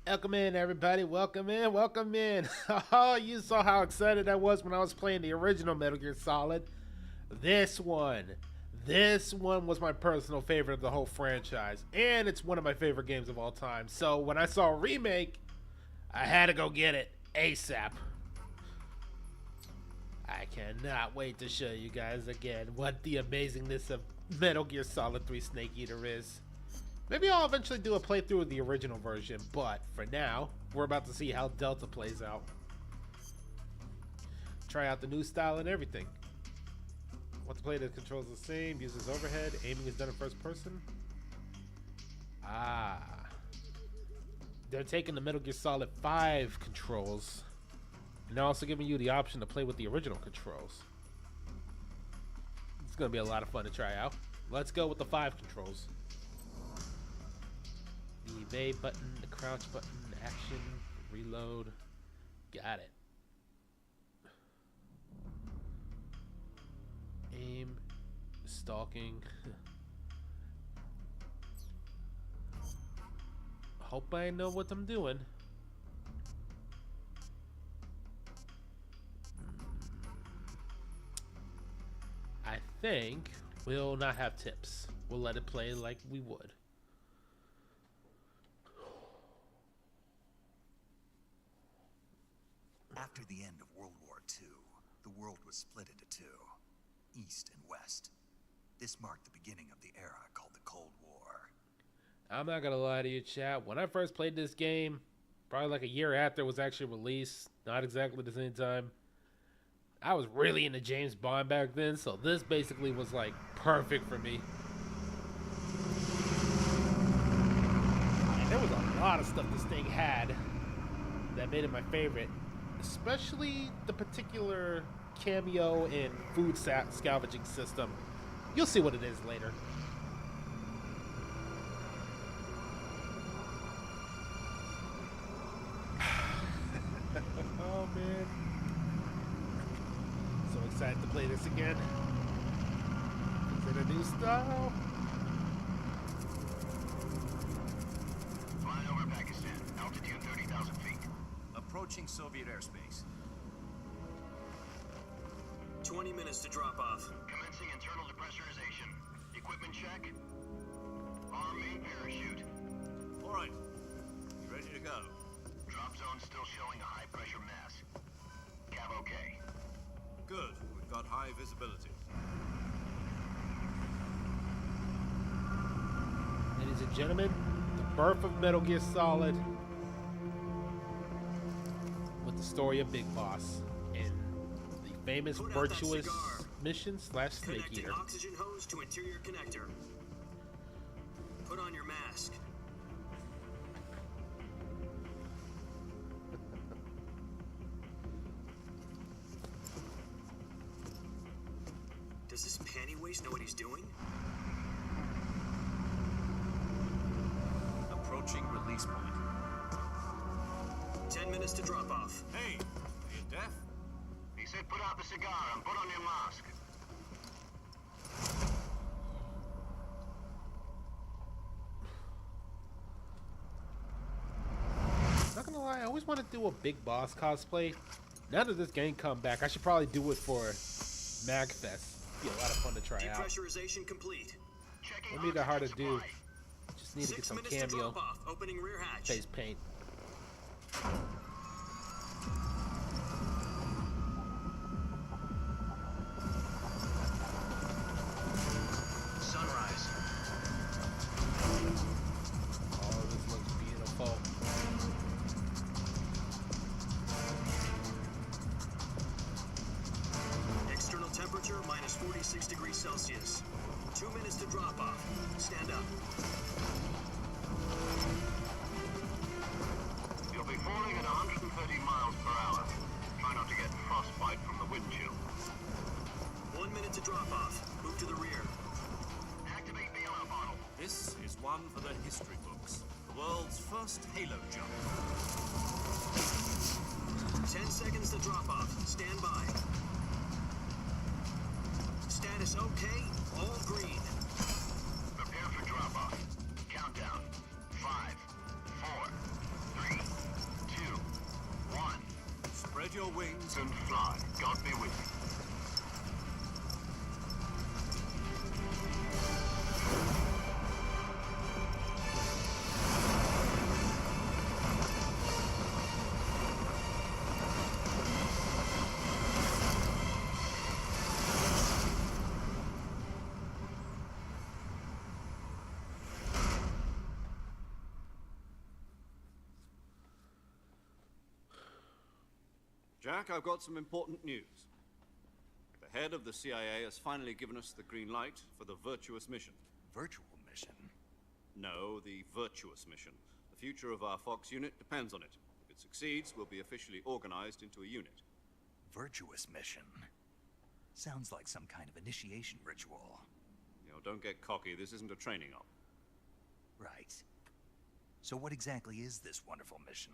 Welcome in, everybody. Welcome in. Welcome in. Oh, you saw how excited I was when I was playing the original Metal Gear Solid. This one. This one was my personal favorite of the whole franchise. And it's one of my favorite games of all time. So when I saw a remake, I had to go get it ASAP. I cannot wait to show you guys again what the amazingness of Metal Gear Solid 3 Snake Eater is. Maybe I'll eventually do a playthrough of the original version, but for now, we're about to see how Delta plays out. Try out the new style and everything. Want to play the controls the same, uses overhead, aiming is done in first person. Ah. They're taking the Metal Gear Solid 5 controls, and they're also giving you the option to play with the original controls. It's going to be a lot of fun to try out. Let's go with the 5 controls. The evade button, the crouch button, action, reload. Got it. Aim, stalking. Hope I know what I'm doing. I think we'll not have tips. We'll let it play like we would. After the end of World War II, the world was split into two, East and West. This marked the beginning of the era called the Cold War. I'm not gonna lie to you, chat. When I first played this game, probably like a year after it was actually released, not exactly the same time, I was really into James Bond back then, so this basically was like perfect for me. And there was a lot of stuff this thing had that made it my favorite. Especially the particular cameo and food scavenging system. You'll see what it is later. Oh man. So excited to play this again. Is it a new style? Flying over Pakistan, altitude 30,000 feet. Approaching Soviet airspace. 20 minutes to drop off. Commencing internal depressurization. Equipment check. Arm main parachute. All right. You ready to go? Drop zone still showing a high pressure mass. Cav okay. Good. We've got high visibility. Ladies and gentlemen, the birth of Metal Gear Solid with the story of Big Boss and the famous virtuous mission / Snake Eater. Oxygen hose to interior connector. Put on your mask. Does this panty waste know what he's doing? Approaching release point. 10 minutes to drop off. Hey, are you deaf? He said put out the cigar and put on your mask. Not gonna lie, I always want to do a Big Boss cosplay. Now that this game come back, I should probably do it for MagFest. Be a lot of fun to try out. Depressurization complete. Checking Won't be that hard to oxygen do. supply. Just need to get 6 some minutes to cameo drop off. Opening rear hatch. face paint. Sunrise. Oh, this looks beautiful. External temperature minus 46 degrees Celsius. 2 minutes to drop off. Stand up. You'll be falling at 130 miles per hour. Try not to get frostbite from the wind chill. 1 minute to drop off. Move to the rear. Activate the alarm bottle. This is one for the history books. The world's first halo jump. 10 seconds to drop off. Stand by. Status okay. All green. Prepare for drop-off. Countdown. 5, 4, 3, Jack, I've got some important news. The head of the CIA has finally given us the green light for the virtuous mission. Virtual mission? No, the virtuous mission. The future of our Fox unit depends on it. If it succeeds, we'll be officially organized into a unit. Virtuous mission? Sounds like some kind of initiation ritual. You know, don't get cocky. This isn't a training op. Right. So what exactly is this wonderful mission?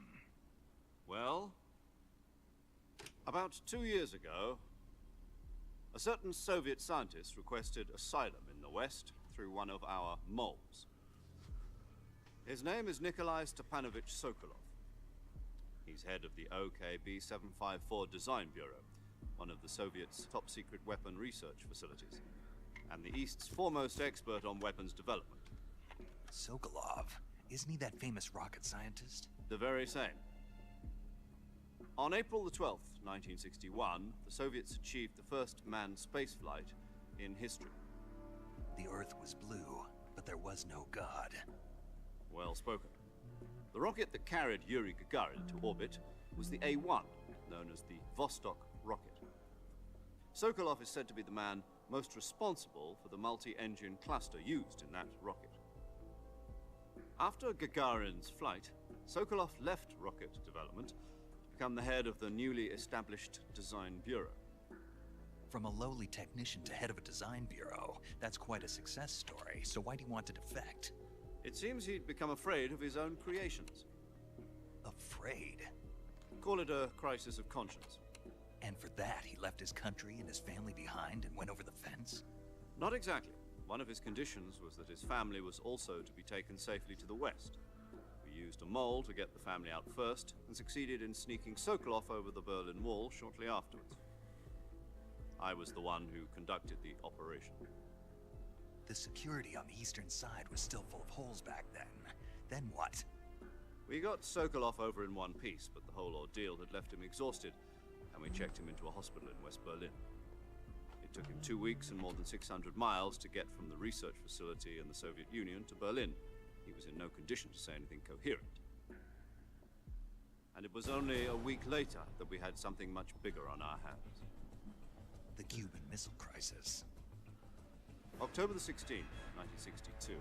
Well, about 2 years ago, a certain Soviet scientist requested asylum in the West through one of our moles. His name is Nikolai Stepanovich Sokolov. He's head of the OKB 754 Design Bureau, one of the Soviets' top-secret weapon research facilities, and the East's foremost expert on weapons development. Sokolov? Isn't he that famous rocket scientist? The very same. On April the 12th, 1961, the Soviets achieved the first manned spaceflight in history. The Earth was blue, but there was no God. Well spoken. The rocket that carried Yuri Gagarin to orbit was the A-1, known as the Vostok rocket. Sokolov is said to be the man most responsible for the multi-engine cluster used in that rocket. After Gagarin's flight, Sokolov left rocket development to become the head of the newly established Design Bureau. From a lowly technician to head of a design bureau, that's quite a success story, so why'd he want to defect? It seems he'd become afraid of his own creations. Afraid? Call it a crisis of conscience. And for that, he left his country and his family behind and went over the fence? Not exactly. One of his conditions was that his family was also to be taken safely to the West. We used a mole to get the family out first, and succeeded in sneaking Sokolov over the Berlin Wall shortly afterwards. I was the one who conducted the operation. The security on the eastern side was still full of holes back then. Then what? We got Sokolov over in one piece, but the whole ordeal had left him exhausted, and we checked him into a hospital in West Berlin. It took him 2 weeks and more than 600 miles to get from the research facility in the Soviet Union to Berlin. He was in no condition to say anything coherent. And it was only a week later that we had something much bigger on our hands. The Cuban Missile Crisis. October the 16th, 1962,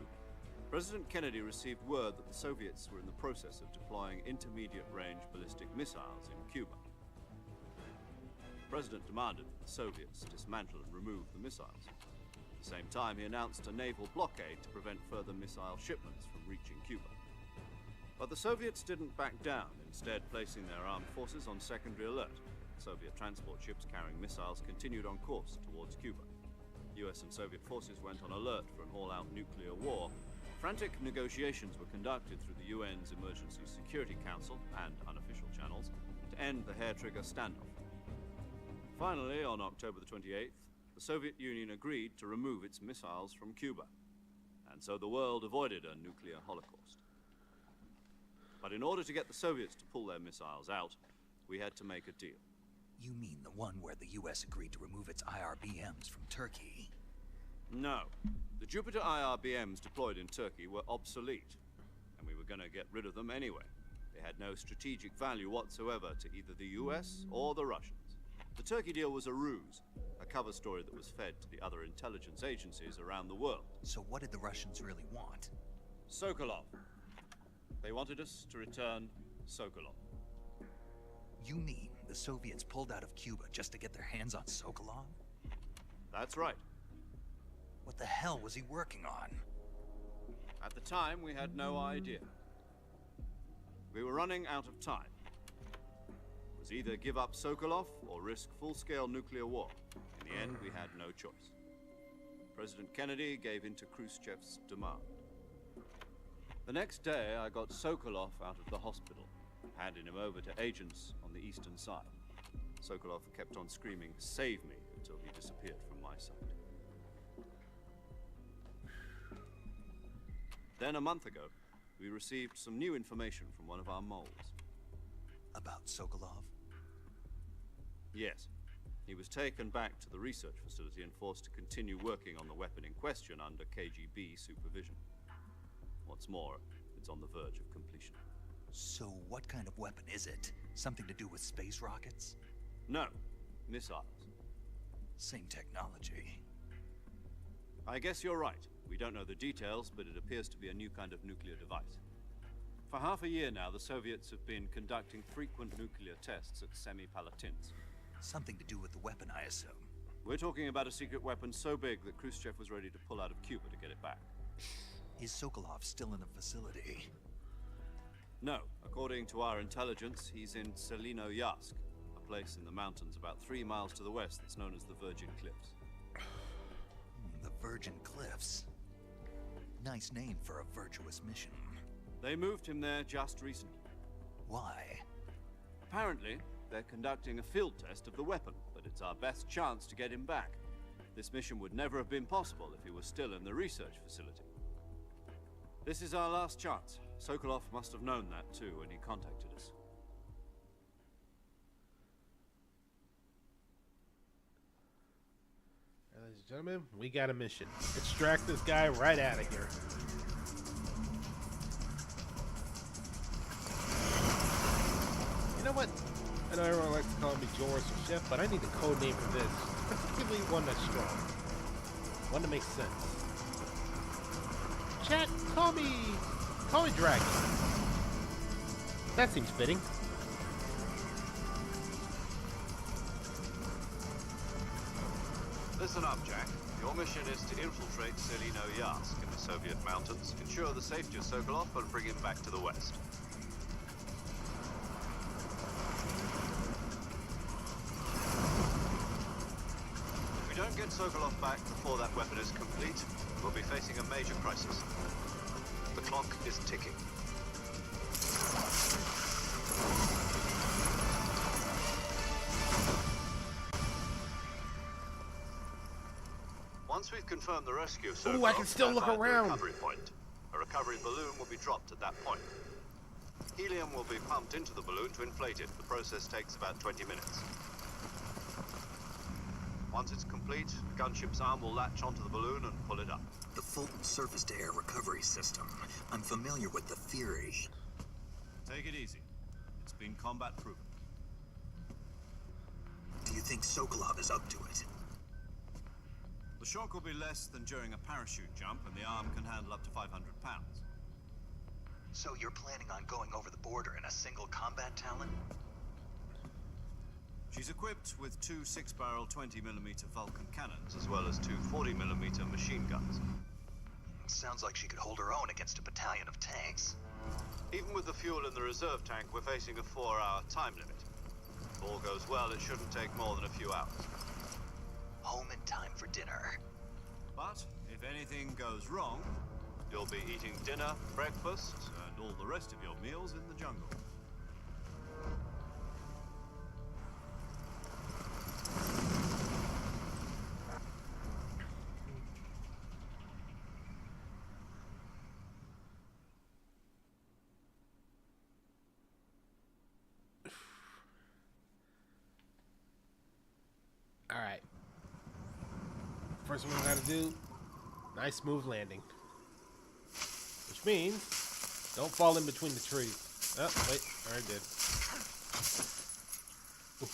President Kennedy received word that the Soviets were in the process of deploying intermediate-range ballistic missiles in Cuba. The President demanded that the Soviets dismantle and remove the missiles. At the same time, he announced a naval blockade to prevent further missile shipments from reaching Cuba. But the Soviets didn't back down, instead placing their armed forces on secondary alert. Soviet transport ships carrying missiles continued on course towards Cuba. US and Soviet forces went on alert for an all-out nuclear war. Frantic negotiations were conducted through the UN's Emergency Security Council and unofficial channels to end the hair-trigger standoff. Finally, on October the 28th, the Soviet Union agreed to remove its missiles from Cuba, and so the world avoided a nuclear holocaust. But in order to get the Soviets to pull their missiles out, we had to make a deal. You mean the one where the US agreed to remove its IRBMs from Turkey? No. The Jupiter IRBMs deployed in Turkey were obsolete, and we were going to get rid of them anyway. They had no strategic value whatsoever to either the US or the Russians. The Turkey deal was a ruse, a cover story that was fed to the other intelligence agencies around the world. So what did the Russians really want? Sokolov. They wanted us to return Sokolov. You mean the Soviets pulled out of Cuba just to get their hands on Sokolov? That's right. What the hell was he working on? At the time, we had no idea. We were running out of time. It was either give up Sokolov or risk full-scale nuclear war. In the end, we had no choice. President Kennedy gave in to Khrushchev's demand. The next day, I got Sokolov out of the hospital, handing him over to agents on the eastern side. Sokolov kept on screaming, "Save me," until he disappeared from my sight. Then, a month ago, we received some new information from one of our moles. About Sokolov? Yes. He was taken back to the research facility and forced to continue working on the weapon in question under KGB supervision. What's more, it's on the verge of completion. So what kind of weapon is it? Something to do with space rockets? No, missiles. Same technology. I guess you're right. We don't know the details, but it appears to be a new kind of nuclear device. For half a year now, the Soviets have been conducting frequent nuclear tests at Semipalatinsk. Something to do with the weapon, I assume. We're talking about a secret weapon so big that Khrushchev was ready to pull out of Cuba to get it back. Is Sokolov still in the facility? No, according to our intelligence, he's in Selinoyarsk, a place in the mountains about 3 miles to the west that's known as the Virgin Cliffs. The Virgin Cliffs. Nice name for a virtuous mission. They moved him there just recently. Why? Apparently, they're conducting a field test of the weapon, but it's our best chance to get him back. This mission would never have been possible if he was still in the research facility. This is our last chance. Sokolov must have known that too when he contacted us. Ladies and gentlemen, we got a mission. Extract this guy right out of here. You know what? I know everyone likes to call me George or Chef, but I need a code name for this. Particularly one that's strong. One that makes sense. Chat, call me Dragon. That seems fitting. Listen up, Jack. Your mission is to infiltrate Selinoyarsk in the Soviet mountains, ensure the safety of Sokolov, and bring him back to the west. If we don't get Sokolov back before that weapon is complete, we'll be facing a major crisis. The clock is ticking. Once we've confirmed the rescue of Sokolov, Ooh, I can still look stand by at the around. recovery point. A recovery balloon will be dropped at that point. Helium will be pumped into the balloon to inflate it. The process takes about 20 minutes. Once it's complete, the gunship's arm will latch onto the balloon and pull it up. The Fulton surface-to-air recovery system. I'm familiar with the theory. Take it easy. It's been combat proven. Do you think Sokolov is up to it? The shock will be less than during a parachute jump, and the arm can handle up to 500 pounds. So you're planning on going over the border in a single combat Talon? She's equipped with 2 6-barrel 20mm Vulcan cannons, as well as 2 40mm machine guns. Sounds like she could hold her own against a battalion of tanks. Even with the fuel in the reserve tank, we're facing a 4-hour time limit. If all goes well, it shouldn't take more than a few hours. Home in time for dinner. But if anything goes wrong, you'll be eating dinner, breakfast, and all the rest of your meals in the jungle. All right. First one we gotta do, nice smooth landing. Which means, don't fall in between the trees. Oh, wait, I already did. Ooh.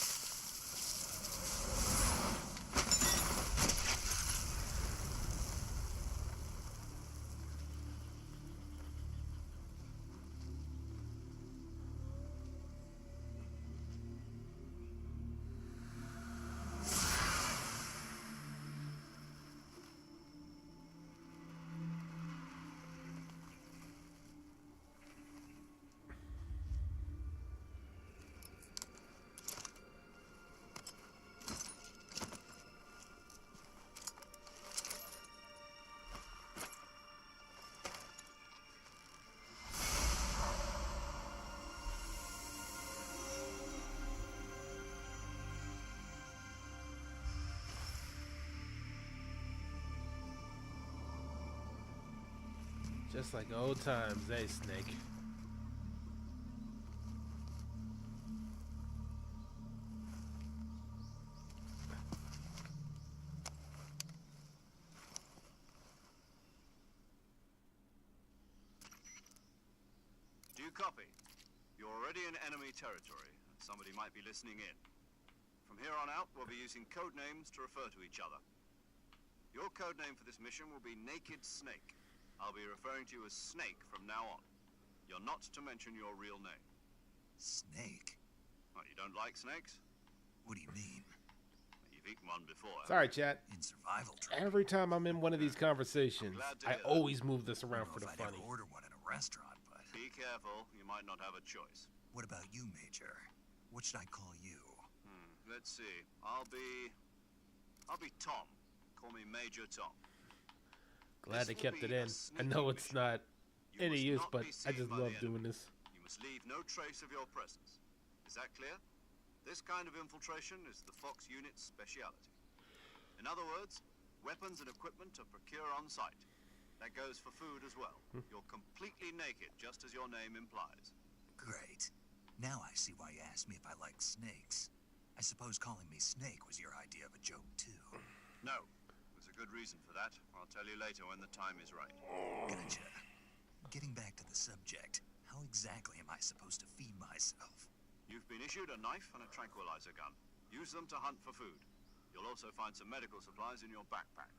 Just like old times, eh, Snake? Do you copy? You're already in enemy territory, and somebody might be listening in. From here on out, we'll be using code names to refer to each other. Your code name for this mission will be Naked Snake. I'll be referring to you as Snake from now on. You're not to mention your real name. Snake? What, you don't like snakes? What do you mean? You've eaten one before. Sorry, chat. In survival training? Every time I'm in one of these conversations, I always move this I around don't for know the if I'd funny. ever order one in a restaurant, but... Be careful, you might not have a choice. What about you, Major? What should I call you? Let's see. I'll be Tom. Call me Major Tom. Glad they This will kept it be a in. I sneaky know it's mission. not You any must use, not but be I seen just by love the doing enemy. this. You must leave no trace of your presence. Is that clear? This kind of infiltration is the Fox unit's speciality. In other words, weapons and equipment are procure on site. That goes for food as well. You're completely naked, just as your name implies. Great. Now I see why you asked me if I like snakes. I suppose calling me Snake was your idea of a joke, too. No. There's a good reason for that. I'll tell you later when the time is right. Gotcha. Getting back to the subject, how exactly am I supposed to feed myself? You've been issued a knife and a tranquilizer gun. Use them to hunt for food. You'll also find some medical supplies in your backpack.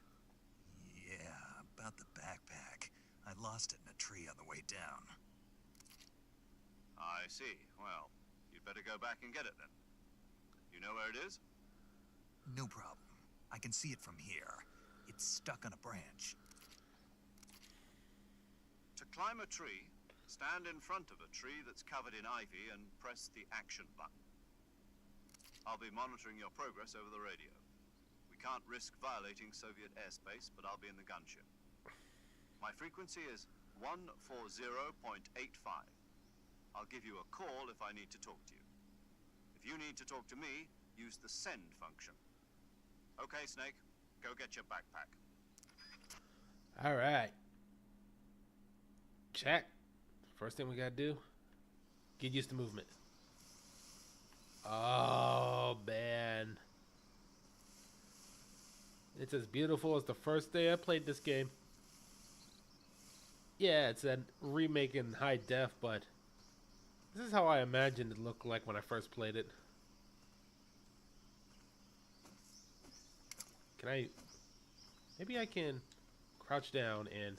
Yeah, about the backpack. I lost it in a tree on the way down. I see. Well, you'd better go back and get it then. You know where it is? No problem. I can see it from here. It's stuck on a branch. To climb a tree, stand in front of a tree that's covered in ivy and press the action button. I'll be monitoring your progress over the radio. We can't risk violating Soviet airspace, but I'll be in the gunship. My frequency is 140.85. I'll give you a call if I need to talk to you. If you need to talk to me, use the send function. Okay, Snake, go get your backpack. All right. Check. First thing we gotta do, get used to movement. Oh, man. It's as beautiful as the first day I played this game. Yeah, it's a remake in high def, but this is how I imagined it looked like when I first played it. Can I... Maybe I can crouch down and...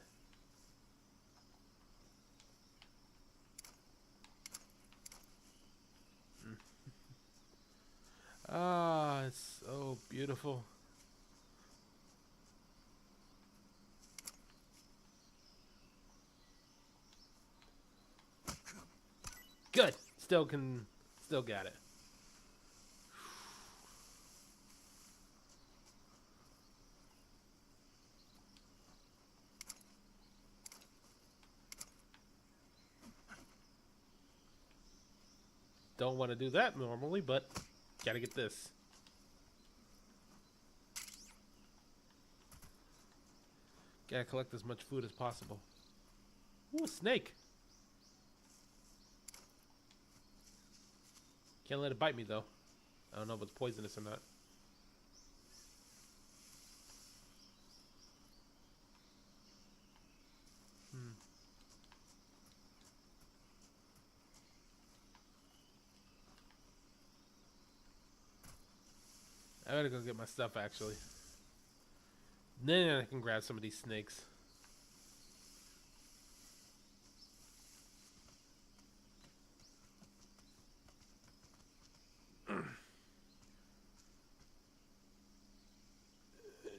Ah, it's so beautiful. Good. Still got it. Don't want to do that normally, but gotta get this. Gotta collect as much food as possible. Ooh, a snake. Can't let it bite me, though. I don't know if it's poisonous or not. I gotta go get my stuff, actually. Then I can grab some of these snakes.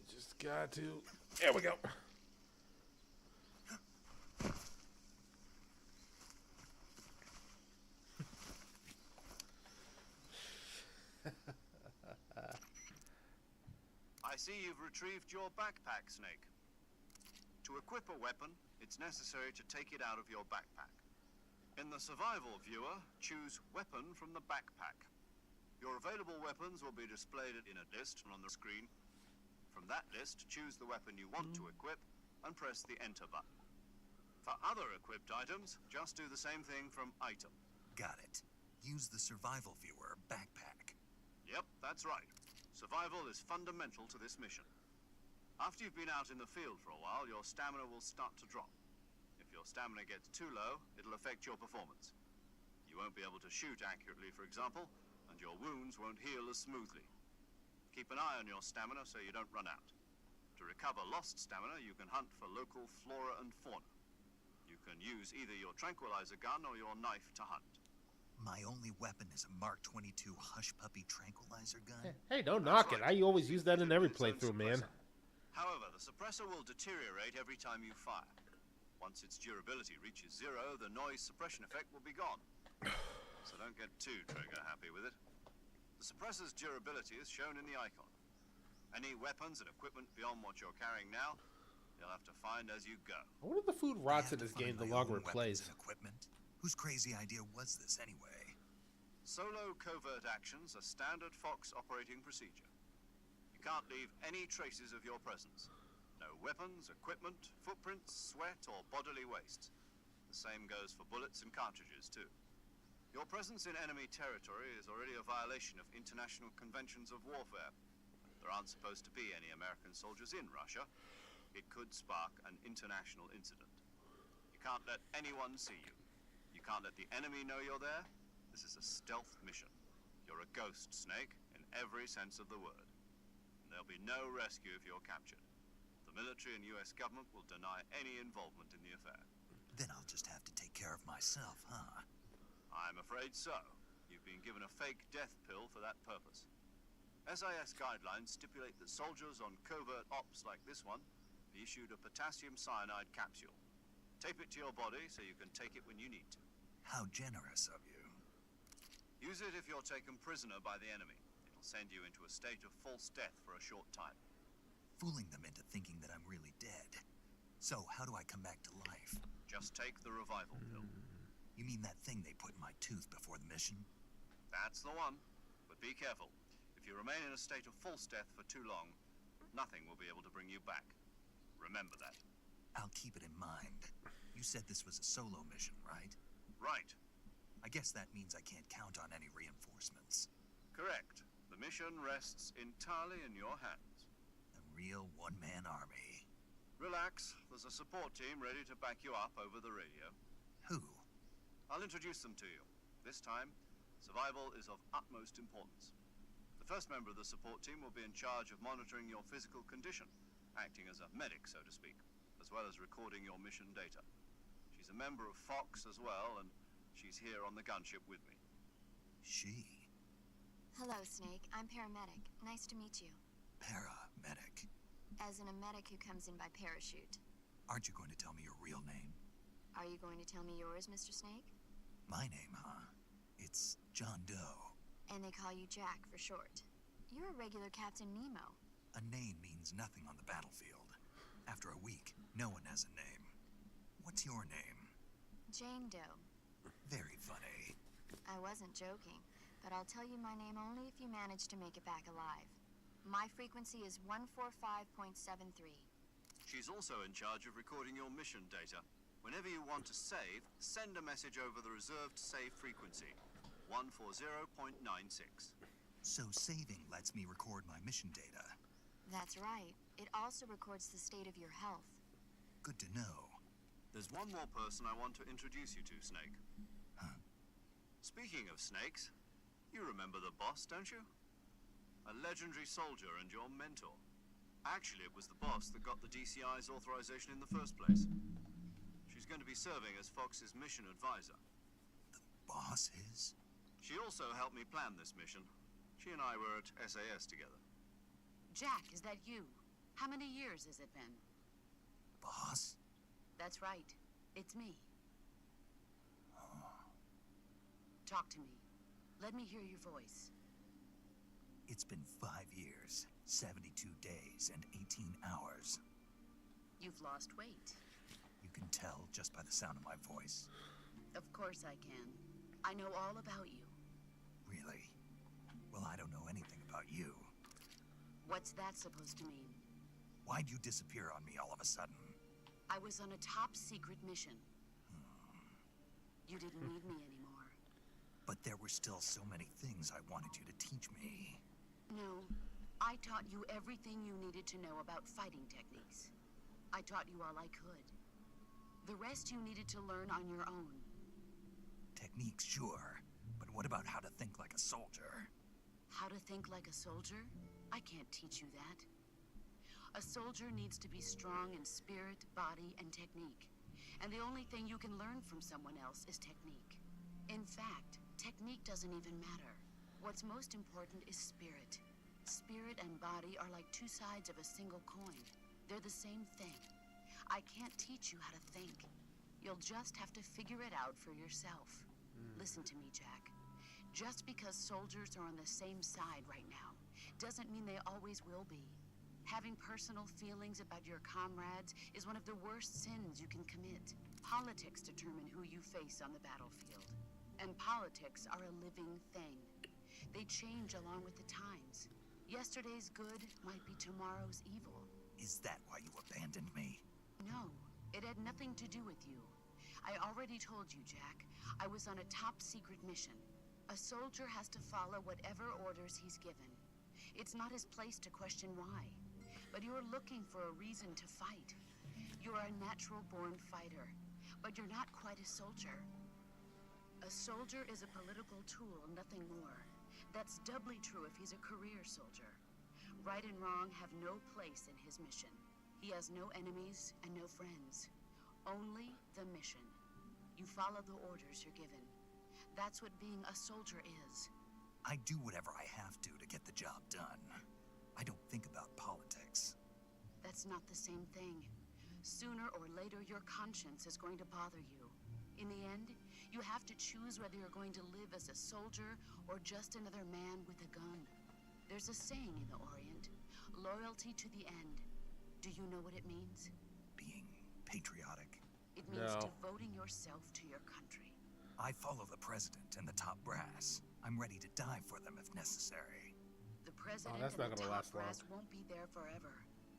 Just got to... There we go. I see you've retrieved your backpack, Snake. To equip a weapon, it's necessary to take it out of your backpack. In the survival viewer, choose Weapon from the backpack. Your available weapons will be displayed in a list on the screen. From that list, choose the weapon you want to equip and press the Enter button. For other equipped items, just do the same thing from Item. Got it. Use the survival viewer backpack. Yep, that's right. Survival is fundamental to this mission. After you've been out in the field for a while, your stamina will start to drop. If your stamina gets too low, it'll affect your performance. You won't be able to shoot accurately, for example, and and your wounds won't heal as smoothly. Keep an eye on your stamina so you don't run out. To recover lost stamina, you can hunt for local flora and fauna. You can use either your tranquilizer gun or your knife to hunt. My only weapon is a Mark 22 Hush Puppy tranquilizer gun. Hey, don't knock it. I always use that in every playthrough, man. However, the suppressor will deteriorate every time you fire. Once its durability reaches 0, the noise suppression effect will be gone. So don't get too trigger happy with it. The suppressor's durability is shown in the icon. Any weapons and equipment beyond what you're carrying now, you'll have to find as you go. I wonder if the food rots in this game the longer it plays. Equipment? Whose crazy idea was this anyway? Solo covert actions are standard Fox operating procedure. You can't leave any traces of your presence. No weapons, equipment, footprints, sweat, or bodily waste. The same goes for bullets and cartridges, too. Your presence in enemy territory is already a violation of international conventions of warfare. There aren't supposed to be any American soldiers in Russia. It could spark an international incident. You can't let anyone see you. You can't let the enemy know you're there. This is a stealth mission. You're a ghost, Snake, in every sense of the word. And there'll be no rescue if you're captured. The military and US government will deny any involvement in the affair. Then I'll just have to take care of myself, huh? I'm afraid so. You've been given a fake death pill for that purpose. SIS guidelines stipulate that soldiers on covert ops like this one be issued a potassium cyanide capsule. Tape it to your body so you can take it when you need to. How generous of you. Use it if you're taken prisoner by the enemy. It'll send you into a state of false death for a short time. Fooling them into thinking that I'm really dead. So, how do I come back to life? Just take the revival pill. You mean that thing they put in my tooth before the mission? That's the one. But be careful. If you remain in a state of false death for too long, nothing will be able to bring you back. Remember that. I'll keep it in mind. You said this was a solo mission, right? Right. I guess that means I can't count on any reinforcements. Correct. The mission rests entirely in your hands. A real one-man army. Relax. There's a support team ready to back you up over the radio. Who? I'll introduce them to you. This time, survival is of utmost importance. The first member of the support team will be in charge of monitoring your physical condition, acting as a medic, so to speak, as well as recording your mission data. She's a member of Fox as well, and she's here on the gunship with me. She? Hello, Snake. I'm paramedic. Nice to meet you. Paramedic? As in a medic who comes in by parachute. Aren't you going to tell me your real name? Are you going to tell me yours, Mr. Snake? My name, huh? It's John Doe. And they call you Jack for short. You're a regular Captain Nemo. A name means nothing on the battlefield. After a week, no one has a name. What's your name? Jane Doe. Very funny. I wasn't joking, but I'll tell you my name only if you manage to make it back alive. My frequency is 145.73. She's also in charge of recording your mission data. Whenever you want to save, send a message over the reserved save frequency, 140.96. So saving lets me record my mission data. That's right. It also records the state of your health. Good to know. There's one more person I want to introduce you to, Snake. Huh? Speaking of snakes, you remember the boss, don't you? A legendary soldier and your mentor. Actually, it was the boss that got the DCI's authorization in the first place. She's going to be serving as Fox's mission advisor. The boss is? She also helped me plan this mission. She and I were at SAS together. Jack, is that you? How many years has it been? Boss? That's right. It's me. Talk to me. Let me hear your voice. It's been 5 years, 72 days, and 18 hours. You've lost weight. You can tell just by the sound of my voice. Of course I can. I know all about you. Really? Well, I don't know anything about you. What's that supposed to mean? Why'd you disappear on me all of a sudden? I was on a top secret mission. You didn't need me anymore. But there were still so many things I wanted you to teach me. No, I taught you everything you needed to know about fighting techniques. I taught you all I could. The rest you needed to learn on your own. Techniques, sure. But What about how to think like a soldier? How to think like a soldier? I can't teach you that. A soldier needs to be strong in spirit, body, and technique. And the only thing you can learn from someone else is technique. In fact, technique doesn't even matter. What's most important is spirit. Spirit and body are like two sides of a single coin. They're the same thing. I can't teach you how to think. You'll just have to figure it out for yourself. Listen to me, Jack. Just because soldiers are on the same side right now doesn't mean they always will be. Having personal feelings about your comrades is one of the worst sins you can commit. Politics determine who you face on the battlefield. And politics are a living thing. They change along with the times. Yesterday's good might be tomorrow's evil. Is that why you abandoned me? No, it had nothing to do with you. I already told you, Jack. I was on a top-secret mission. A soldier has to follow whatever orders he's given. It's not his place to question why. But you're looking for a reason to fight. You're a natural-born fighter, but you're not quite a soldier. A soldier is a political tool, nothing more. That's doubly true if he's a career soldier. Right and wrong have no place in his mission. He has no enemies and no friends. Only the mission. You follow the orders you're given. That's what being a soldier is. I do whatever I have to get the job done. I don't think about politics. That's not the same thing. Sooner or later, your conscience is going to bother you. In the end, you have to choose whether you're going to live as a soldier or just another man with a gun. There's a saying in the Orient, loyalty to the end. Do you know what it means? Being patriotic. It means No. devoting yourself to your country. I follow the president and the top brass. I'm ready to die for them if necessary. The president that's and not the gonna top last long. brass won't be there forever.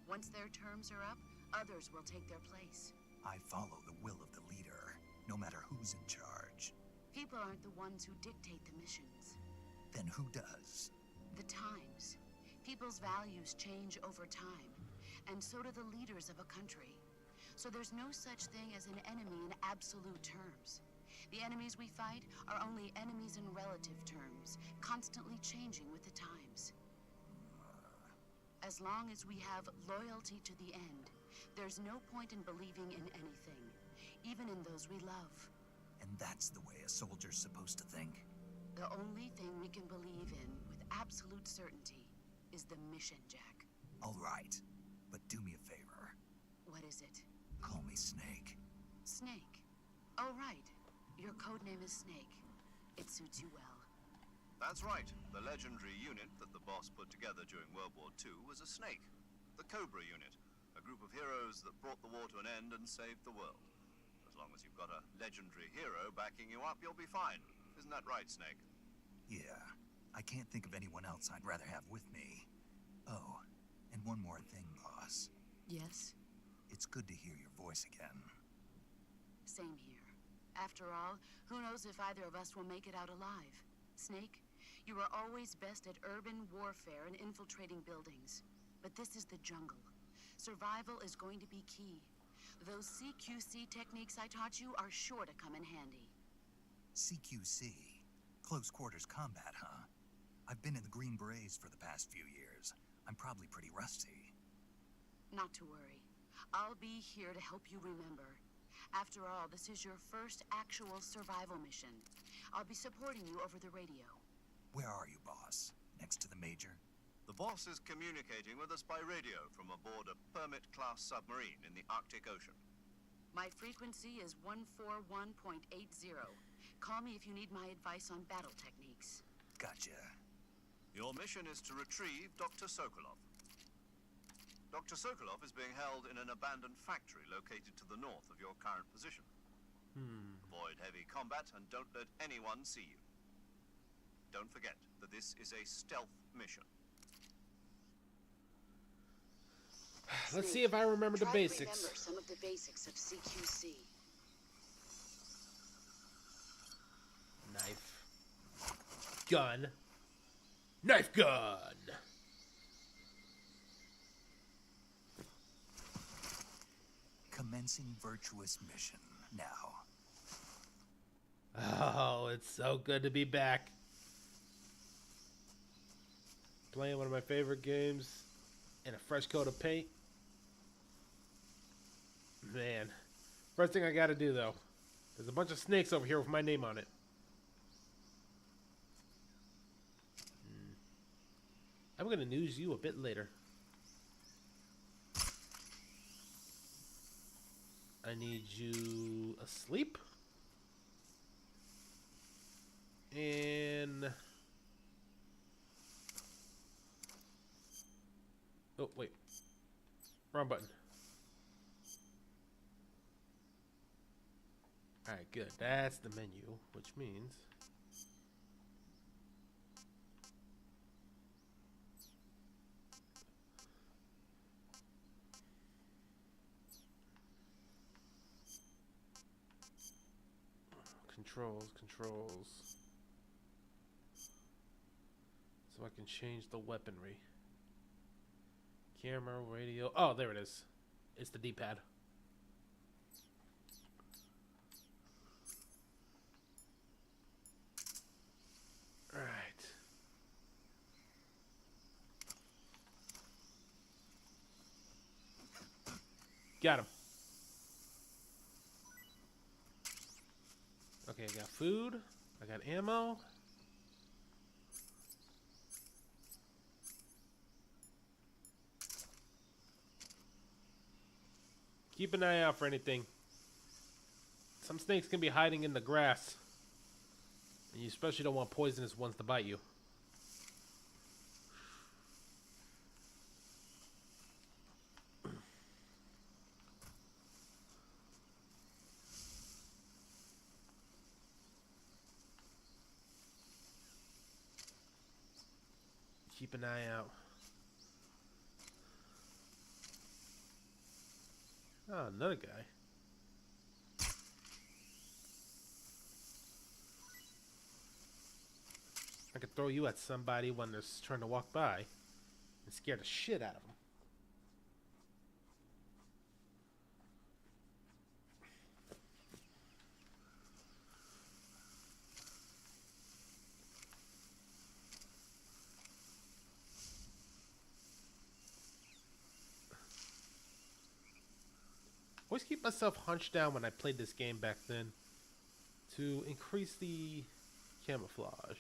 Once their terms are up, others will take their place. I follow the will of the leader, no matter who's in charge. People aren't the ones who dictate the missions. Then who does? The times. People's values change over time, and so do the leaders of a country. So there's no such thing as an enemy in absolute terms. The enemies we fight are only enemies in relative terms, constantly changing with the times. As long as we have loyalty to the end, there's no point in believing in anything, even in those we love. And that's the way a soldier's supposed to think? The only thing we can believe in with absolute certainty is the mission, Jack. All right, but do me a favor. What is it? Call me Snake. Snake. Oh, right. Your code name is Snake. It suits you well. That's right. The legendary unit that the boss put together during World War II was a snake. The Cobra unit. A group of heroes that brought the war to an end and saved the world. As long as you've got a legendary hero backing you up, you'll be fine. Isn't that right, Snake? Yeah, I can't think of anyone else I'd rather have with me. Oh, and one more thing, boss. Yes? It's good to hear your voice again. Same here. After all, who knows if either of us will make it out alive? Snake, you are always best at urban warfare and infiltrating buildings. But this is the jungle. Survival is going to be key. Those CQC techniques I taught you are sure to come in handy. CQC? Close quarters combat, huh? I've been in the Green Berets for the past few years. I'm probably pretty rusty. Not to worry. I'll be here to help you remember. After all, this is your first actual survival mission. I'll be supporting you over the radio. Where are you, boss? Next to the Major? The boss is communicating with us by radio from aboard a Permit-class submarine in the Arctic Ocean. My frequency is 141.80. Call me if you need my advice on battle techniques. Gotcha. Your mission is to retrieve Dr. Sokolov. Dr. Sokolov is being held in an abandoned factory located to the north of your current position. Avoid heavy combat and don't let anyone see you. Don't forget that this is a stealth mission. Let's see if I remember the Try to basics. remember some of the basics of CQC. Knife. Gun. Knife gun! Commencing virtuous mission now. Oh, it's so good to be back. Playing one of my favorite games in a fresh coat of paint. Man. First thing I gotta do, though. There's a bunch of snakes over here with my name on it. I'm gonna news you a bit later. I need you asleep. And... oh, wait. Wrong button. Alright, good. That's the menu, which means... controls. So I can change the weaponry. Camera, radio. Oh, there it is. It's the D-pad. Alright. Got him. Okay, I got food. I got ammo. Keep an eye out for anything. Some snakes can be hiding in the grass. And you especially don't want poisonous ones to bite you. Keep an eye out. Oh, another guy. I could throw you at somebody when they're trying to walk by and scare the shit out of them. Always keep myself hunched down when I played this game back then to increase the camouflage.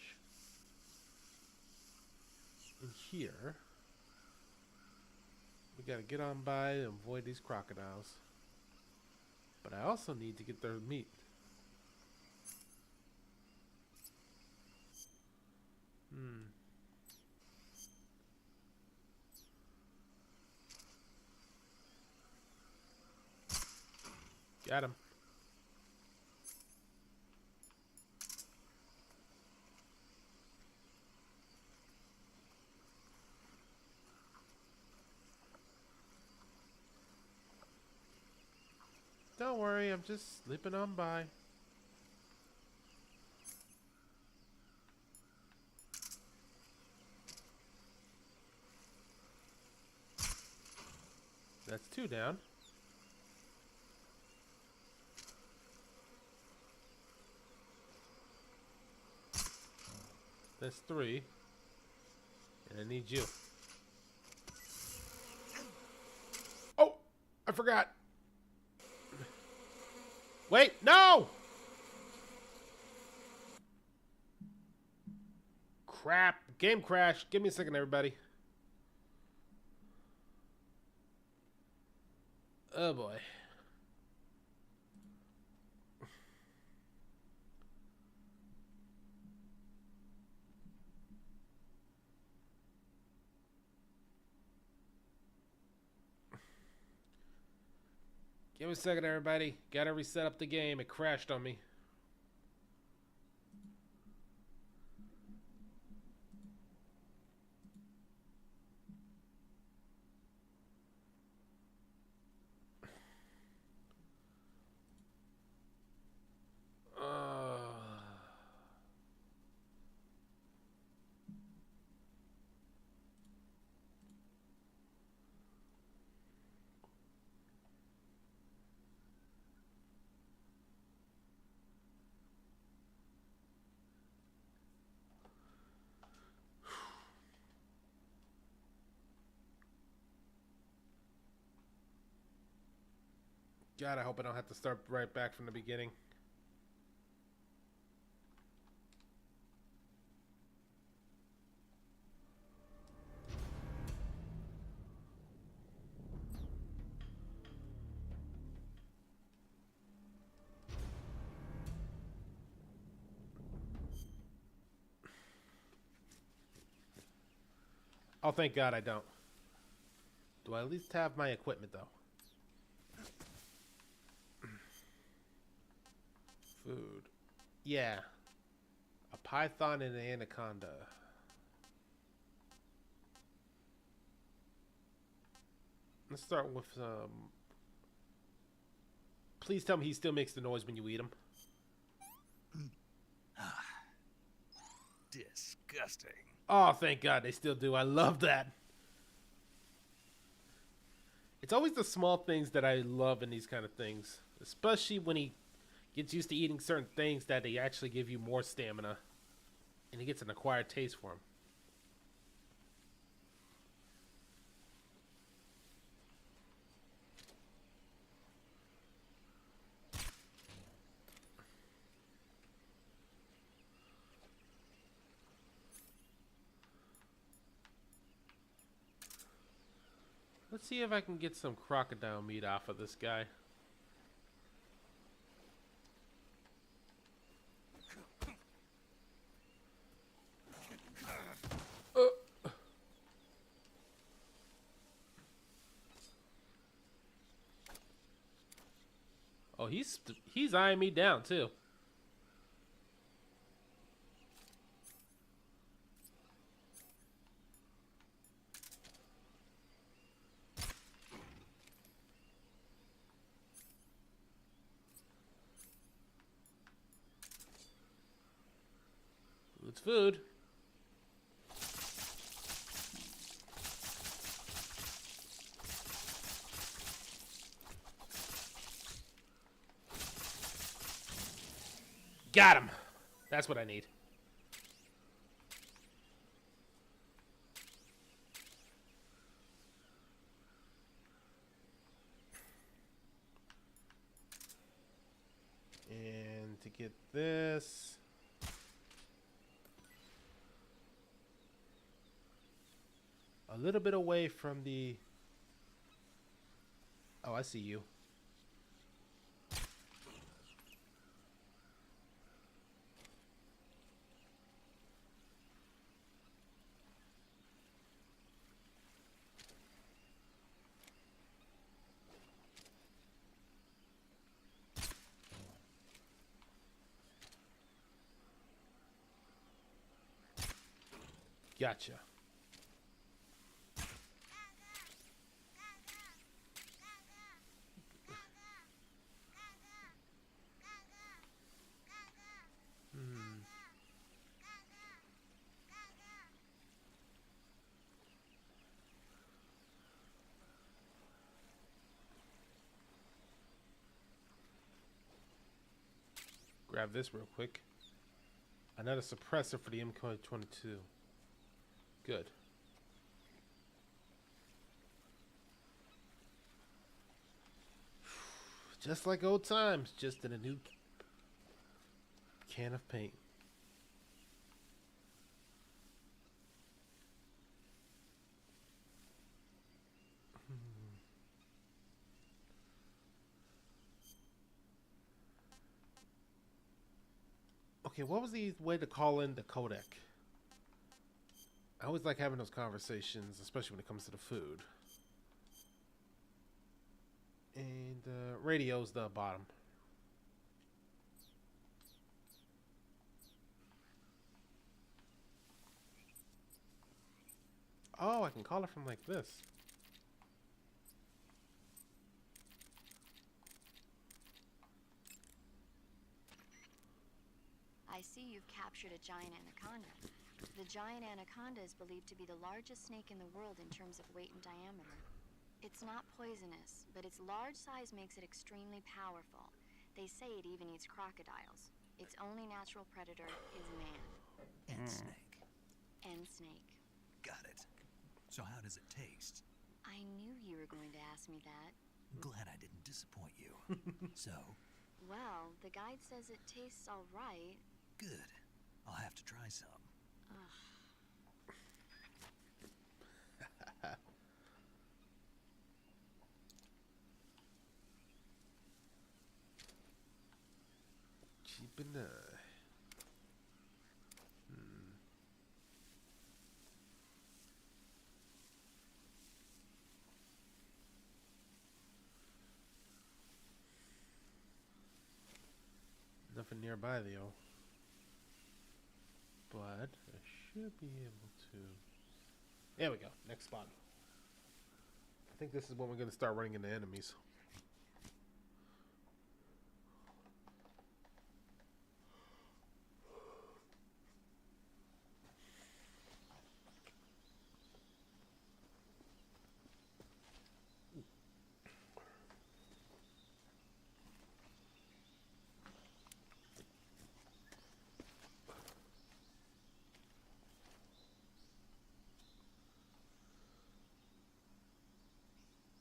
In here, we gotta get on by and avoid these crocodiles. But I also need to get their meat. Got him. Don't worry, I'm just slipping on by. That's 2 down. That's 3. And I need you. Oh! I forgot! Wait, no! Crap. Game crashed. Give me a second, everybody. Oh, boy. Give me a second, everybody. Gotta reset up the game. It crashed on me. God, I hope I don't have to start right back from the beginning. Oh, thank God I don't. Do I at least have my equipment, though? Food. Yeah. A python and an anaconda. Let's start with Please tell me he still makes the noise when you eat him. Disgusting. Oh, thank God they still do. I love that. It's always the small things that I love in these kind of things. Especially when he gets used to eating certain things that they actually give you more stamina. And he gets an acquired taste for them. Let's see if I can get some crocodile meat off of this guy. Oh, he's eyeing me down too. It's food. Got him. That's what I need. And to get this, a little bit away from the... Oh, I see you. Gotcha. Grab this real quick. Another suppressor for the MK22. Good. Just like old times, just in a new can of paint. Okay, what was the way to call in the codec? I always like having those conversations, especially when it comes to the food. And radio's the bottom. Oh, I can call it from like this. I see you've captured a giant anaconda. The giant anaconda is believed to be the largest snake in the world in terms of weight and diameter. It's not poisonous, but its large size makes it extremely powerful. They say it even eats crocodiles. Its only natural predator is man. And snake. And snake. Got it. So how does it taste? I knew you were going to ask me that. Glad I didn't disappoint you. So, Well, the guide says it tastes all right. good. I'll have to try some. Keep an eye. Nothing nearby though. But I should be able to. There we go. Next spot. I think this is when we're going to start running into enemies.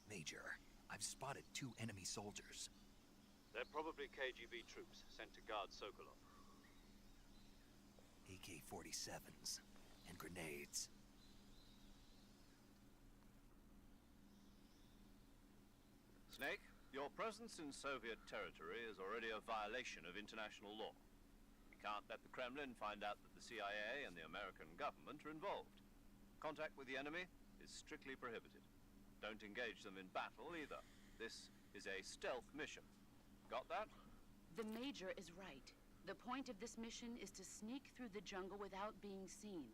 Major, I've spotted 2 enemy soldiers. They're probably KGB troops sent to guard Sokolov. AK-47s and grenades. Snake, your presence in Soviet territory is already a violation of international law. You can't let the Kremlin find out that the CIA and the American government are involved. Contact with the enemy is strictly prohibited. Don't engage them in battle either. This is a stealth mission. Got that? The Major is right. The point of this mission is to sneak through the jungle without being seen.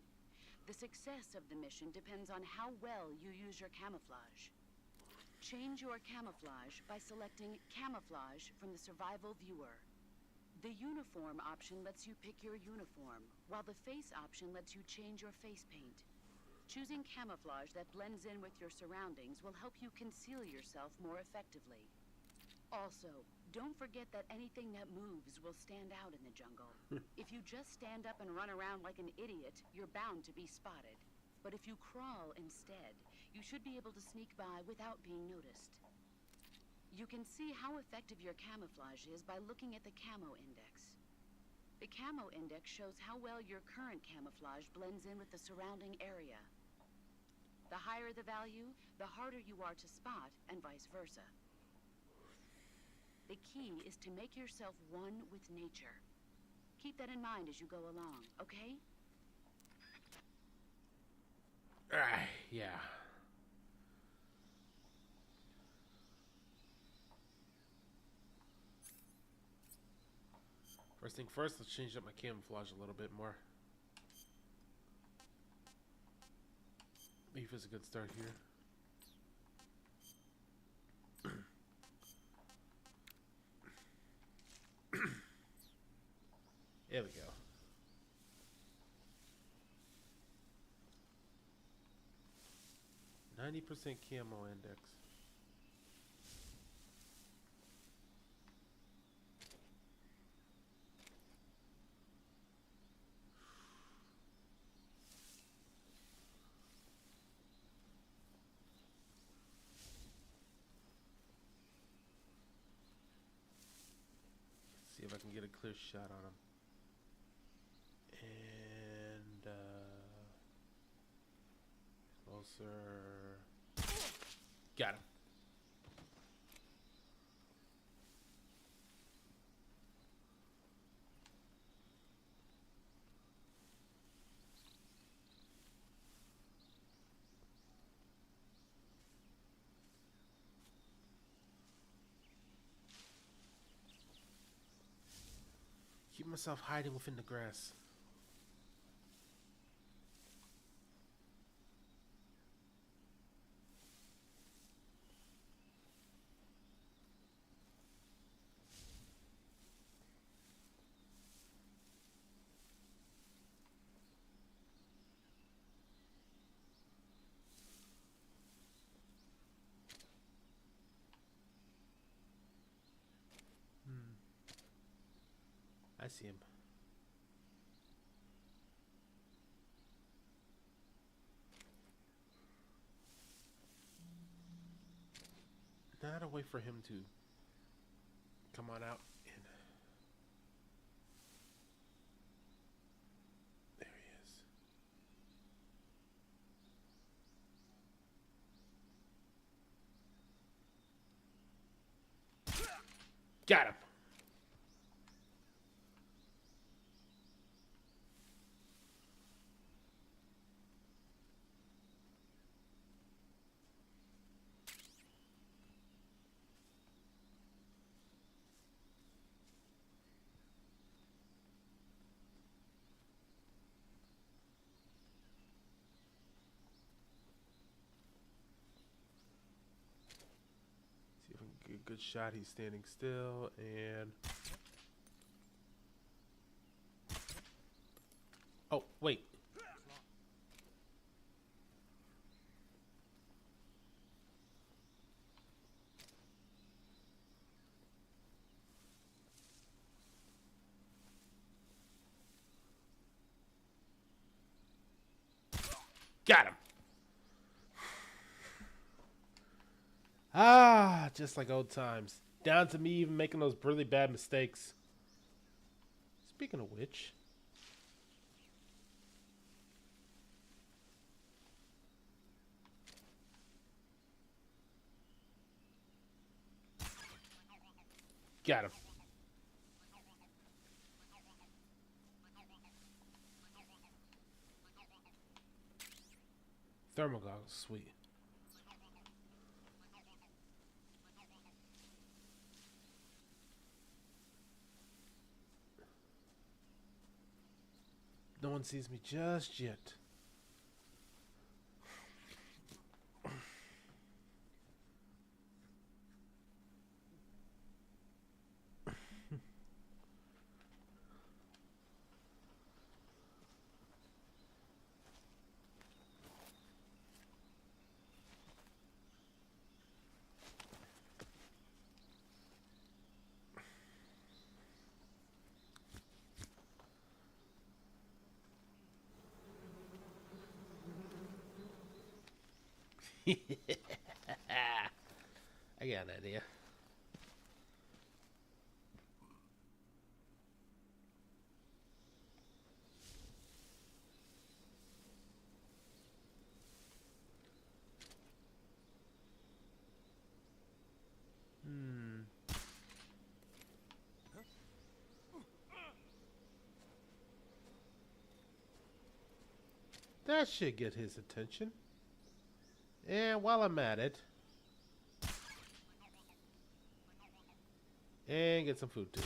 The success of the mission depends on how well you use your camouflage. Change your camouflage by selecting Camouflage from the Survival Viewer. The Uniform option lets you pick your uniform, while the Face option lets you change your face paint. Choosing camouflage that blends in with your surroundings will help you conceal yourself more effectively. Also, don't forget that anything that moves will stand out in the jungle. If you just stand up and run around like an idiot, you're bound to be spotted. But if you crawl instead, you should be able to sneak by without being noticed. You can see how effective your camouflage is by looking at the Camo Index. The Camo Index shows how well your current camouflage blends in with the surrounding area. The higher the value, the harder you are to spot, and vice versa. The key is to make yourself one with nature. Keep that in mind as you go along, okay? Yeah. First thing first, let's change up my camouflage a little bit more. Beef is a good start here. There we go. %90 camo index. See if I can get a clear shot on him. And closer. Got him. Keep myself hiding within the grass. I see him. not a way for him to come on out and there he is. Got him. See if we can get a good shot. He's standing still and oh, wait. Got him. Ah, just like old times. Down to me even making those really bad mistakes. Speaking of which, got him. Thermal goggles, sweet. No one sees me just yet. I got an idea. That should get his attention. And while I'm at it, and get some food too.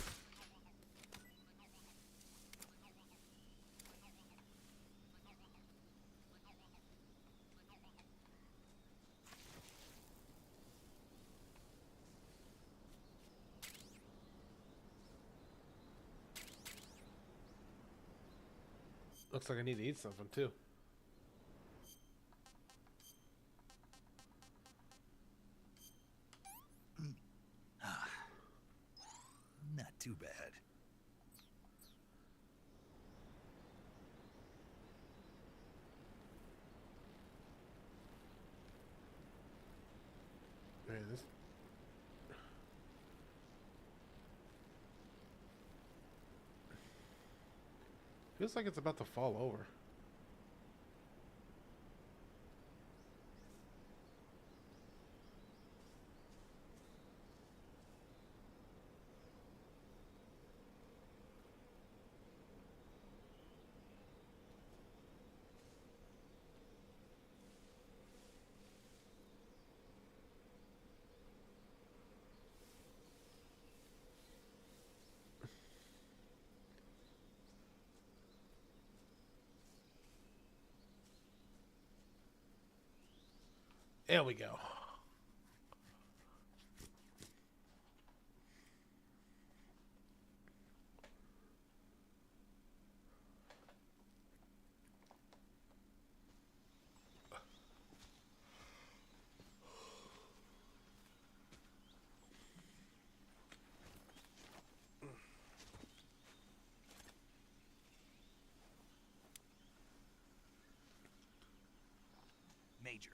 Looks like I need to eat something too. Not too bad. Man, this feels like it's about to fall over. There we go. Major,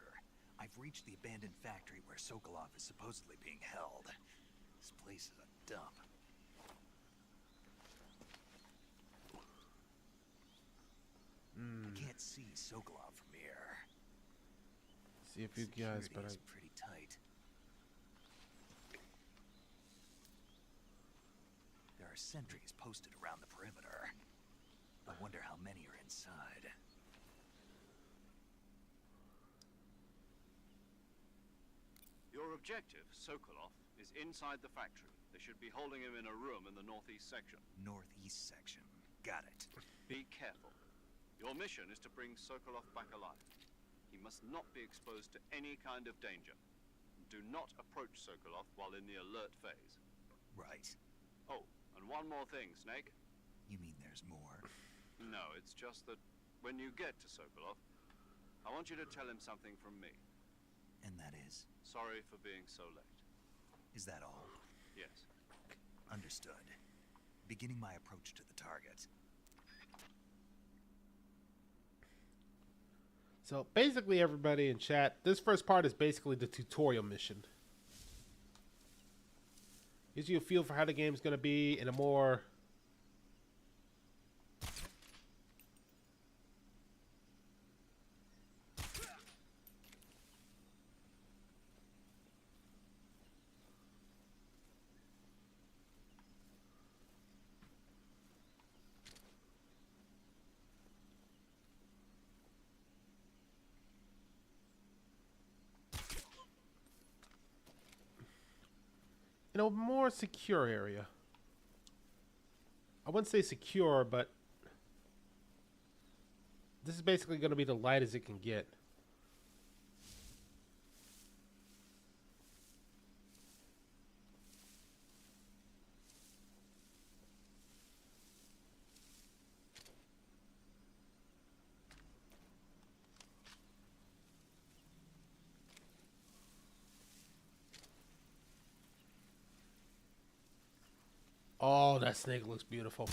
I've reached the abandoned factory where Sokolov is supposedly being held. This place is a dump. I can't see Sokolov from here. See if you guys, Security but is pretty tight. There are sentries posted around the perimeter. I wonder how many are inside. Your objective, Sokolov, is inside the factory. They should be holding him in a room in the northeast section. Northeast section. Got it. Be careful. Your mission is to bring Sokolov back alive. He must not be exposed to any kind of danger. Do not approach Sokolov while in the alert phase. Right. Oh, and one more thing, Snake. You mean there's more? No, it's just that when you get to Sokolov, I want you to tell him something from me. And that is? Sorry for being so late. Is that all? Yes. Understood. Beginning my approach to the target. So basically, everybody in chat, this first part is basically the tutorial mission. Gives you a feel for how the game's going to be in a more... in a more secure area. I wouldn't say secure, but this is basically going to be the light as it can get. Oh, that snake looks beautiful.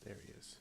There he is.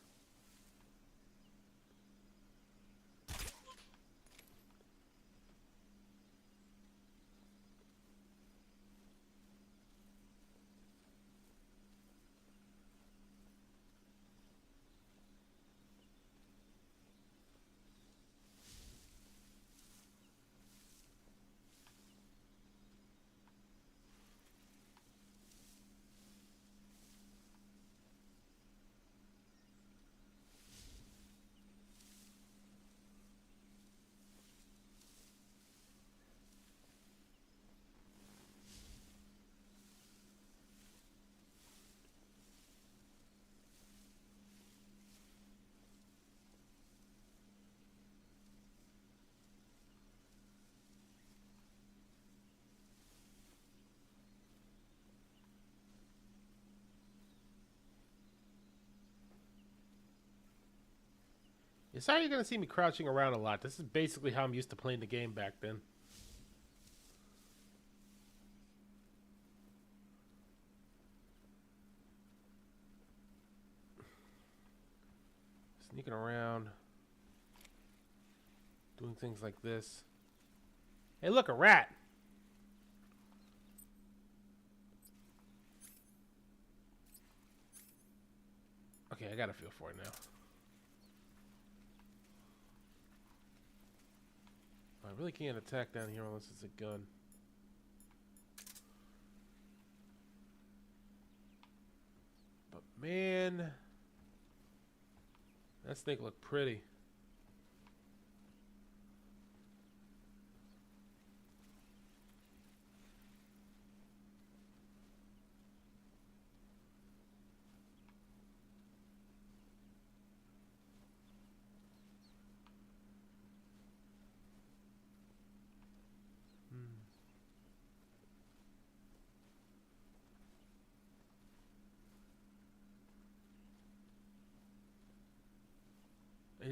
Yeah, sorry you're going to see me crouching around a lot. This is basically how I'm used to playing the game back then. Sneaking around. Doing things like this. Hey, look, a rat! Okay, I got a feel for it now. I really can't attack down here unless it's a gun. But man, that snake looked pretty.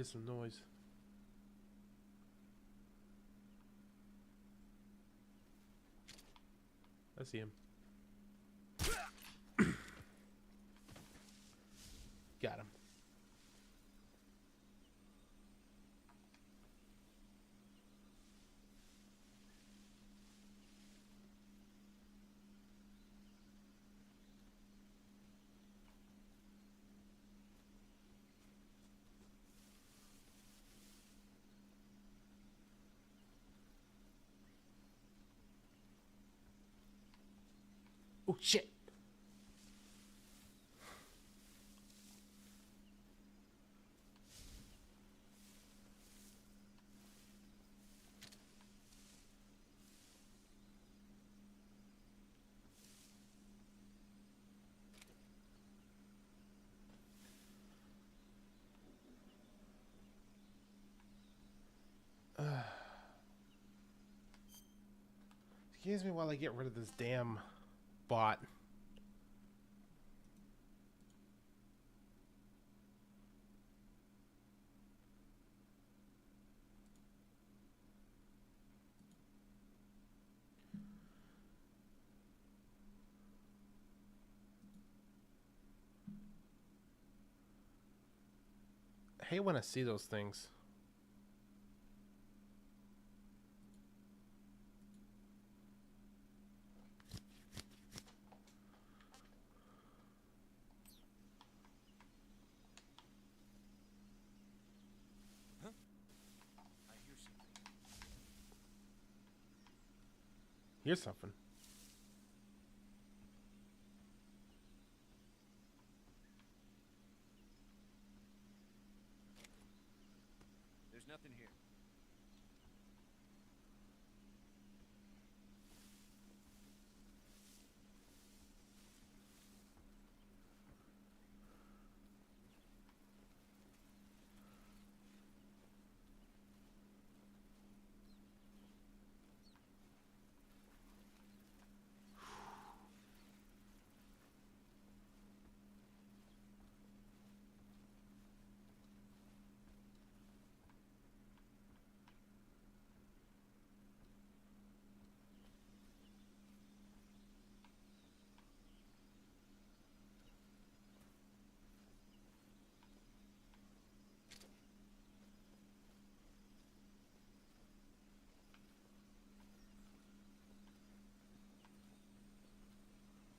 hear some noise. I see him. Got him. Oh shit. Excuse me while I get rid of this damn bot. I hate when I see those things. Here's something. There's nothing here.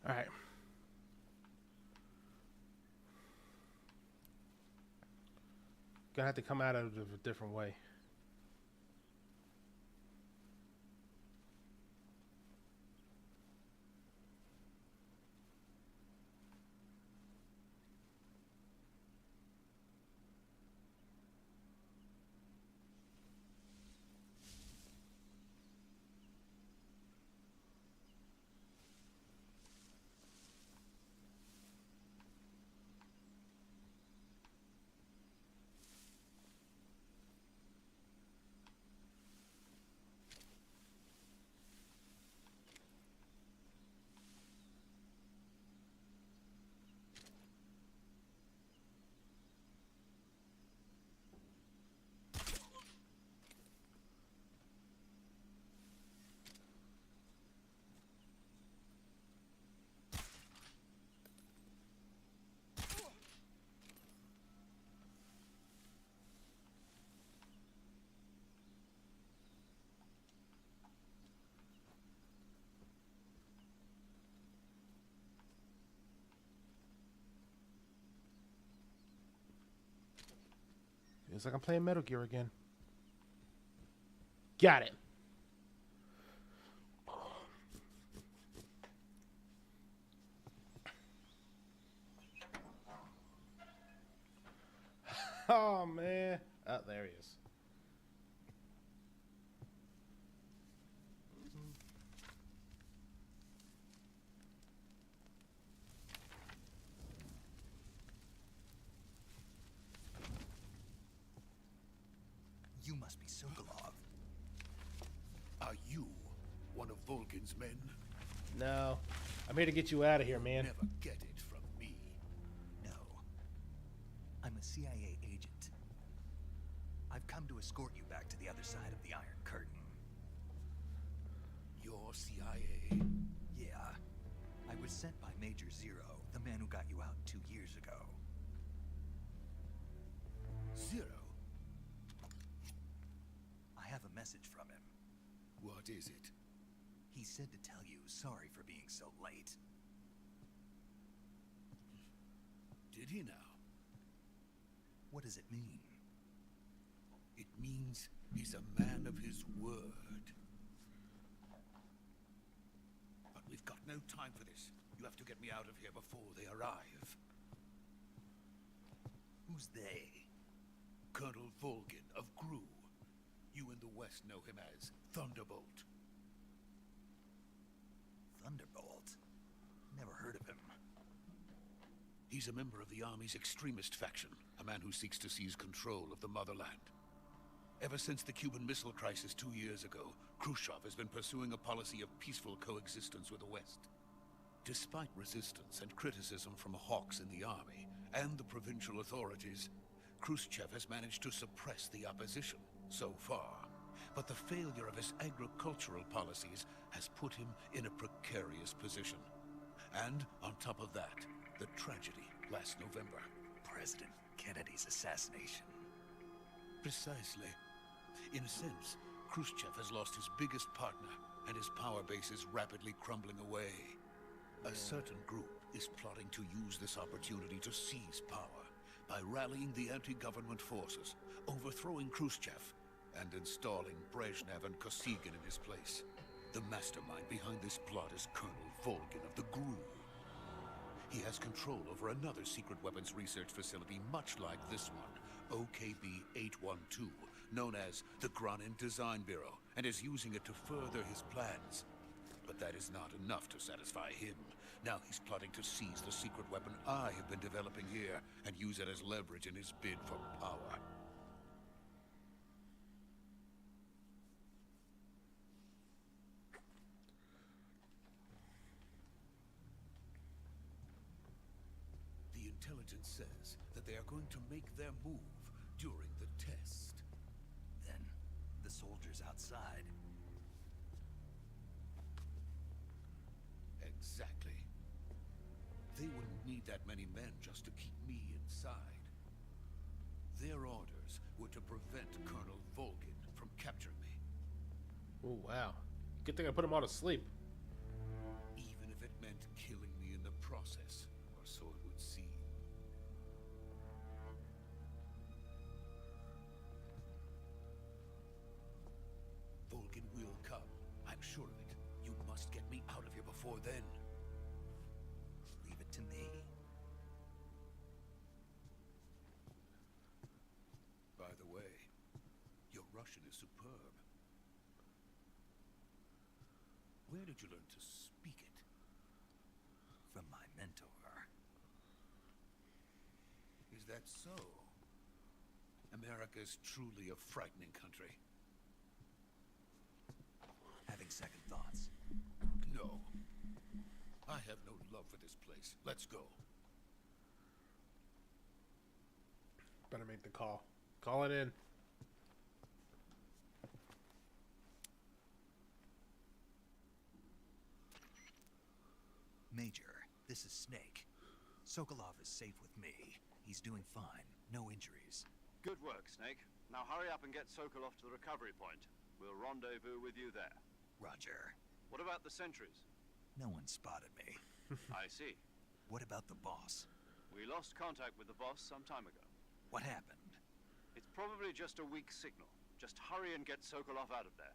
All right. Gonna have to come out of it a different way. Feels like I'm playing Metal Gear again. Got it. Oh, man. Oh, there he is. You must be Sokolov. Are you one of Volgin's men? No. I'm here to get you out of here, man. Never get it from me. No. I'm a CIA agent. escort you back to the other side of the Iron Curtain. Your CIA? Yeah. I was sent by Major Zero, the man who got you out 2 years ago. Zero? I have a message from him. What is it? He said to tell you sorry for being so late. Did he now? What does it mean? It means he's a man of his word. But we've got no time for this. You have to get me out of here before they arrive. Who's they? Colonel Volgin of Gru. You in the West know him as Thunderbolt. Thunderbolt? Never heard of him. He's a member of the Army's extremist faction, a man who seeks to seize control of the motherland. Ever since the Cuban Missile Crisis 2 years ago, Khrushchev has been pursuing a policy of peaceful coexistence with the West. Despite resistance and criticism from hawks in the army and the provincial authorities, Khrushchev has managed to suppress the opposition so far. But the failure of his agricultural policies has put him in a precarious position. And on top of that, the tragedy last November. President Kennedy's assassination. Precisely. In a sense, Khrushchev has lost his biggest partner, and his power base is rapidly crumbling away. A certain group is plotting to use this opportunity to seize power by rallying the anti-government forces, overthrowing Khrushchev, and installing Brezhnev and Kosygin in his place. The mastermind behind this plot is Colonel Volgin of the Gru. He has control over another secret weapons research facility much like this one, OKB-812, known as the Granin Design Bureau, and is using it to further his plans. But that is not enough to satisfy him. Now he's plotting to seize the secret weapon I have been developing here and use it as leverage in his bid for power. The intelligence says that they are going to make their move during the test. Then, the soldiers outside. Exactly. They wouldn't need that many men just to keep me inside. Their orders were to prevent Colonel Volgin from capturing me. Oh, wow. Good thing I put him all to sleep. Even if it meant killing me in the process, or so it would seem. Volgin will come. I'm sure of it. You must get me out of here before then. Leave it to me. By the way, your Russian is superb. Where did you learn to speak it? From my mentor. Is that so? America is truly a frightening country. Having second thoughts. No. I have no love for this place. Let's go. Better make the call. Call it in. Major, this is Snake. Sokolov is safe with me. He's doing fine. No injuries. Good work, Snake. Now hurry up and get Sokolov to the recovery point. We'll rendezvous with you there. Roger. What about the sentries? No one spotted me. I see. What about the boss? We lost contact with the boss some time ago. What happened? It's probably just a weak signal. Just hurry and get Sokolov out of there.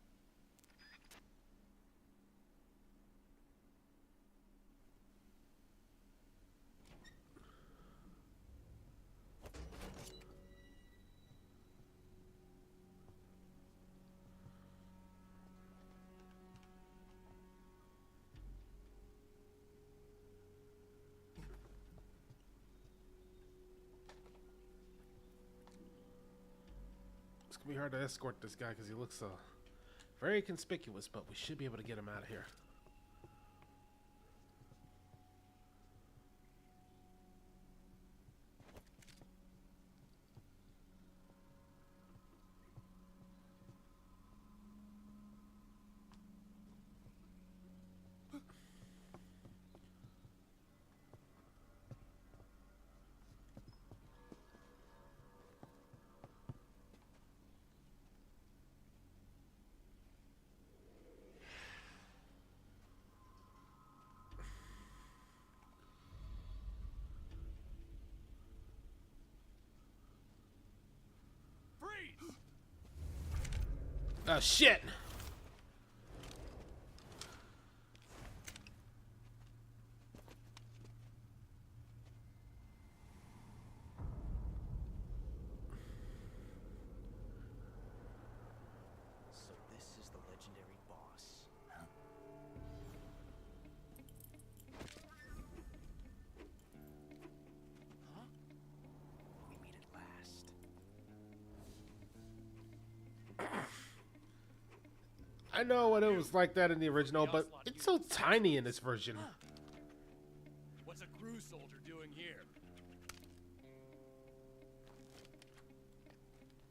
It's gonna be hard to escort this guy because he looks very conspicuous, but we should be able to get him out of here. Oh, shit! So this is the legendary boss. Huh? We meet at last. I know what it was like that in the original, but it's so tiny in this version. What's a crew soldier doing here?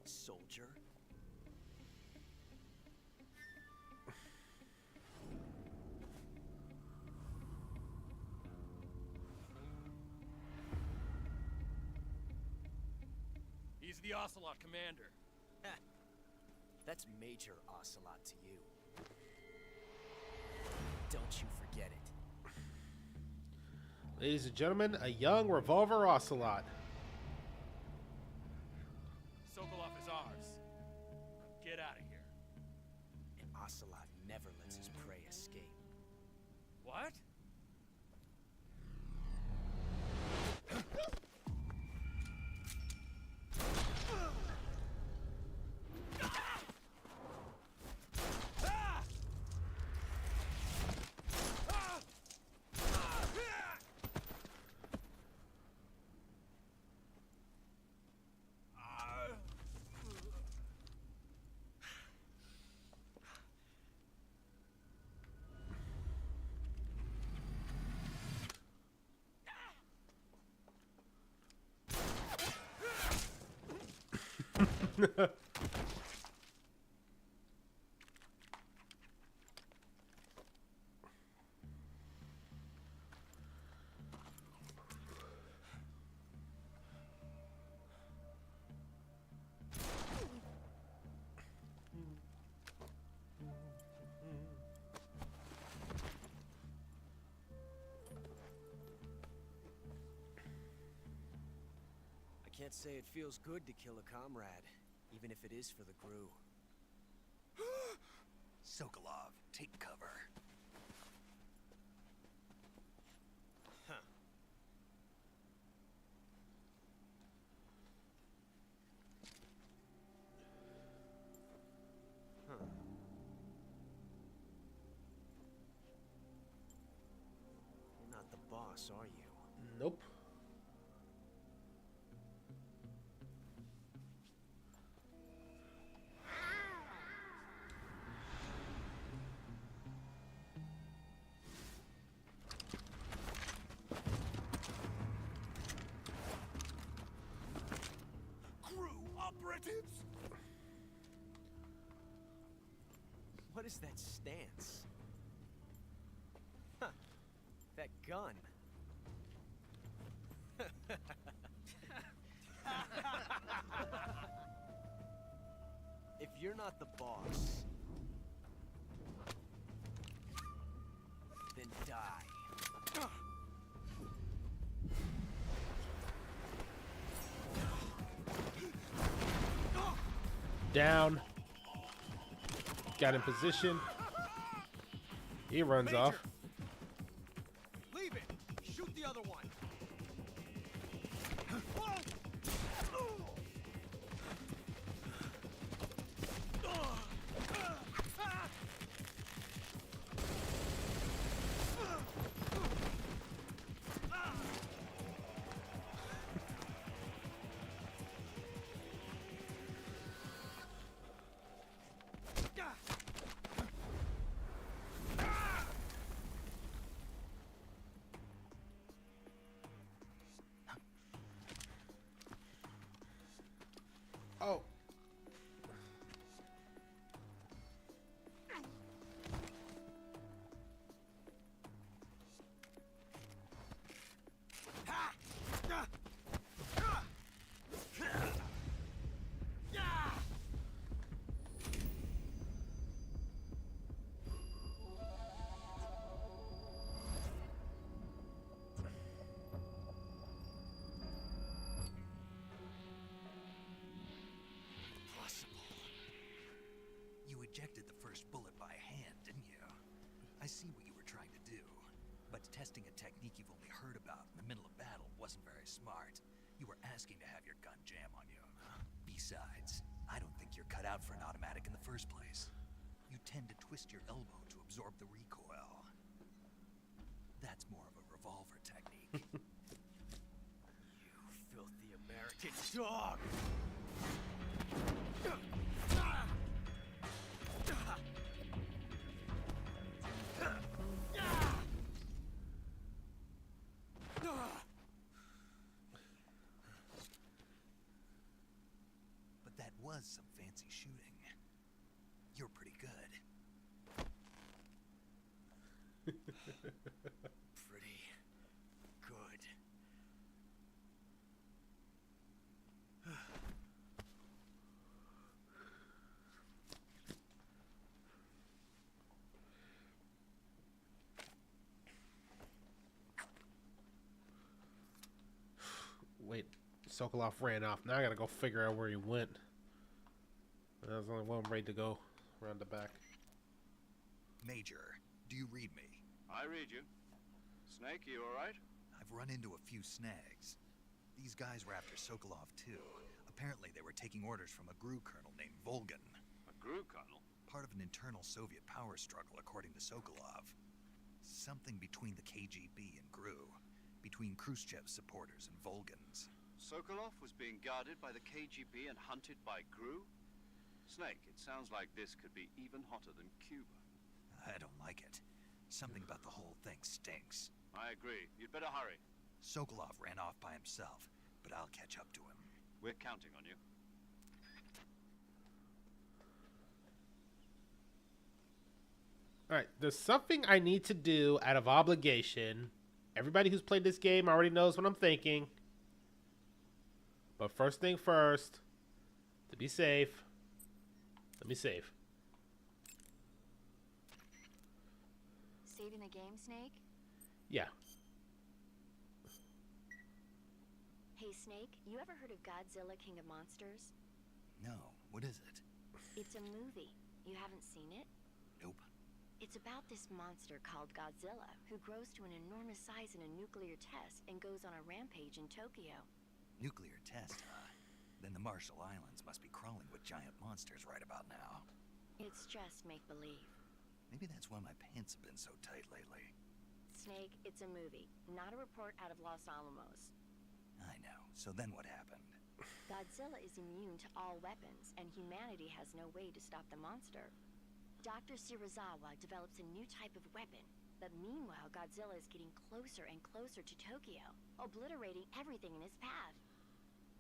Soldier? He's the Ocelot commander. That's Major Ocelot to you. Don't you forget it. Ladies and gentlemen, a young revolver ocelot. Sokolov is ours. Get out of here. An Ocelot never lets his prey escape. What? I can't say it feels good to kill a comrade, even if it is for the crew. Sokolov, take cover. Huh. Huh. You're not the boss, are you? Nope. Crew operatives! What is that stance? Huh. That gun. If you're not the boss, then die. Down. Got in position. He runs off. Leave it! Shoot the other one! ejected the first bullet by hand, didn't you? I see what you were trying to do. But testing a technique you've only heard about in the middle of battle wasn't very smart. You were asking to have your gun jam on you. Besides, I don't think you're cut out for an automatic in the first place. You tend to twist your elbow to absorb the recoil. That's more of a revolver technique. You filthy American dog! But that was some fancy shooting. You're pretty good. Pretty good. Wait, Sokolov ran off. Now I gotta go figure out where he went. There's only one way to go around the back. Major, do you read me? I read you. Snake, you alright? I've run into a few snags. These guys were after Sokolov too. Apparently they were taking orders from a GRU colonel named Volgan. A GRU colonel? Part of an internal Soviet power struggle, according to Sokolov. Something between the KGB and GRU. Between Khrushchev's supporters and Volgan's. Sokolov was being guarded by the KGB and hunted by GRU? Snake, it sounds like this could be even hotter than Cuba. I don't like it. Something about the whole thing stinks. I agree. You'd better hurry. Sokolov ran off by himself, but I'll catch up to him. We're counting on you. Alright, there's something I need to do out of obligation. Everybody who's played this game already knows what I'm thinking. But first thing first, to be safe, let me save. Saving the game, Snake? Yeah. Hey, Snake, you ever heard of Godzilla King of Monsters? No, what is it? It's a movie. You haven't seen it? Nope. It's about this monster called Godzilla, who grows to an enormous size in a nuclear test and goes on a rampage in Tokyo. Nuclear test, huh? Then the Marshall Islands must be crawling with giant monsters right about now. It's just make-believe. Maybe that's why my pants have been so tight lately. Snake, it's a movie, not a report out of Los Alamos. I know. So then what happened? Godzilla is immune to all weapons, and humanity has no way to stop the monster. Dr. Shirazawa develops a new type of weapon, but meanwhile Godzilla is getting closer and closer to Tokyo, obliterating everything in his path.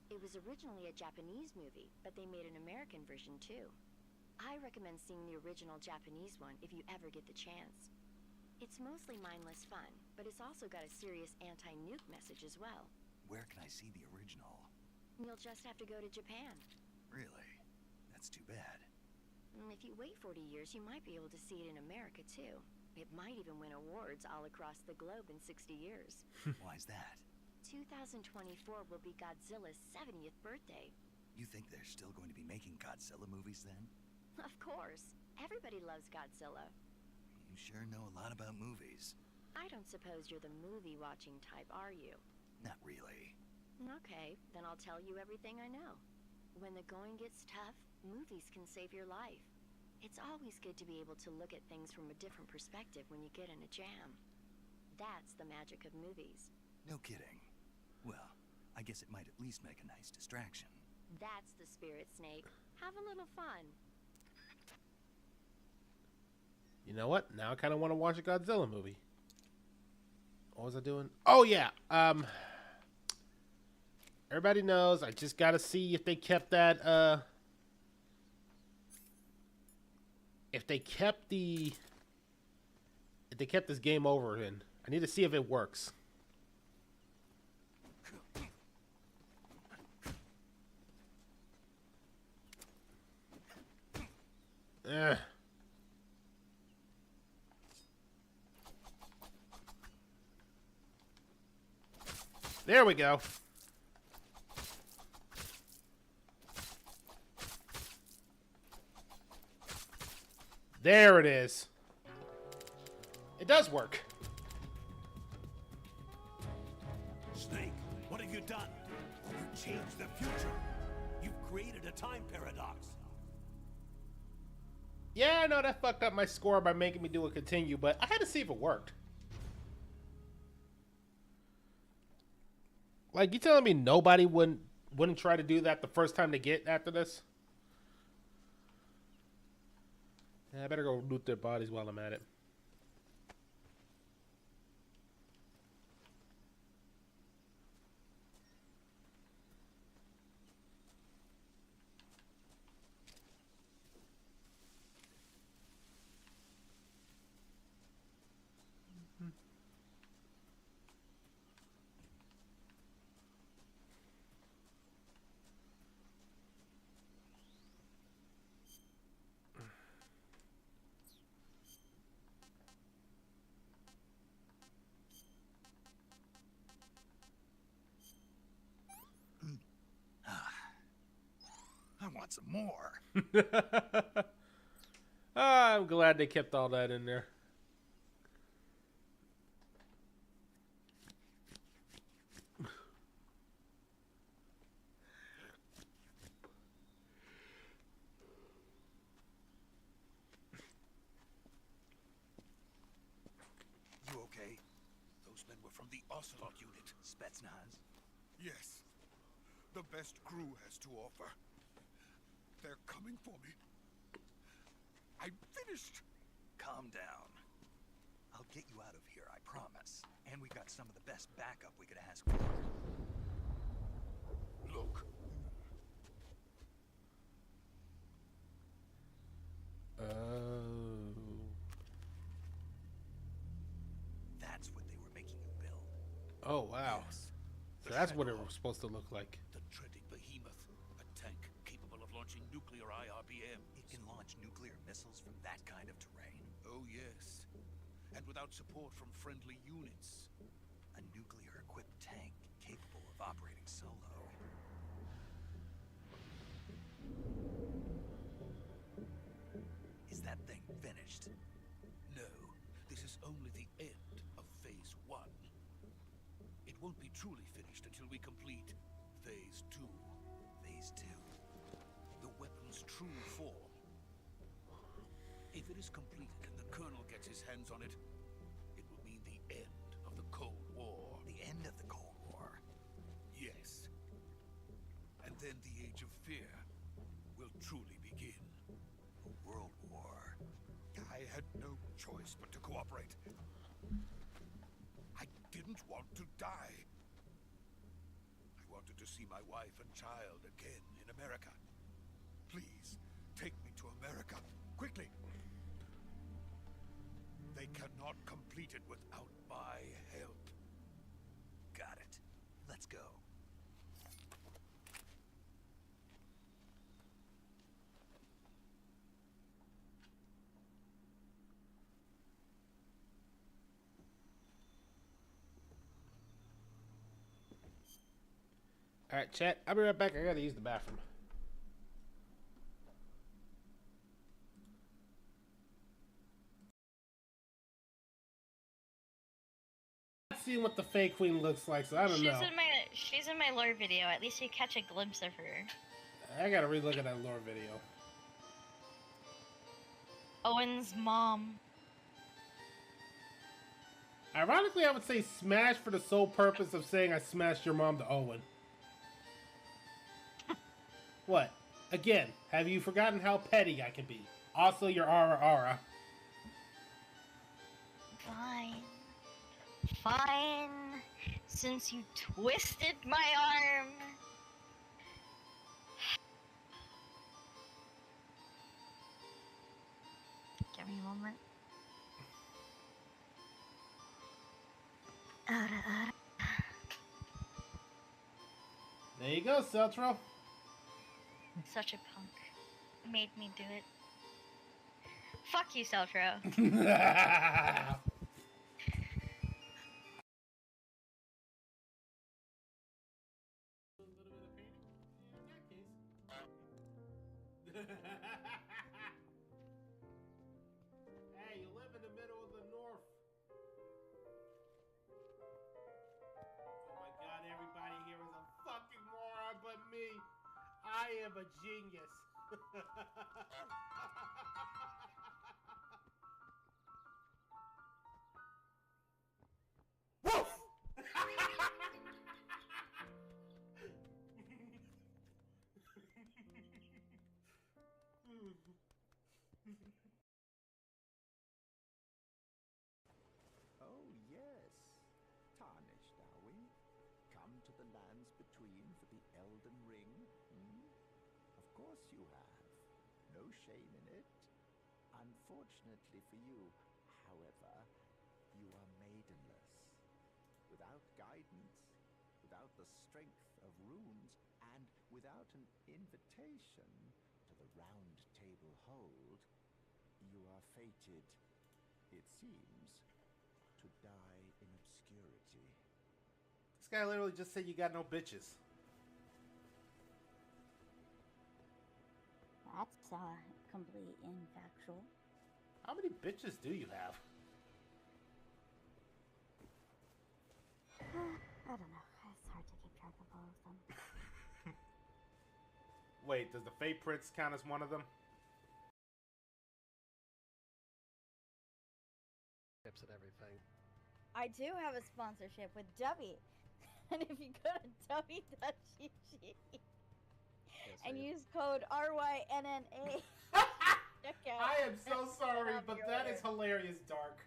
It was originally a Japanese movie, but they made an American version too. I recommend seeing the original Japanese one if you ever get the chance. It's mostly mindless fun, but it's also got a serious anti-nuke message as well. Where can I see the original? You'll just have to go to Japan. Really? That's too bad. If you wait 40 years, you might be able to see it in America too. It might even win awards all across the globe in 60 years. Why's that? 2024 will be Godzilla's 70th birthday. You think they're still going to be making Godzilla movies then? Of course. Everybody loves Godzilla. You sure know a lot about movies. I don't suppose you're the movie-watching type, are you? Not really. Okay, then I'll tell you everything I know. When the going gets tough, movies can save your life. It's always good to be able to look at things from a different perspective when you get in a jam. That's the magic of movies. No kidding. Well, I guess it might at least make a nice distraction. That's the spirit, Snake. Have a little fun. You know what? Now I kind of want to watch a Godzilla movie. What was I doing? Oh, yeah. Everybody knows. I just got to see if they kept that, if they kept this game over in. I need to see if it works. There we go. There it is. It does work. Snake, what have you done? You changed the future. You've created a time paradox. Yeah, I know that fucked up my score by making me do a continue, but I had to see if it worked. Like, you telling me nobody wouldn't try to do that the first time they get after this? Yeah, I better go loot their bodies while I'm at it. I want some more. I'm glad they kept all that in there. You okay? Those men were from the Ocelot unit. Spetsnaz? Yes. The best crew has to offer. They're coming for me. I'm finished. Calm down. I'll get you out of here, I promise. And we got some of the best backup we could ask for. Look. Oh. That's what they were making you build. Oh, wow. Yes. So that's what it was supposed to look like. The dreaded behemoth. A tank capable of launching nuclear IRBMs. It can launch nuclear missiles from that kind of terrain. Oh, yes. And without support from friendly units. A nuclear-equipped tank capable of operating solo. Is that thing finished? No, this is only the end of Phase 1. It won't be truly finished until we complete Phase 2. Phase 2. The weapon's true form. If it is completed and the Colonel gets his hands on it, it will mean the end of the Cold War. The end of the Cold War. Yes. And then the Age of Fear will truly begin. A world war. I had no choice but to cooperate. I didn't want to die. I wanted to see my wife and child again in America. Please, take me to America, quickly. They cannot complete it without my help. Got it. Let's go. Alright, chat. I'll be right back. I gotta use the bathroom. Seeing what the fake queen looks like, so I don't know. She's in my lore video. At least you catch a glimpse of her. I gotta relook at that lore video. Owen's mom. Ironically, I would say smash for the sole purpose of saying I smashed your mom to Owen. What? Again, have you forgotten how petty I can be? Also, your aura. Fine. Fine. Since you twisted my arm. Give me a moment. There you go, Celtro. Such a punk. Made me do it. Fuck you, Celtro. I am a genius. Woof! Oh, yes. Tarnished, are we? Come to the lands between for the Elden Ring? Hmm? Of course you have. No shame in it. Unfortunately for you, however, you are maidenless. Without guidance, without the strength of runes, and without an invitation to the Round Table Hold, you are fated, it seems, to die in obscurity. This guy literally just said you got no bitches. That's completely infactual. How many bitches do you have? I don't know. It's hard to keep track of all of them. Wait, does the Fate Prince count as one of them? Tips and everything. I do have a sponsorship with Dubby. And if you go to dubby.gg and use code RYNNA, I am so sorry, but that is hilarious, Dark.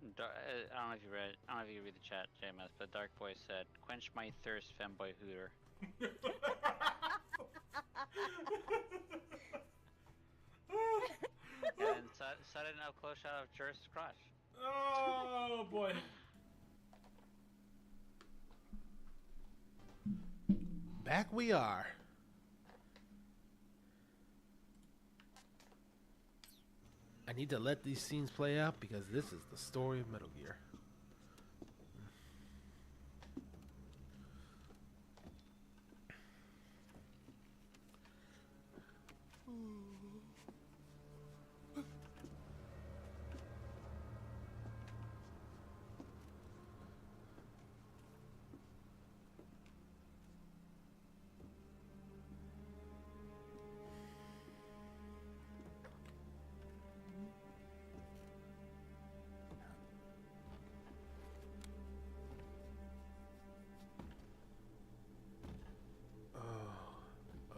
I don't know if you read. I don't know if you read the chat, JMS, but Dark Boy said, "Quench my thirst, femboy hooter." And sudden up close shot of Jer's crotch. Oh boy. Back we are. I need to let these scenes play out because this is the story of Metal Gear.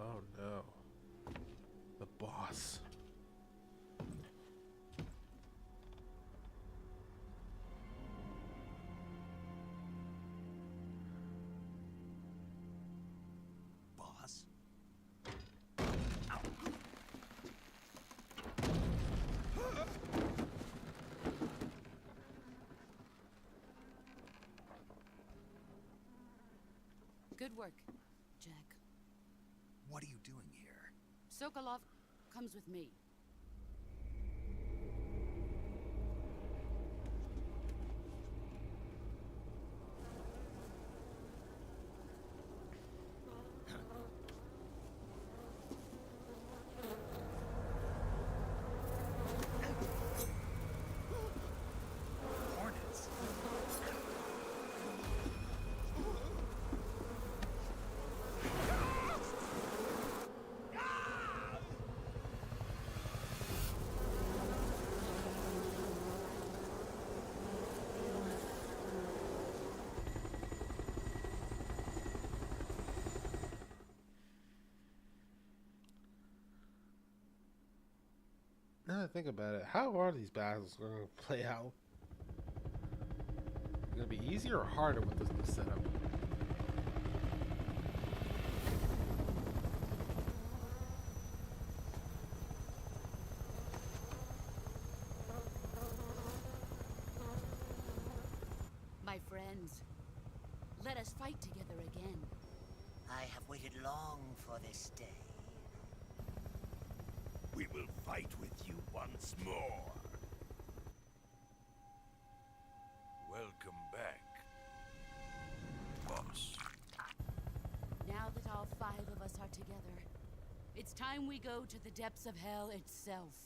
Oh no. The boss. Boss? Good work, Jack. What are you doing here? Sokolov comes with me. Hornets? Now that I think about it, how are these battles going to play out? Going to be easier or harder with this new setup? My friends, let us fight together again. I have waited long for this day. We will fight with you once more. Welcome back, boss. Now that all 5 of us are together, it's time we go to the depths of hell itself.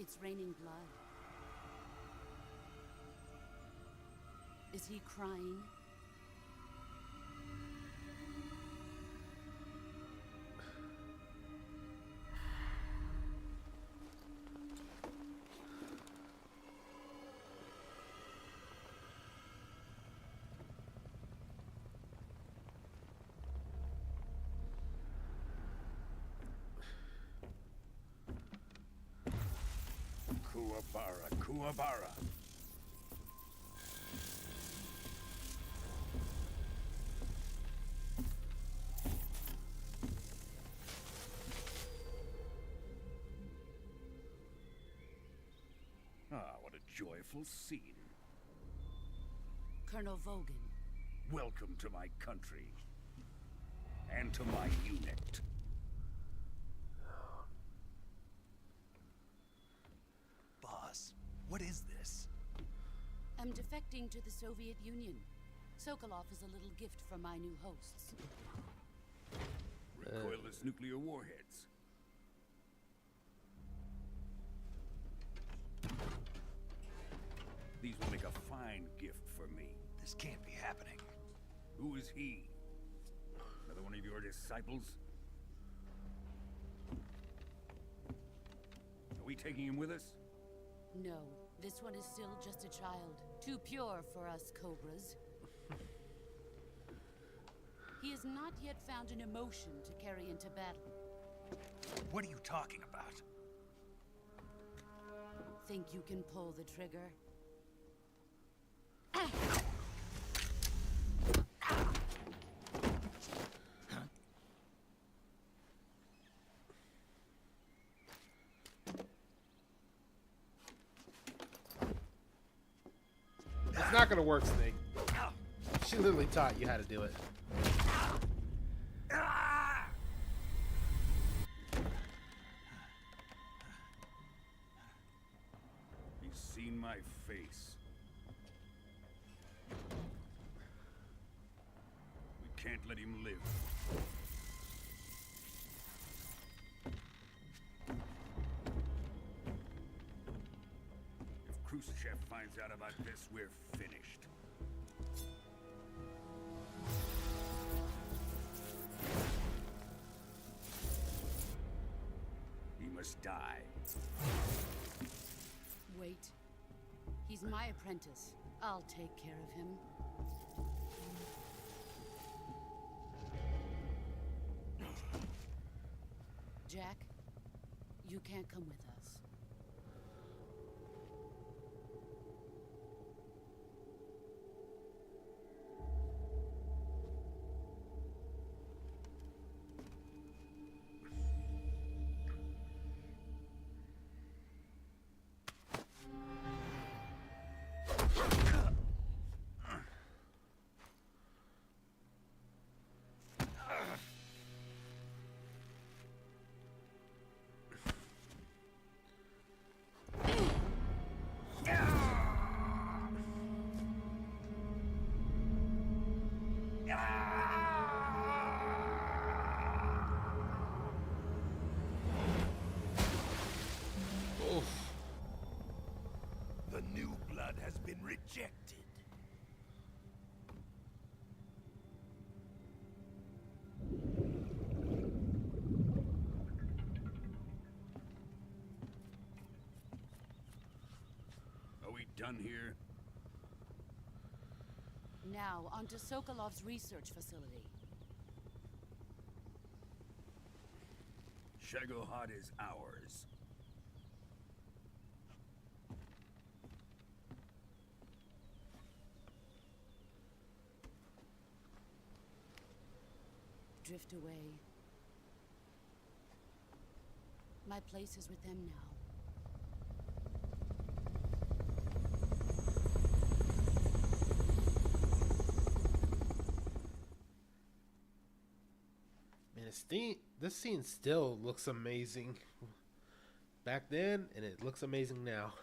It's raining blood. Is he crying? Kuwabara, Kuwabara. Ah, what a joyful scene. Colonel Vogan. Welcome to my country. And to my unit. Boss, what is this? I'm defecting to the Soviet Union. Sokolov is a little gift from my new hosts. Recoilless nuclear warheads. These will make a fine gift for me. This can't be happening. Who is he? Another one of your disciples? Are we taking him with us? No, this one is still just a child. Too pure for us Cobras. He has not yet found an emotion to carry into battle. What are you talking about? Think you can pull the trigger? It's not gonna work, Snake. She literally taught you how to do it. He's seen my face. We can't let him live. If Khrushchev finds out about this, we're finished. He must die. Wait. He's my apprentice. I'll take care of him. Jack, you can't come with us. The new blood has been rejected. Are we done here? Now, onto Sokolov's research facility. Shagohod is ours. Drift away. My place is with them now. Man, this scene still looks amazing back then, and it looks amazing now.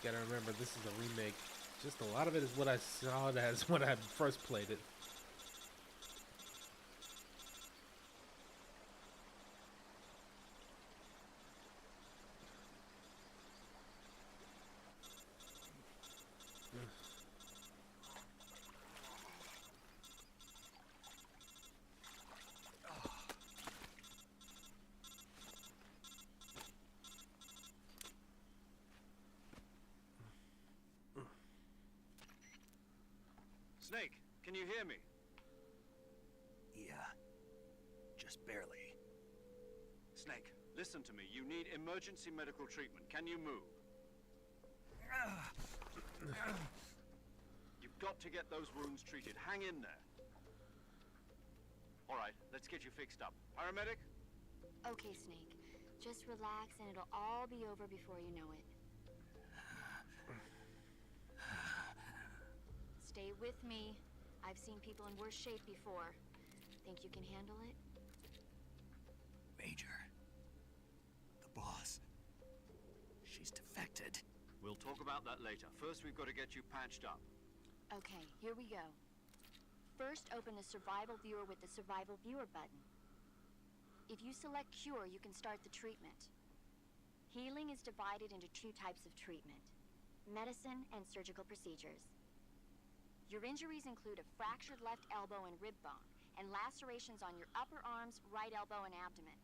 Gotta remember, this is a remake. Just a lot of it is what I saw it as when I first played it. Snake, can you hear me? Yeah. Just barely. Snake, listen to me. You need emergency medical treatment. Can you move? You've got to get those wounds treated. Hang in there. All right, let's get you fixed up. Paramedic? Okay, Snake. Just relax and it'll all be over before you know it. Stay with me. I've seen people in worse shape before. Think you can handle it? Major. The boss. She's defected. We'll talk about that later. First, we've got to get you patched up. Okay, here we go. First, open the survival viewer with the survival viewer button. If you select cure, you can start the treatment. Healing is divided into two types of treatment: medicine and surgical procedures. Your injuries include a fractured left elbow and rib bone, and lacerations on your upper arms, right elbow, and abdomen.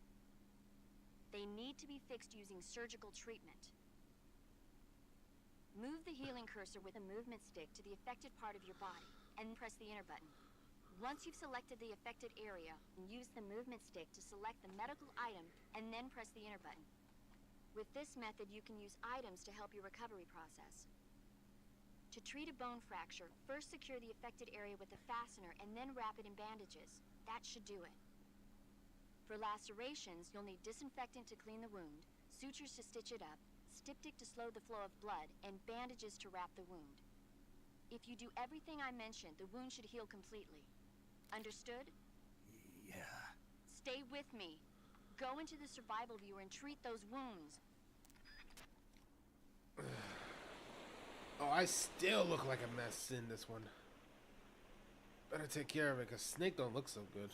They need to be fixed using surgical treatment. Move the healing cursor with a movement stick to the affected part of your body, and press the enter button. Once you've selected the affected area, use the movement stick to select the medical item, and then press the enter button. With this method, you can use items to help your recovery process. To treat a bone fracture, first secure the affected area with a fastener and then wrap it in bandages. That should do it. For lacerations, you'll need disinfectant to clean the wound, sutures to stitch it up, styptic to slow the flow of blood, and bandages to wrap the wound. If you do everything I mentioned, the wound should heal completely. Understood? Yeah. Stay with me. Go into the survival viewer and treat those wounds. Oh, I still look like a mess in this one. Better take care of it, because Snake don't look so good.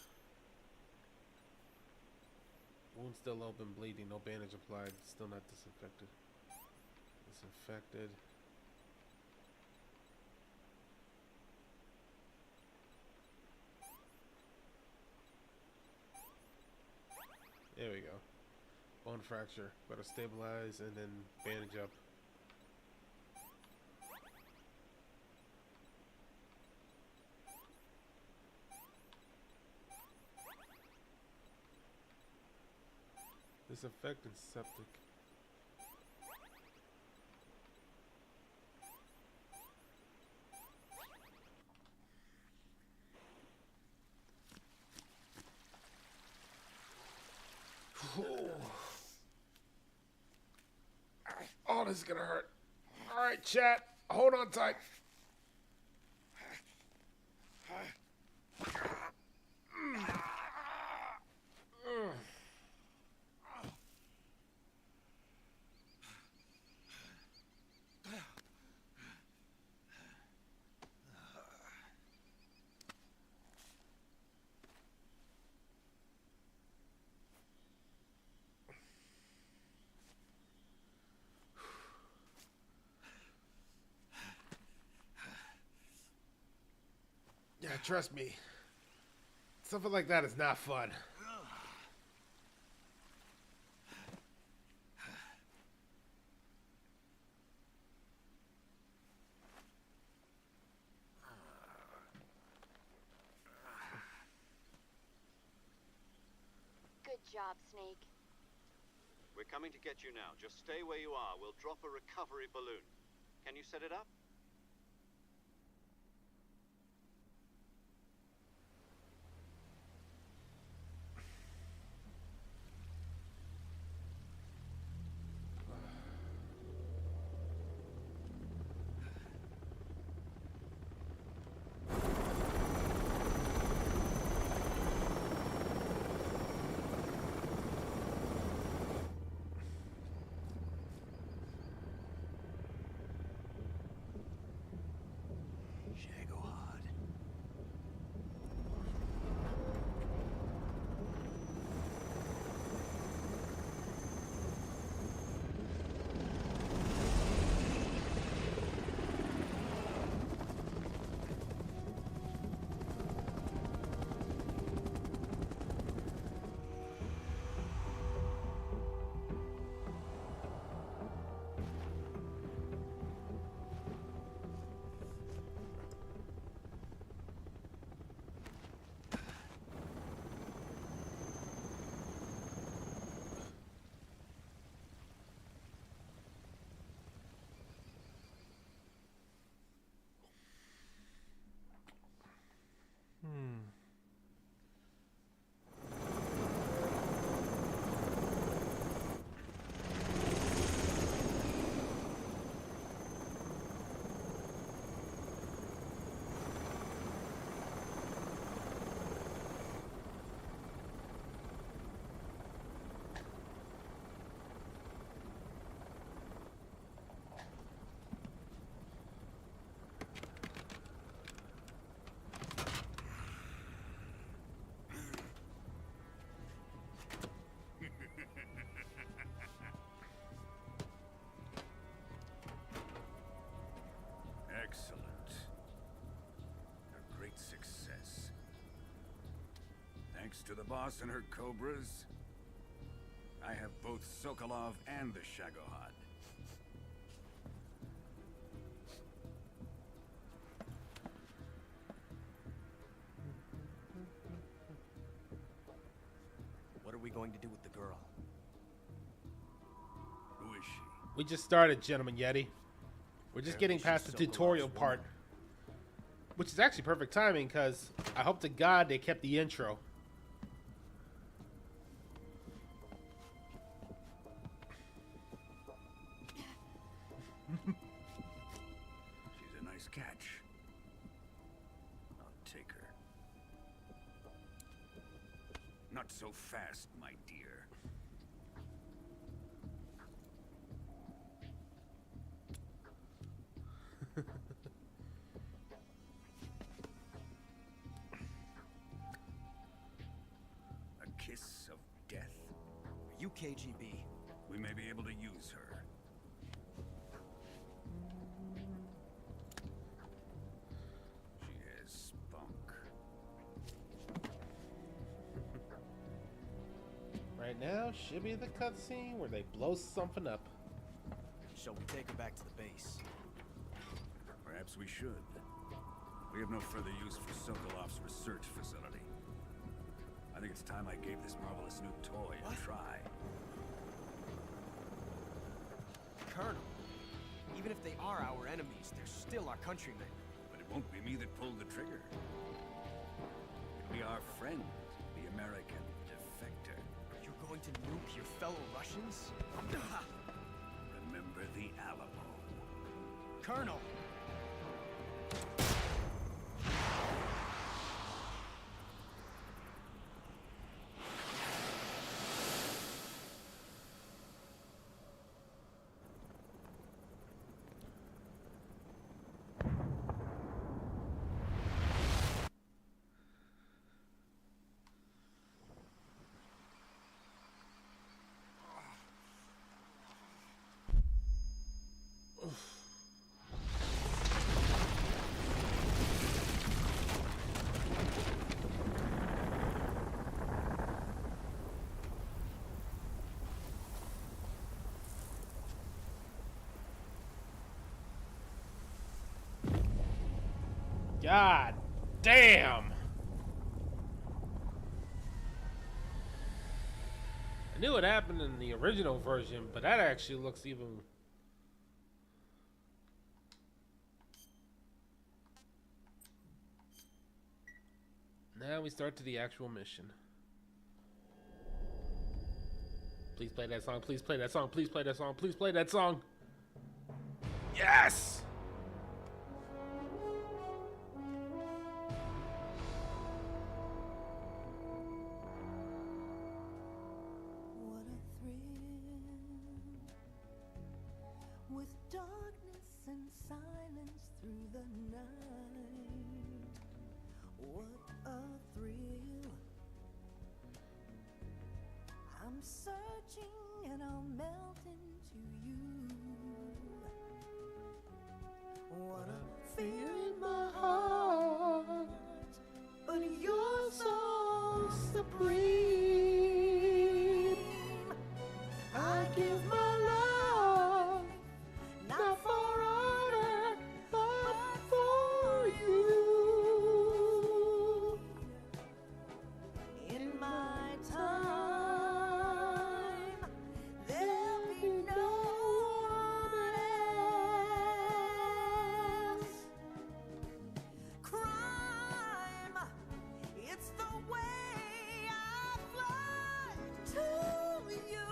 Wound still open, bleeding, no bandage applied, still not disinfected. Disinfected. There we go. Bone fracture. Gotta stabilize and then bandage up. Disinfectant septic. Oh, this is gonna hurt. All right, chat, hold on tight. Yeah, trust me. Something like that is not fun. Good job, Snake. We're coming to get you now. Just stay where you are. We'll drop a recovery balloon. Can you set it up? Next to the boss and her cobras, I have both Sokolov and the Shagohod. What are we going to do with the girl? Who is she? We just started, Gentleman Yeti. We're just getting past the tutorial part. Which is actually perfect timing, because I hope to God they kept the intro. She's a nice catch. I'll take her. Not so fast, my dear. A kiss of death? Are you KGB? We may be able to use her. She has spunk. Right now should be the cutscene where they blow something up. Shall we take her back to the base? Perhaps we should. We have no further use for Sokolov's research facility. I think it's time I gave this marvelous new toy a try. Colonel, even if they are our enemies, they're still our countrymen. But it won't be me that pulled the trigger. It'll be our friend, the American defector. You're going to nuke your fellow Russians? Remember the Alamo. Colonel! God damn! I knew what happened in the original version, but that actually looks even... Now we start to the actual mission. Please play that song, please play that song, please play that song, please play that song! Yes! With darkness and silence through the night, what a thrill. I'm searching and I'll melt into you. What a fear in my heart, but you're so supreme. I give my love, not for honor, but for you. In my time, there'll be no one else. Crime, it's the way I fly to you.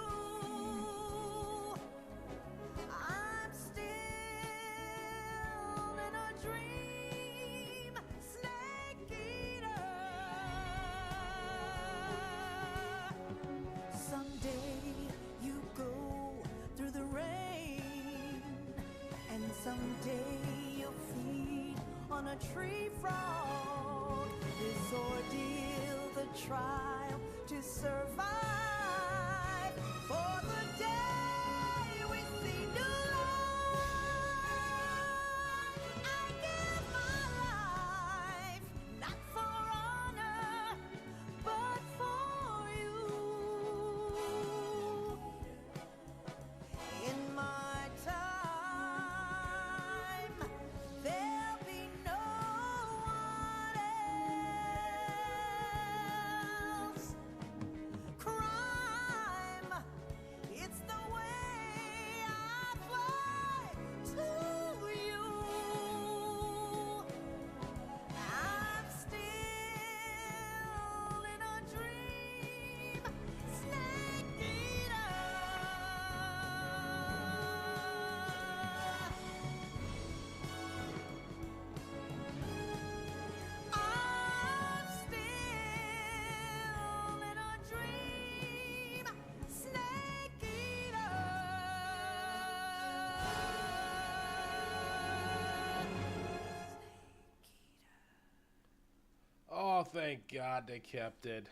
I'm still in a dream, snakeeater. Someday you go through the rain, and someday you'll feed on a tree frog. This ordeal, the trial to survive, for the day we see new light. I give my life, not for honor, but for thank God they kept it.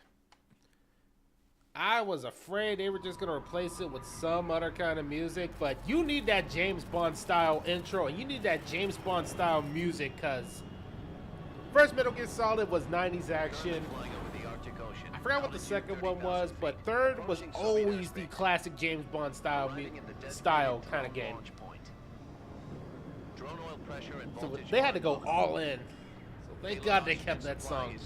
I was afraid they were just gonna replace it with some other kind of music, but you need that James Bond style intro, and you need that James Bond style music, cause first Metal Gear Solid was 90s action. I forgot what the second one was, but third was always the classic James Bond style kind of game. So they had to go all in. So thank God they kept that song.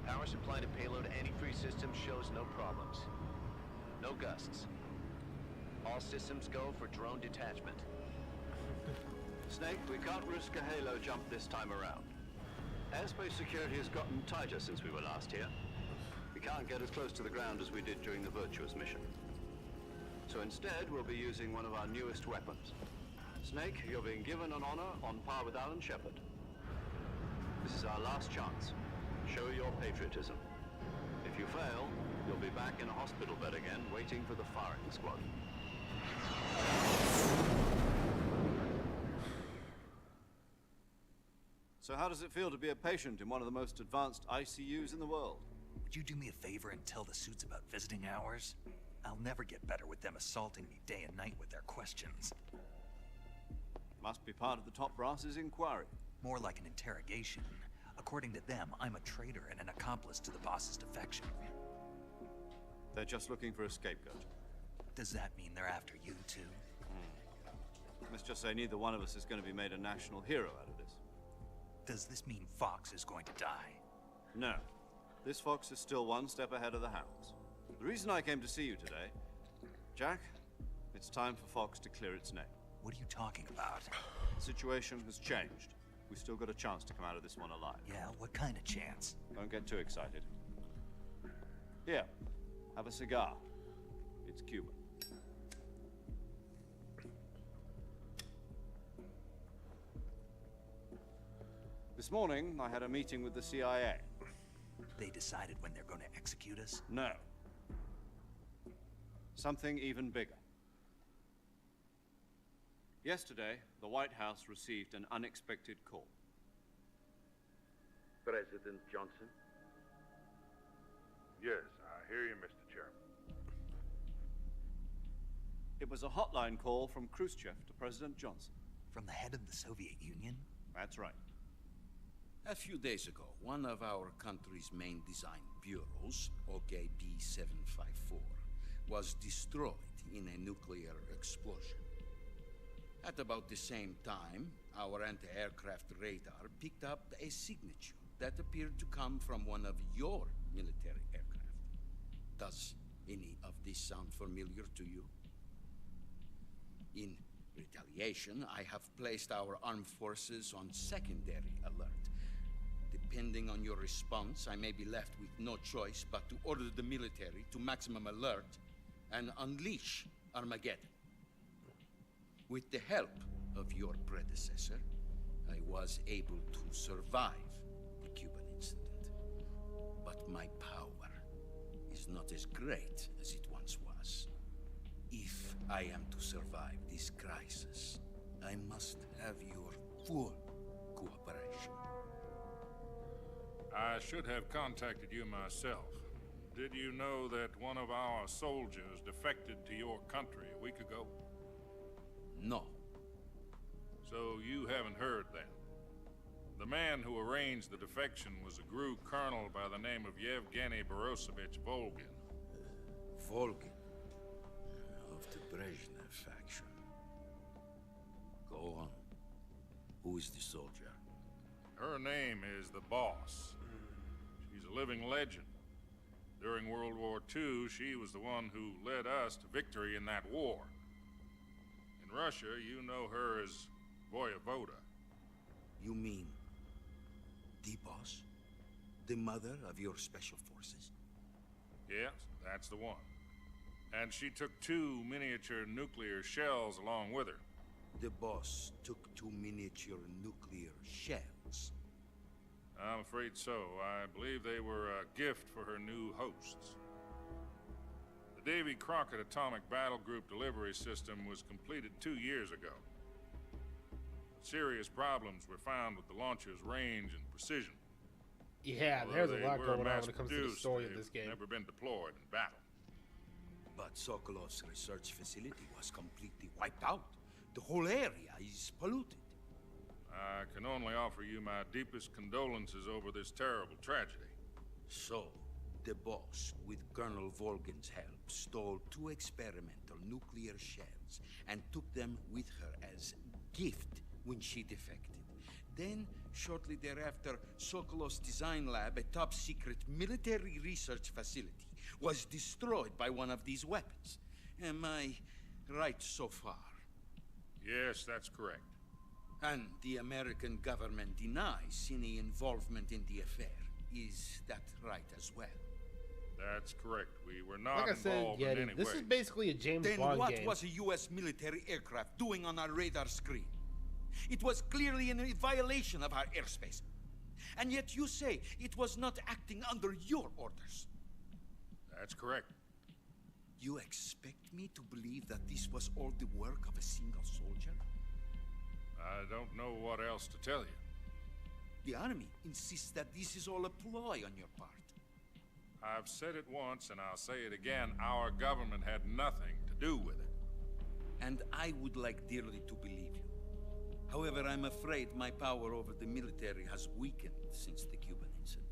Power supply to payload anti-free system shows no problems. No gusts. All systems go for drone detachment. Snake, we can't risk a halo jump this time around. Airspace security has gotten tighter since we were last here. We can't get as close to the ground as we did during the Virtuous mission. So instead, we'll be using one of our newest weapons. Snake, you're being given an honor on par with Alan Shepard. This is our last chance. Show your patriotism. If you fail, you'll be back in a hospital bed again, waiting for the firing squad. So how does it feel to be a patient in one of the most advanced ICUs in the world? Would you do me a favor and tell the suits about visiting hours? I'll never get better with them assaulting me day and night with their questions. Must be part of the top brass's inquiry. More like an interrogation. According to them, I'm a traitor and an accomplice to the boss's defection. They're just looking for a scapegoat. Does that mean they're after you too? Let's just say neither one of us is going to be made a national hero out of this. Does this mean Fox is going to die? No. This fox is still one step ahead of the hounds. The reason I came to see you today, Jack, it's time for Fox to clear its name. What are you talking about? The situation has changed. We've still got a chance to come out of this one alive. Yeah, what kind of chance? Don't get too excited. Here, have a cigar. It's Cuban. This morning, I had a meeting with the CIA. They decided when they're going to execute us? No. Something even bigger. Yesterday, the White House received an unexpected call. President Johnson? Yes, I hear you, Mr. Chairman. It was a hotline call from Khrushchev to President Johnson. From the head of the Soviet Union? That's right. A few days ago, one of our country's main design bureaus, OKB 754, was destroyed in a nuclear explosion. At about the same time, our anti-aircraft radar picked up a signature that appeared to come from one of your military aircraft. Does any of this sound familiar to you? In retaliation, I have placed our armed forces on secondary alert. Depending on your response, I may be left with no choice but to order the military to maximum alert and unleash Armageddon. With the help of your predecessor, I was able to survive the Cuban incident. But my power is not as great as it once was. If I am to survive this crisis, I must have your full cooperation. I should have contacted you myself. Did you know that one of our soldiers defected to your country a week ago? No. So you haven't heard then. The man who arranged the defection was a GRU colonel by the name of Yevgeny Borisovich Volgin. Volgin? Of the Brezhnev faction. Go on. Who is the soldier? Her name is the Boss. She's a living legend. During World War II, she was the one who led us to victory in that war. In Russia, you know her as Voyevoda. You mean the Boss? The mother of your special forces? Yes, that's the one. And she took 2 miniature nuclear shells along with her. The Boss took 2 miniature nuclear shells? I'm afraid so. I believe they were a gift for her new hosts. The Davy Crockett Atomic Battle Group delivery system was completed 2 years ago. Serious problems were found with the launcher's range and precision. Yeah, Although there's a they lot were going on when it comes to the mass-produced, story of they've this game. never been deployed in battle. But Sokolov's research facility was completely wiped out. The whole area is polluted. I can only offer you my deepest condolences over this terrible tragedy. So, the boss, with Colonel Volgin's help, stole 2 experimental nuclear shells and took them with her as gift when she defected. Then, shortly thereafter, Sokolov's design lab, a top-secret military research facility, was destroyed by one of these weapons. Am I right so far? Yes, that's correct. And the American government denies any involvement in the affair. Is that right as well? That's correct. We were not Like I said, involved in Yeti, any this way. is basically a James Then Bond what game. was a U.S. military aircraft doing on our radar screen? It was clearly in a violation of our airspace. And yet you say it was not acting under your orders. That's correct. You expect me to believe that this was all the work of a single soldier? I don't know what else to tell you. The army insists that this is all a ploy on your part. I've said it once, and I'll say it again. Our government had nothing to do with it. And I would like dearly to believe you. However, I'm afraid my power over the military has weakened since the Cuban incident.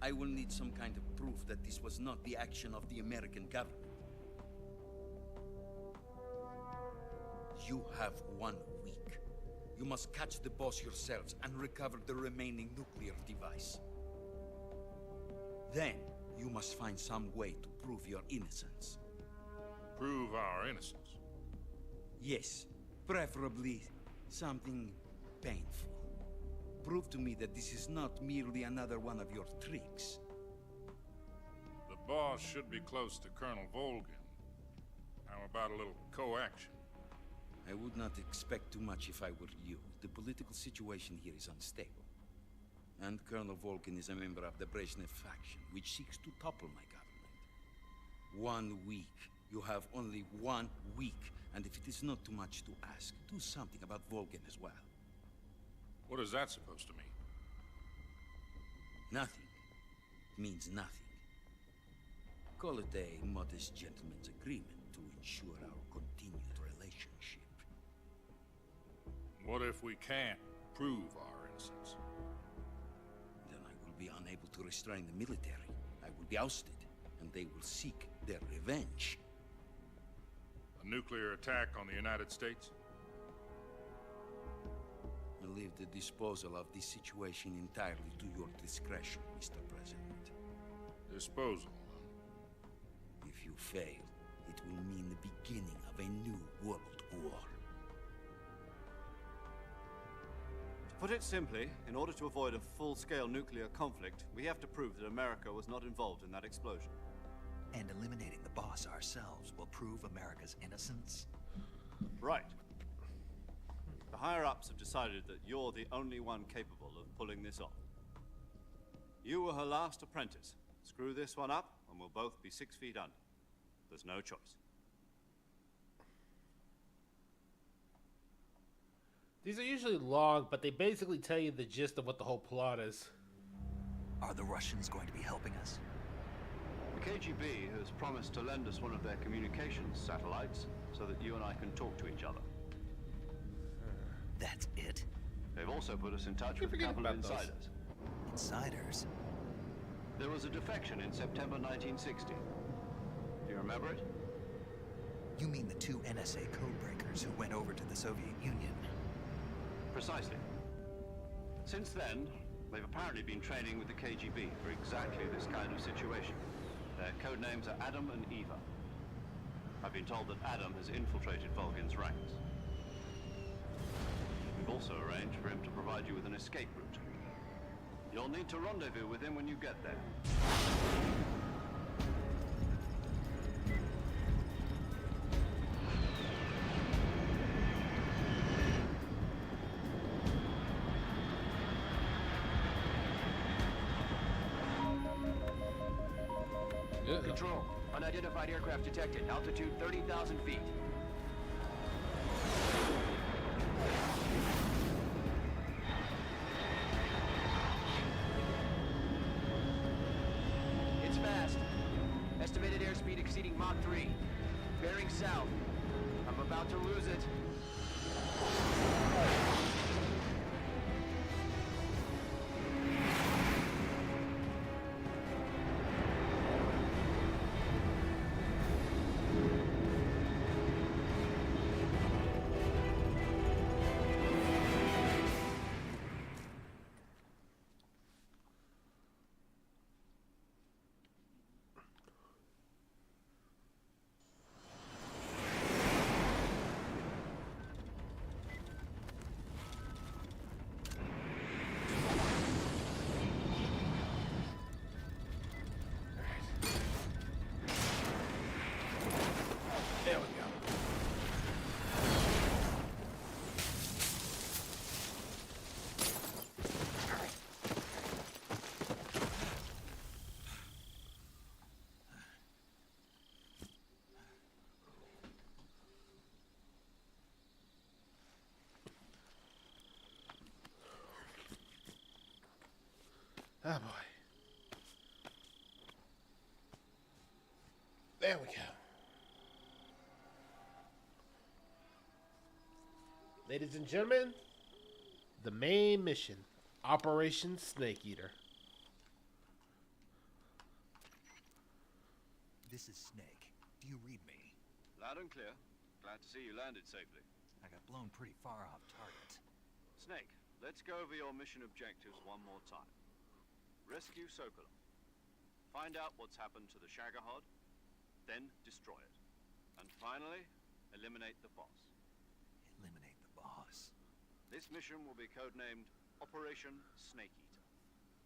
I will need some kind of proof that this was not the action of the American government. You have 1 week. You must catch the boss yourselves and recover the remaining nuclear device. Then, you must find some way to prove your innocence. Prove our innocence? Yes, preferably something painful. Prove to me that this is not merely another one of your tricks. The boss should be close to Colonel Volgin. How about a little co-action? I would not expect too much if I were you. The political situation here is unstable. And Colonel Volgin is a member of the Brezhnev faction, which seeks to topple my government. 1 week. You have only 1 week. And if it is not too much to ask, do something about Volgin as well. What is that supposed to mean? Nothing. It means nothing. Call it a modest gentleman's agreement to ensure our continued relationship. What if we can't prove our innocence? Then I will be unable to restrain the military. I will be ousted, and they will seek their revenge. A nuclear attack on the United States? I leave the disposal of this situation entirely to your discretion, Mr. President. Disposal? If you fail, it will mean the beginning of a new world war. To put it simply, in order to avoid a full-scale nuclear conflict, we have to prove that America was not involved in that explosion. And eliminating the boss ourselves will prove America's innocence? Right. The higher-ups have decided that you're the only one capable of pulling this off. You were her last apprentice. Screw this one up, and we'll both be 6 feet under. There's no choice. These are usually long, but they basically tell you the gist of what the whole plot is. Are the Russians going to be helping us? The KGB has promised to lend us one of their communications satellites so that you and I can talk to each other. That's it? They've also put us in touch with a couple of insiders. Insiders? There was a defection in September 1960. Do you remember it? You mean the 2 NSA codebreakers who went over to the Soviet Union? Precisely. Since then, they've apparently been training with the KGB for exactly this kind of situation. Their code names are Adam and Eva. I've been told that Adam has infiltrated Volgin's ranks. We've also arranged for him to provide you with an escape route. You'll need to rendezvous with him when you get there. Control. Unidentified aircraft detected. Altitude 30,000 feet. exceeding Mach 3. Bearing south. I'm about to lose it. There we go. Oh boy. There we go. Ladies and gentlemen, the main mission, Operation Snakeeater. This is Snake. Do you read me? Loud and clear. Glad to see you landed safely. I got blown pretty far off target. Snake, let's go over your mission objectives one more time. Rescue Sokolov. Find out what's happened to the Shagohod, then destroy it. And finally, eliminate the boss. Eliminate the boss. This mission will be codenamed Operation Snakeeater.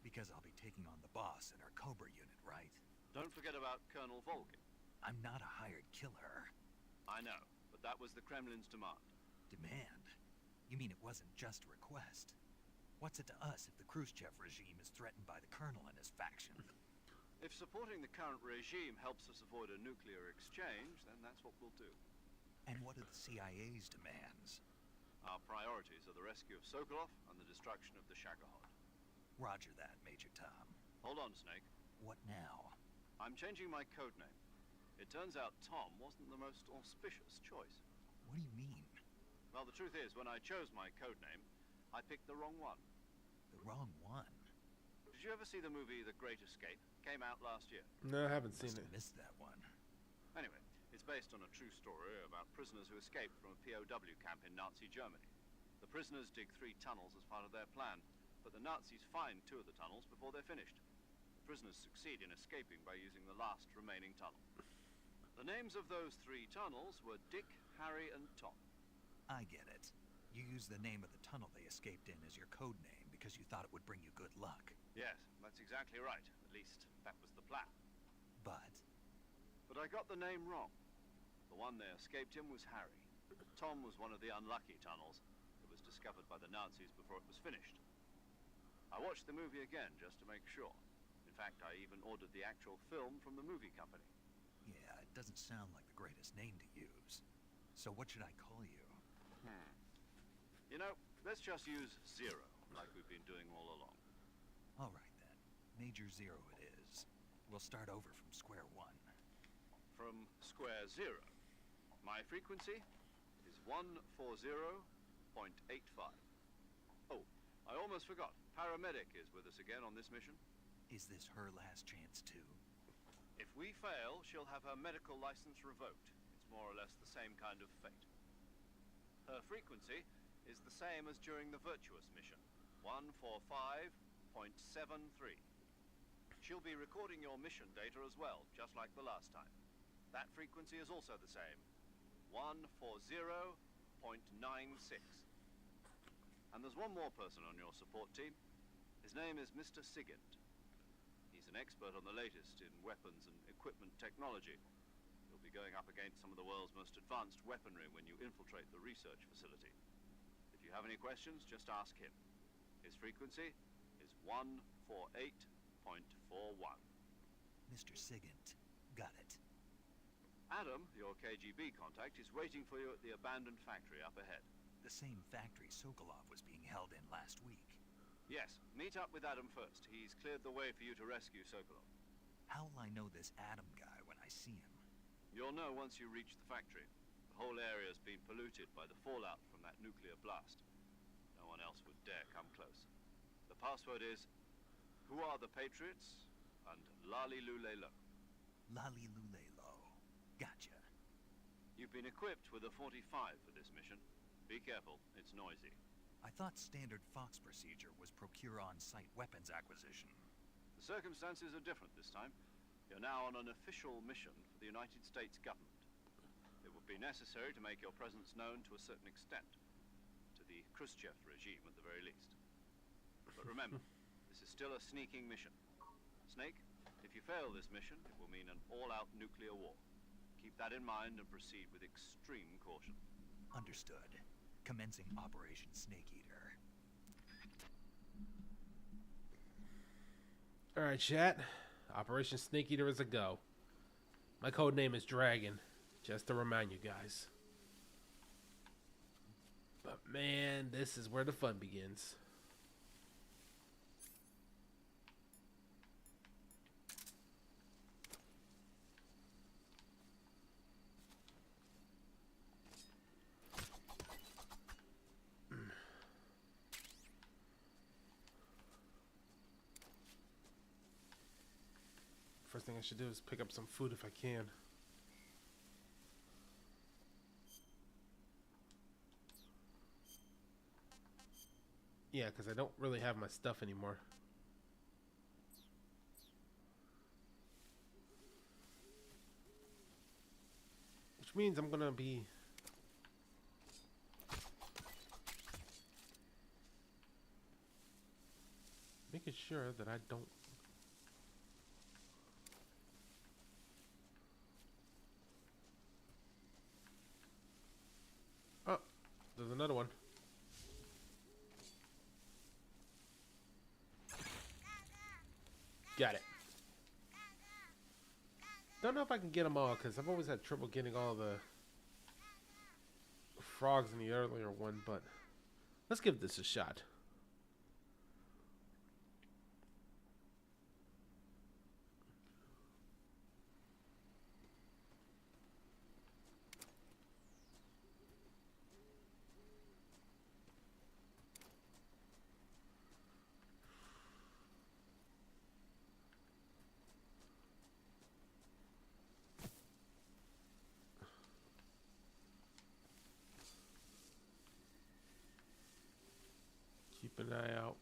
Because I'll be taking on the boss in our Cobra unit, right? Don't forget about Colonel Volgin. I'm not a hired killer. I know, but that was the Kremlin's demand. Demand? You mean it wasn't just a request? What's it to us if the Khrushchev regime is threatened by the Colonel and his faction? If supporting the current regime helps us avoid a nuclear exchange, then that's what we'll do. And what are the CIA's demands? Our priorities are the rescue of Sokolov and the destruction of the Shagohod. Roger that, Major Tom. Hold on, Snake. What now? I'm changing my codename. It turns out Tom wasn't the most auspicious choice. What do you mean? Well, the truth is, when I chose my codename, I picked the wrong one. The wrong one? Did you ever see the movie The Great Escape? Came out last year. No, I haven't seen it. Missed that one. Anyway, it's based on a true story about prisoners who escaped from a POW camp in Nazi Germany. The prisoners dig 3 tunnels as part of their plan, but the Nazis find 2 of the tunnels before they're finished. The prisoners succeed in escaping by using the last remaining tunnel. The names of those 3 tunnels were Dick, Harry, and Tom. I get it. You used the name of the tunnel they escaped in as your code name because you thought it would bring you good luck. Yes, that's exactly right. At least, that was the plan. But I got the name wrong. The one they escaped in was Harry. Tom was one of the unlucky tunnels. It was discovered by the Nazis before it was finished. I watched the movie again just to make sure. In fact, I even ordered the actual film from the movie company. Yeah, it doesn't sound like the greatest name to use. So what should I call you? You know, let's just use Zero, like we've been doing all along. All right, then. Major Zero it is. We'll start over from square one. From square 0. My frequency is 140.85. Oh, I almost forgot. Paramedic is with us again on this mission. Is this her last chance, too? If we fail, she'll have her medical license revoked. It's more or less the same kind of fate. Her frequency is the same as during the virtuous mission, 145.73. She'll be recording your mission data as well, just like the last time. That frequency is also the same, 140.96. And there's one more person on your support team. His name is Mr. Sigint. He's an expert on the latest in weapons and equipment technology. You'll be going up against some of the world's most advanced weaponry when you infiltrate the research facility. If you have any questions, just ask him. His frequency is 148.41. Mr. Sigint. Got it. Adam, your KGB contact, is waiting for you at the abandoned factory up ahead. The same factory Sokolov was being held in last week. Yes, meet up with Adam first. He's cleared the way for you to rescue Sokolov. How will I know this Adam guy when I see him? You'll know once you reach the factory. The whole area has been polluted by the fallout from that nuclear blast. No one else would dare come close. The password is, who are the Patriots? And Lali Lulelo. Lali Lulelo. Gotcha. You've been equipped with a 45 for this mission. Be careful, it's noisy. I thought standard Fox procedure was procure on-site weapons acquisition. The circumstances are different this time. You're now on an official mission for the United States government. It would be necessary to make your presence known to a certain extent. To the Khrushchev regime, at the very least. But remember, this is still a sneaking mission. Snake, if you fail this mission, it will mean an all-out nuclear war. Keep that in mind and proceed with extreme caution. Understood. Commencing Operation Snakeeater. Alright, chat. Operation Snakeeater is a go. My code name is Dragon, just to remind you guys. But man, this is where the fun begins. First thing I should do is pick up some food if I can. Yeah, because I don't really have my stuff anymore. Which means I'm gonna be making sure that I don't. Oh, there's another one. Got it. Don't know if I can get them all because I've always had trouble getting all the frogs in the earlier one, but let's give this a shot. Keep an eye out.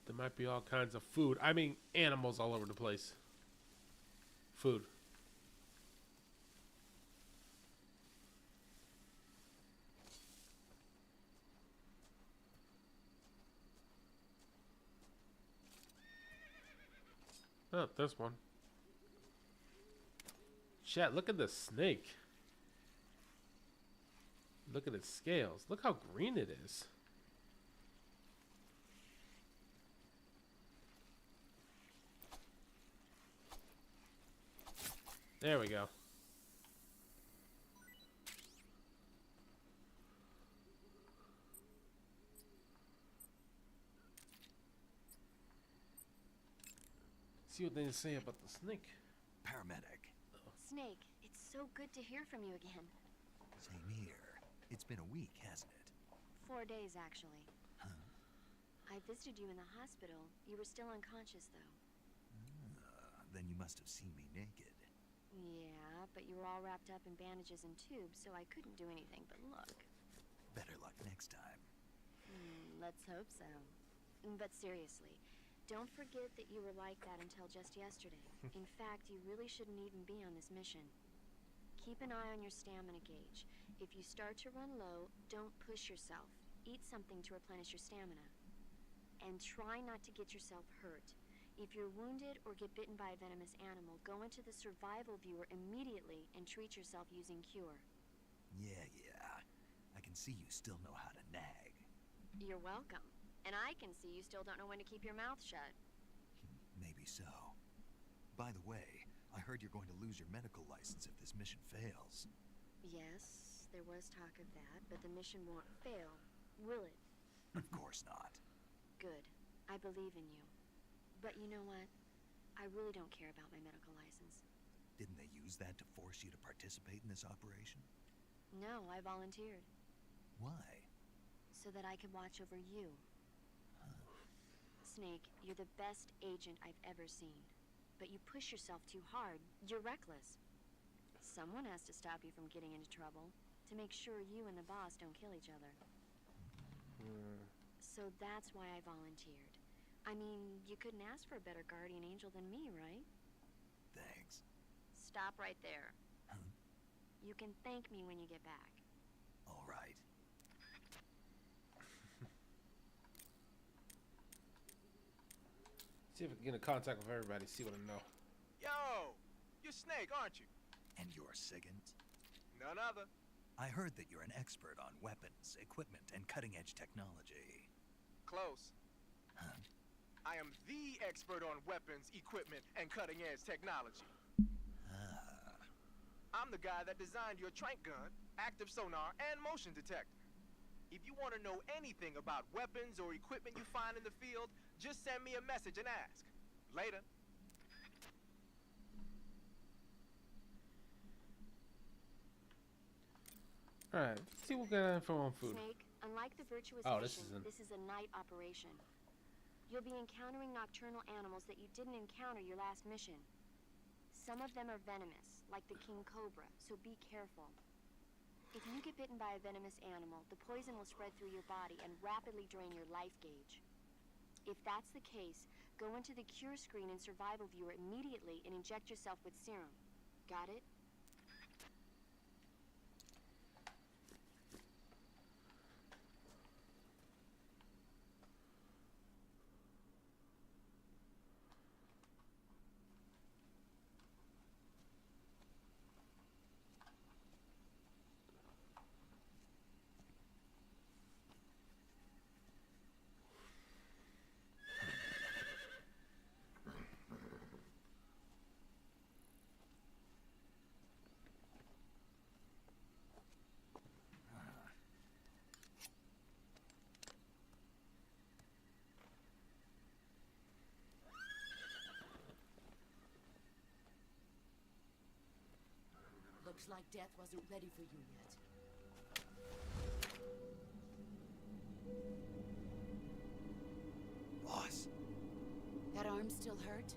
There might be all kinds of food. I mean, animals all over the place. Food. Oh, there's one. Chat, look at the snake. Look at its scales. Look how green it is. There we go. See what they say about the snake. Paramedic. Snake, it's so good to hear from you again. Same here. It's been a week, hasn't it? 4 days, actually. Huh? I visited you in the hospital. You were still unconscious, though. Then you must have seen me naked. Yeah, but you were all wrapped up in bandages and tubes, so I couldn't do anything but look. Better luck next time. Let's hope so. But seriously, don't forget that you were like that until just yesterday. In fact, you really shouldn't even be on this mission. Keep an eye on your stamina gauge. If you start to run low, don't push yourself. Eat something to replenish your stamina. And try not to get yourself hurt. If you're wounded or get bitten by a venomous animal, go into the survival viewer immediately and treat yourself using Cure. Yeah. I can see you still know how to nag. You're welcome. And I can see you still don't know when to keep your mouth shut. Maybe so. By the way, I heard you're going to lose your medical license if this mission fails. Yes, there was talk of that, but the mission won't fail, will it? Of course not. Good. I believe in you. But you know what? I really don't care about my medical license. Didn't they use that to force you to participate in this operation? No, I volunteered. Why? So that I could watch over you. Snake, you're the best agent I've ever seen. But you push yourself too hard. You're reckless. Someone has to stop you from getting into trouble, to make sure you and the boss don't kill each other. So that's why I volunteered. I mean, you couldn't ask for a better guardian angel than me, right? Thanks. Stop right there. You can thank me when you get back. All right. See if I can get in contact with everybody, see what I know. Yo! You're Snake, aren't you? And you're Sigint? None other. I heard that you're an expert on weapons, equipment, and cutting-edge technology. Close. Huh? I am the expert on weapons, equipment, and cutting-edge technology. Ah. I'm the guy that designed your trank gun, active sonar, and motion detector. If you want to know anything about weapons or equipment you find in the field, just send me a message and ask. Later. Alright, let's see what we got info on food. Snake, unlike the virtuous this mission, this is a night operation. You'll be encountering nocturnal animals that you didn't encounter your last mission. Some of them are venomous, like the king cobra, so be careful. If you get bitten by a venomous animal, the poison will spread through your body and rapidly drain your life gauge. If that's the case, go into the cure screen and survival viewer immediately and inject yourself with serum. Got it? Looks like death wasn't ready for you yet. Boss. That arm still hurt?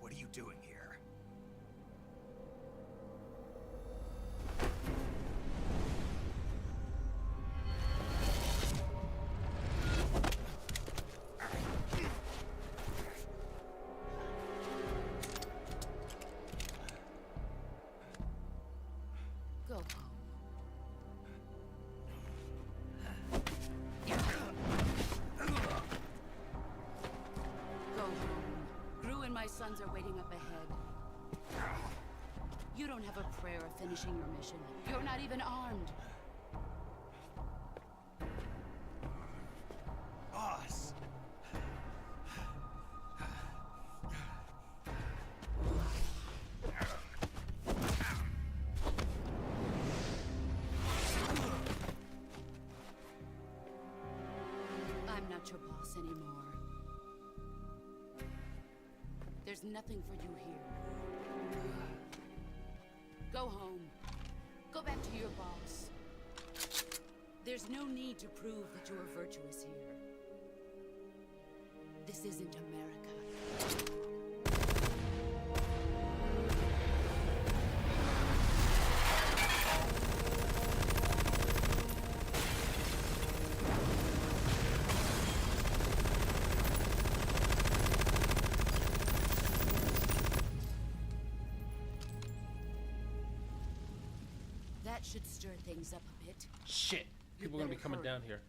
What are you doing here? Go home. Go home. Gru and my sons are waiting up ahead. You don't have a prayer of finishing your mission. You're not even armed. Boss! I'm not your boss anymore. There's nothing for you here. Go home. Go back to your boss. There's no need to prove that you are virtuous here. This isn't America. That should stir things up a bit. Shit! People are gonna be coming down here.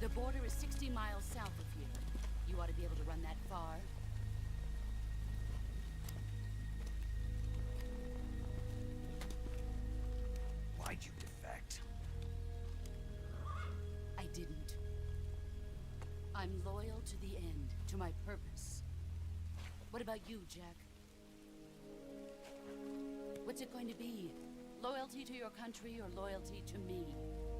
The border is 60 miles south of here. You ought to be able to run that far. Why'd you defect? I didn't. I'm loyal to the end, to my purpose. What about you, Jack? What's it going to be? Loyalty to your country or loyalty to me?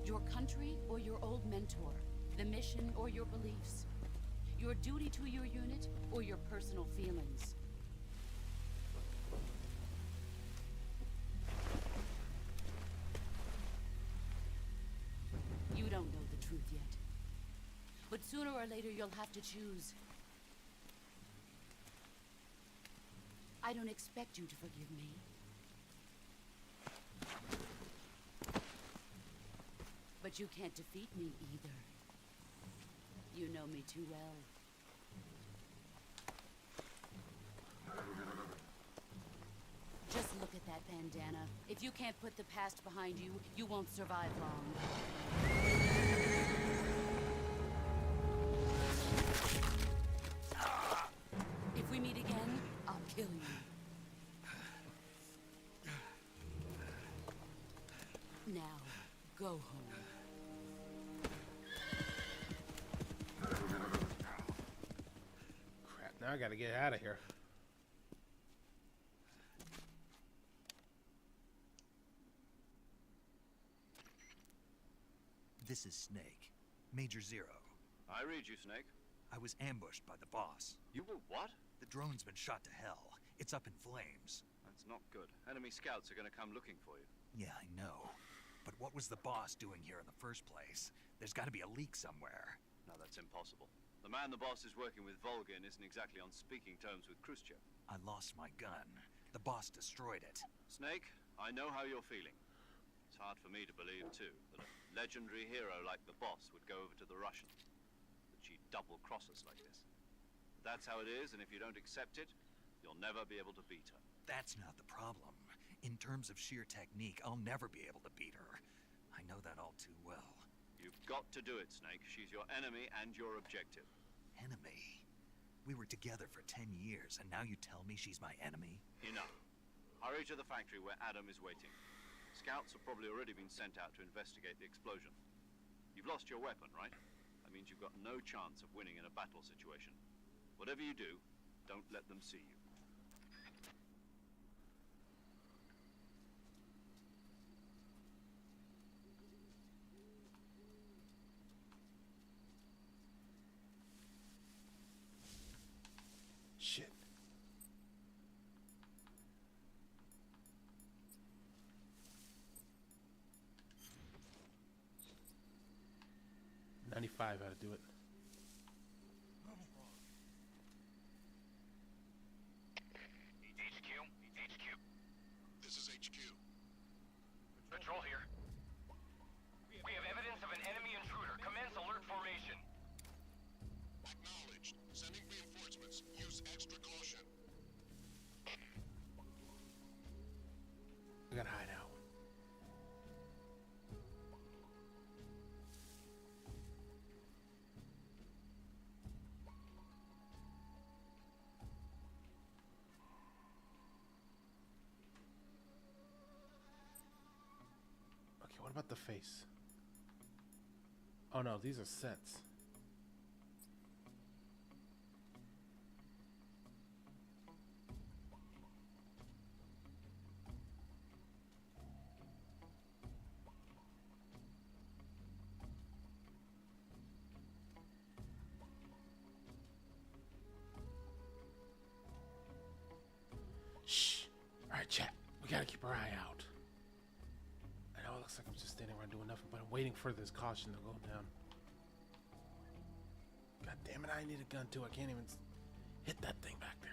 Your country or your old mentor? The mission or your beliefs? Your duty to your unit or your personal feelings? You don't know the truth yet. But sooner or later you'll have to choose. I don't expect you to forgive me. But you can't defeat me either. You know me too well. Just look at that bandana. If you can't put the past behind you, you won't survive long. If we meet again, I'll kill you. Now, go home. Crap, now I gotta get out of here. This is Snake. Major Zero. I read you, Snake. I was ambushed by the boss. You were what? The drone's been shot to hell. It's up in flames. That's not good. Enemy scouts are gonna come looking for you. Yeah, I know. But what was the boss doing here in the first place? There's gotta be a leak somewhere. No, that's impossible. The man the boss is working with, Volgin, isn't exactly on speaking terms with Khrushchev. I lost my gun. The boss destroyed it. Snake, I know how you're feeling. It's hard for me to believe, too, that a legendary hero like the boss would go over to the Russians. That she'd double-cross us like this. That's how it is, and if you don't accept it, you'll never be able to beat her. That's not the problem. In terms of sheer technique, I'll never be able to beat her. I know that all too well. You've got to do it, Snake. She's your enemy and your objective. Enemy? We were together for 10 years, and now you tell me she's my enemy? Enough. Hurry to the factory where Adam is waiting. Scouts have probably already been sent out to investigate the explosion. You've lost your weapon, right? That means you've got no chance of winning in a battle situation. Whatever you do, don't let them see you. Shit. $95 how to do it. HQ. This is HQ. Patrol here. We have evidence of an enemy intruder. Commence alert formation. Acknowledged. Sending reinforcements. Use extra caution. We gotta hide out. Okay, what about the face? Oh no, these are sets. Shh. Alright, chat. We gotta keep our eye out. I know it looks like I'm just standing around doing nothing, but I'm waiting for this caution to go down. God damn it, I need a gun too. I can't even hit that thing back there.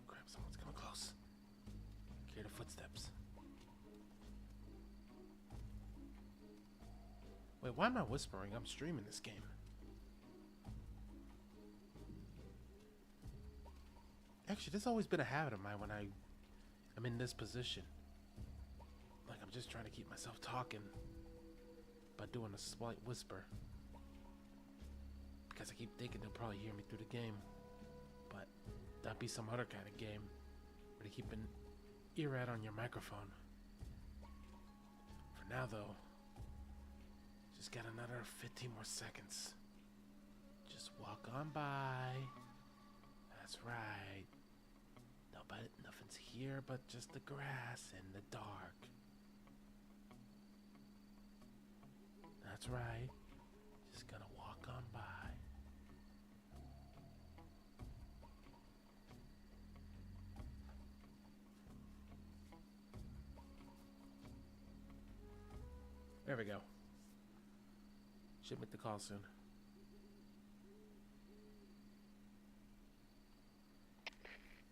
Crap, someone's coming close. Hear the footsteps. Wait, why am I whispering? I'm streaming this game. Actually, this has always been a habit of mine when I'm in this position. Like, I'm just trying to keep myself talking by doing a slight whisper. Because I keep thinking they'll probably hear me through the game. But that'd be some other kind of game where they keep an ear out on your microphone. For now though, just got another 15 more seconds. Just walk on by. That's right. Nothing's here but just the grass and the dark. That's right. Just gonna walk on by. There we go. Should make the call soon.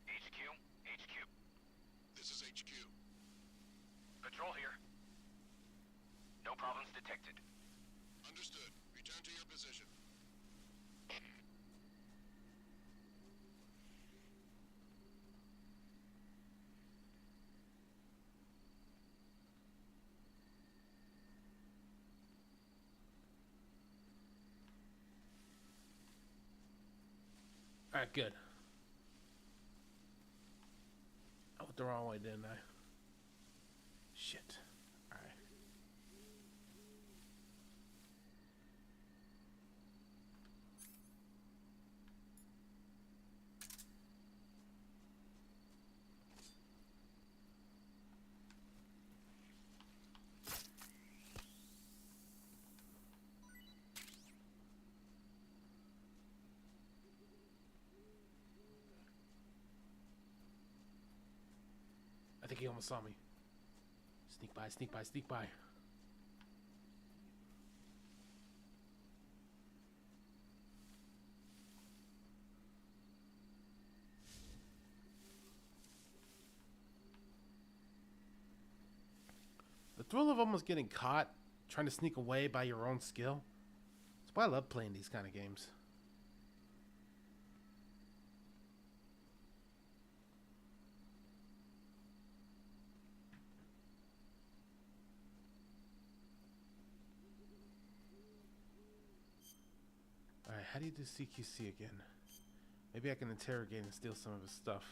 HQ. This is HQ. Patrol here. No problems detected. Understood. Return to your position. Alright, good. I went the wrong way, didn't I? Shit. Alright. I think he almost saw me. Sneak by, sneak by, sneak by. The thrill of almost getting caught, trying to sneak away by your own skill. That's why I love playing these kind of games. Alright, how do you do CQC again? Maybe I can interrogate and steal some of his stuff.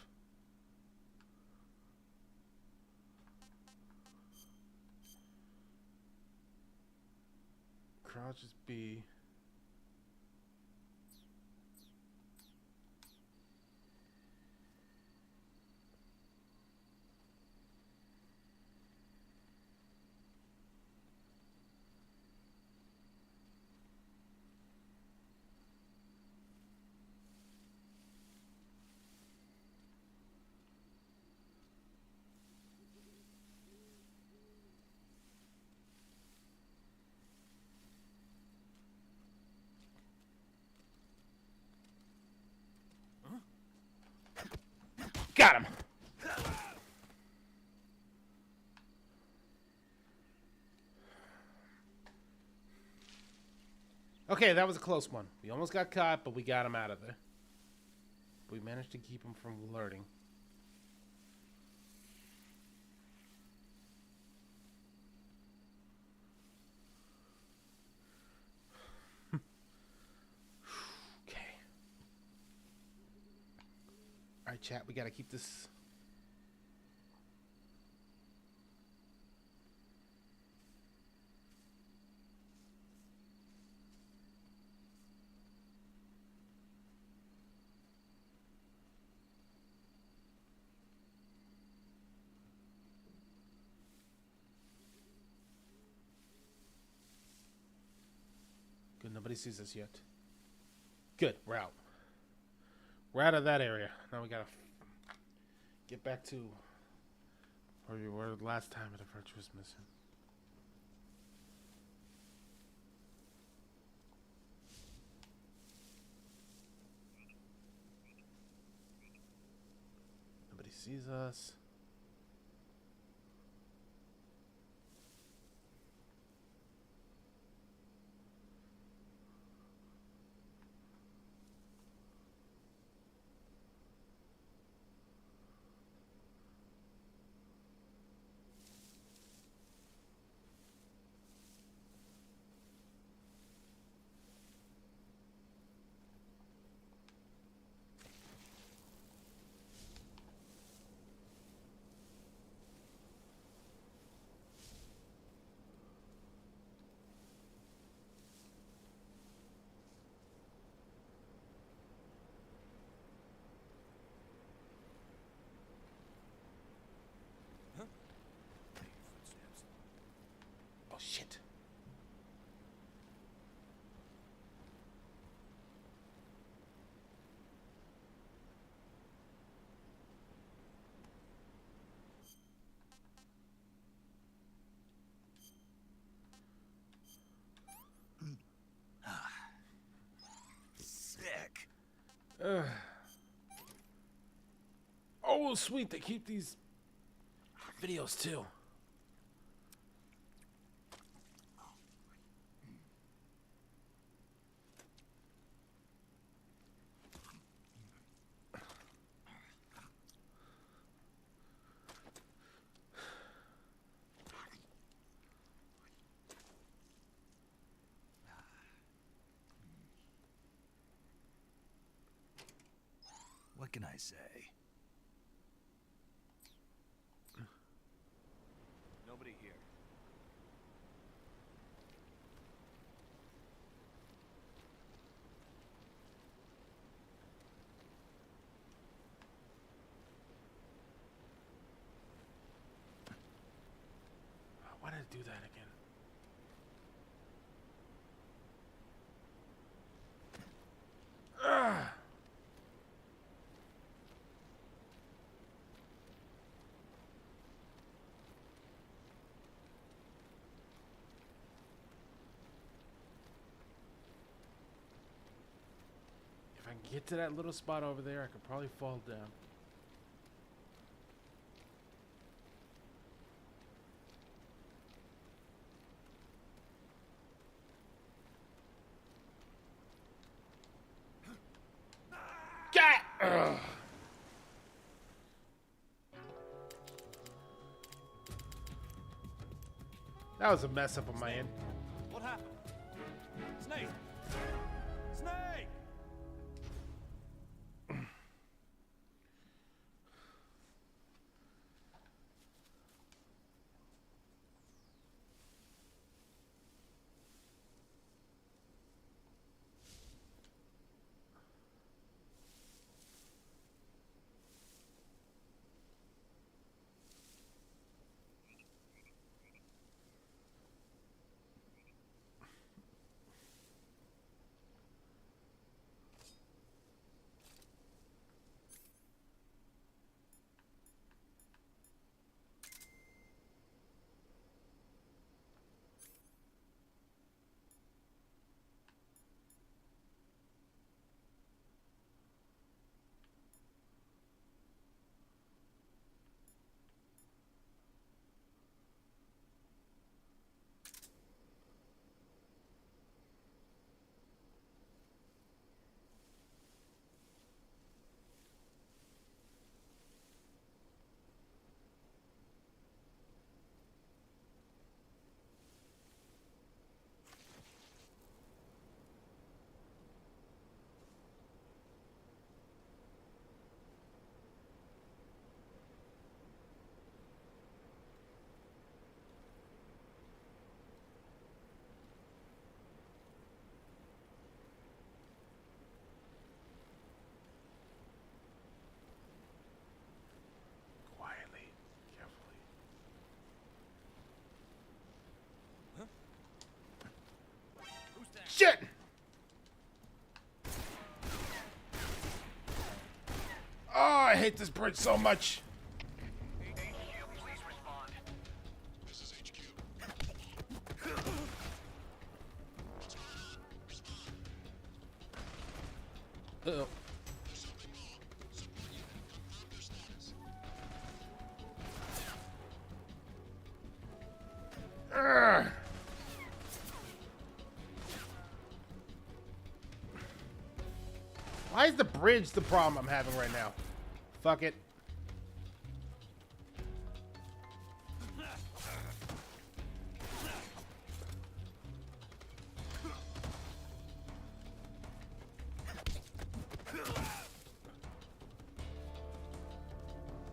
Crouch is B. Got him. Okay, that was a close one. We almost got caught, but we got him out of there. We managed to keep him from alerting. Okay. All right, chat, we got to keep this. Good, nobody sees us yet. Good, we're out. We're out of that area. Now we gotta get back to where we were last time at the virtuous mission. Nobody sees us. Oh, sweet. They keep these videos too. What can I say? Nobody here. Why did I do that again? Ugh. If I can get to that little spot over there, I could probably fall down. Ugh. That was a mess up on my end. What happened? Snake! Snake! Quietly, carefully. Shit! Oh, I hate this bridge so much. Uh-oh. Urgh. Why is the bridge the problem I'm having right now? Fuck it.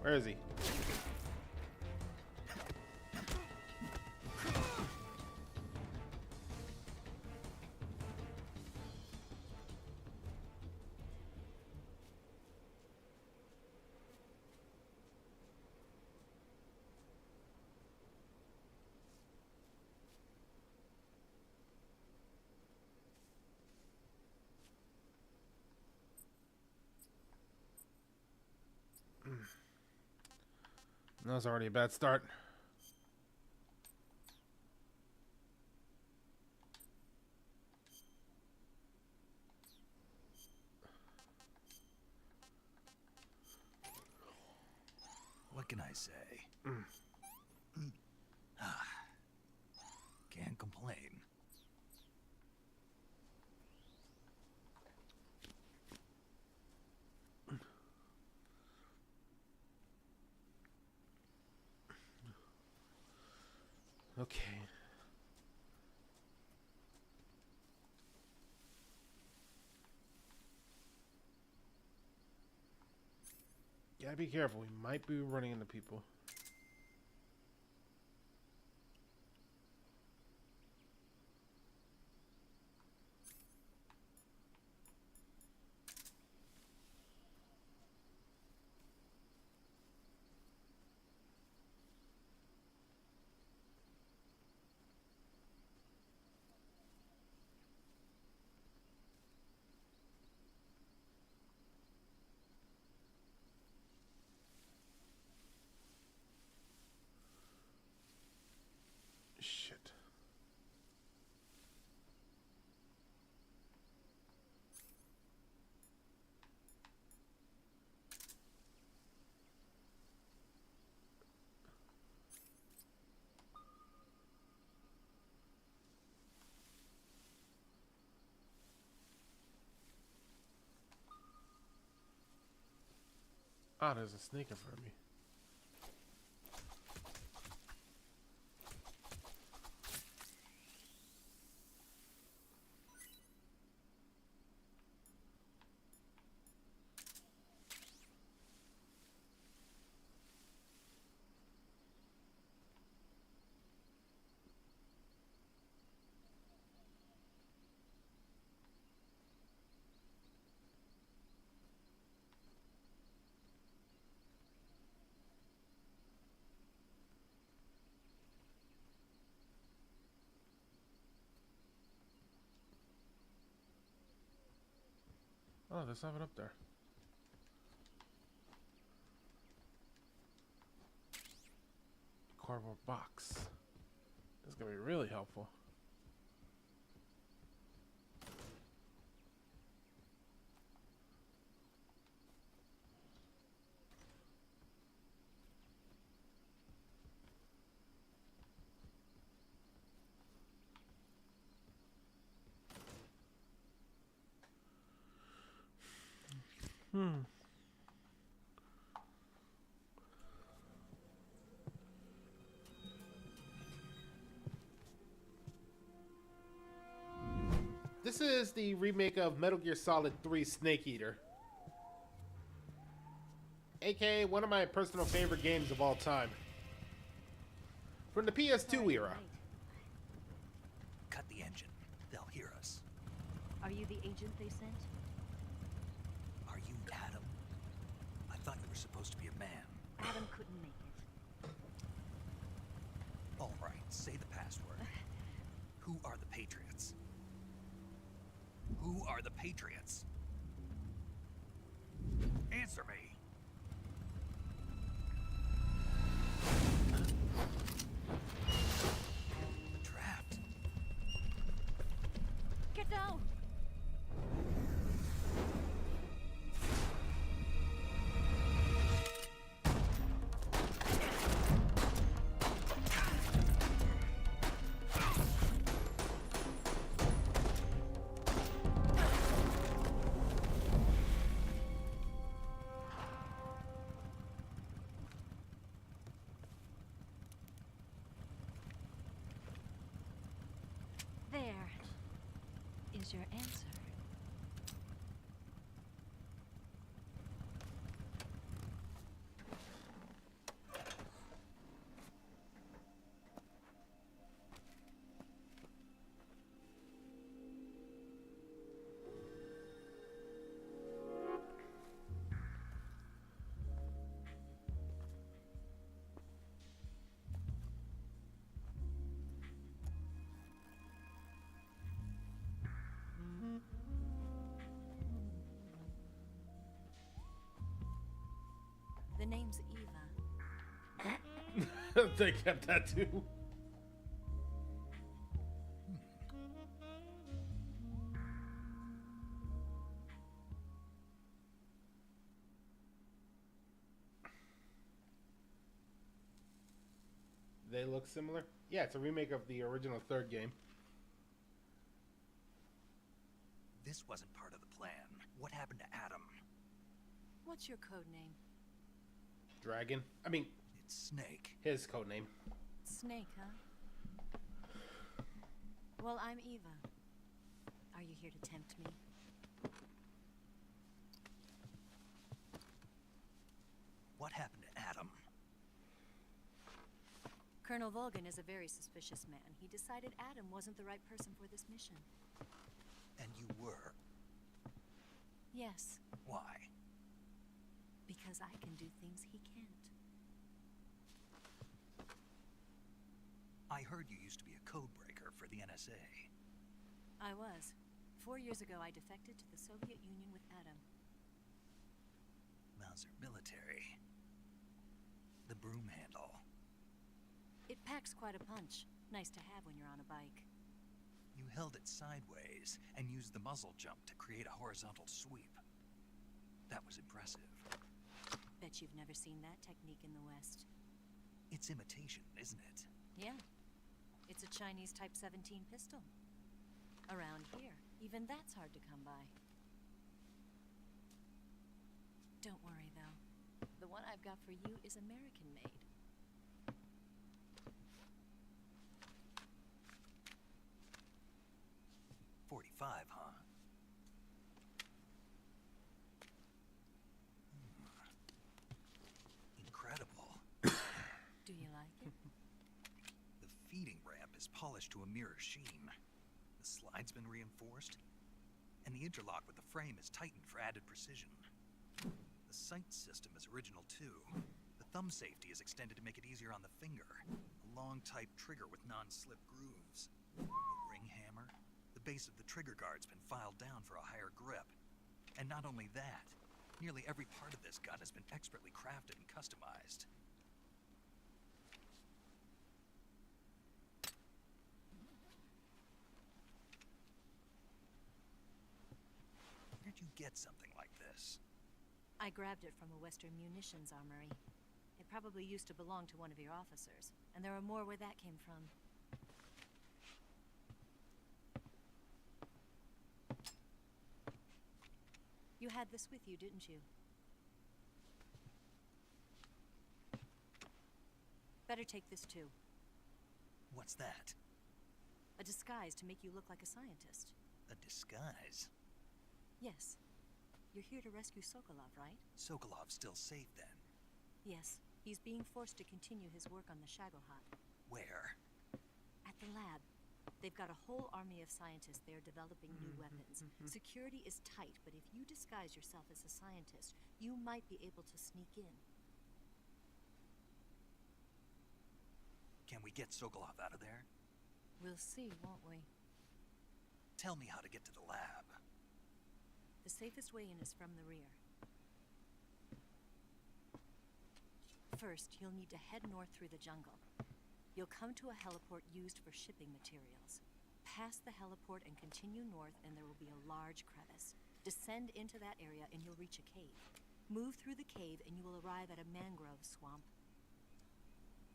Where is he? That was already a bad start. can I say? Can't complain. Okay. Gotta be careful. We might be running into people. Shit. Ah, there's a snake in front of me. Oh, there's something up there. Cardboard box. This is gonna be really helpful. This is the remake of Metal Gear Solid 3 Snake Eater. AKA one of my personal favorite games of all time. From the PS2 era. Cut the engine. They'll hear us. Are you the agent they sent? Are you Adam? I thought you were supposed to be a man. Adam couldn't make it. All right, say the password. Who are the Patriots? Who are the Patriots? Answer me. Trapped. Get down! There is your answer. The name's Eva. They kept that too. They look similar? Yeah, it's a remake of the original third game. This wasn't part of the plan. What happened to Adam? What's your code name? Dragon? I mean... It's Snake. His code name. Snake, huh? Well, I'm Eva. Are you here to tempt me? What happened to Adam? Colonel Volgan is a very suspicious man. He decided Adam wasn't the right person for this mission. And you were? Yes. Why? Because I can do things he can't. I heard you used to be a code breaker for the NSA. I was. 4 years ago, I defected to the Soviet Union with Adam. Mauser military. The broom handle. It packs quite a punch. Nice to have when you're on a bike. You held it sideways and used the muzzle jump to create a horizontal sweep. That was impressive. Bet you've never seen that technique in the West. It's imitation, isn't it? Yeah. It's a Chinese Type 17 pistol. Around here, even that's hard to come by. Don't worry, though. The one I've got for you is American-made. .45, huh? Incredible. Do you like it? The feeding ramp is polished to a mirror sheen. The slide's been reinforced, and the interlock with the frame is tightened for added precision. The sight system is original too. The thumb safety is extended to make it easier on the finger. A long type trigger with non-slip grooves. A ring hammer. The base of the trigger guard's been filed down for a higher grip. And not only that, nearly every part of this gun has been expertly crafted and customized. Where'd you get something like this? I grabbed it from a Western munitions armory. It probably used to belong to one of your officers, and there are more where that came from. You had this with you, didn't you? Better take this too. What's that? A disguise to make you look like a scientist. A disguise? Yes. You're here to rescue Sokolov, right? Sokolov's still safe then? Yes. He's being forced to continue his work on the Shagohod. Where? At the lab. They've got a whole army of scientists there developing new weapons. Security is tight, but if you disguise yourself as a scientist, you might be able to sneak in. Can we get Sokolov out of there? We'll see, won't we? Tell me how to get to the lab. The safest way in is from the rear. First, you'll need to head north through the jungle. You'll come to a heliport used for shipping materials. Pass the heliport and continue north, and there will be a large crevice. Descend into that area and you'll reach a cave. Move through the cave and you will arrive at a mangrove swamp.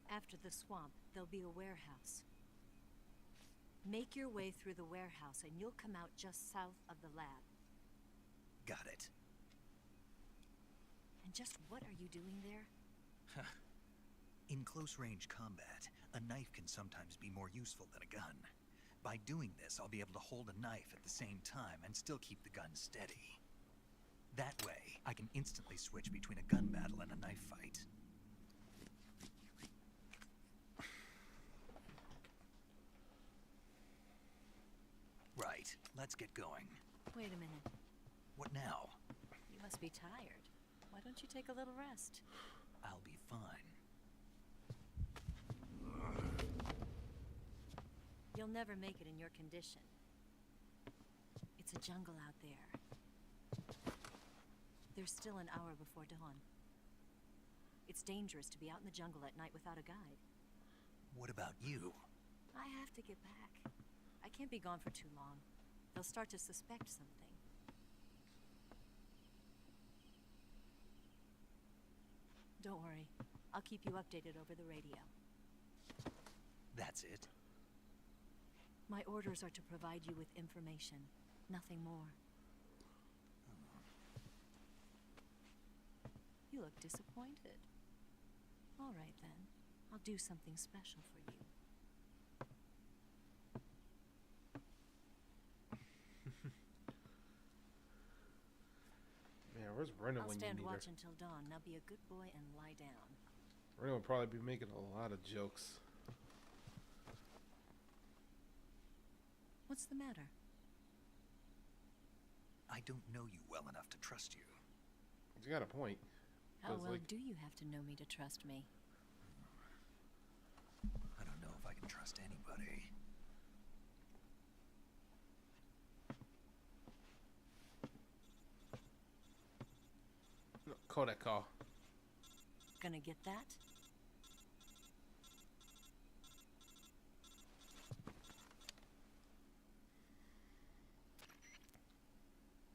After the swamp, there'll be a warehouse. Make your way through the warehouse and you'll come out just south of the lab. Got it. And just what are you doing there? In close-range combat, a knife can sometimes be more useful than a gun. By doing this, I'll be able to hold a knife at the same time and still keep the gun steady. That way, I can instantly switch between a gun battle and a knife fight. Right, let's get going. Wait a minute. What now? You must be tired. Why don't you take a little rest? I'll be fine. You'll never make it in your condition. It's a jungle out there. There's still an hour before dawn. It's dangerous to be out in the jungle at night without a guide. What about you? I have to get back. I can't be gone for too long. They'll start to suspect something. Don't worry. I'll keep you updated over the radio. That's it? My orders are to provide you with information, nothing more. You look disappointed. All right then, I'll do something special for you. Man, where's Brennan I'll when you stand need watch her? until dawn. Now be a good boy and lie down. Brennan will probably be making a lot of jokes. What's the matter? I don't know you well enough to trust you. You got a point. How 'Cause, well like, do you have to know me to trust me? I don't know if I can trust anybody. Kodak call. Gonna get that?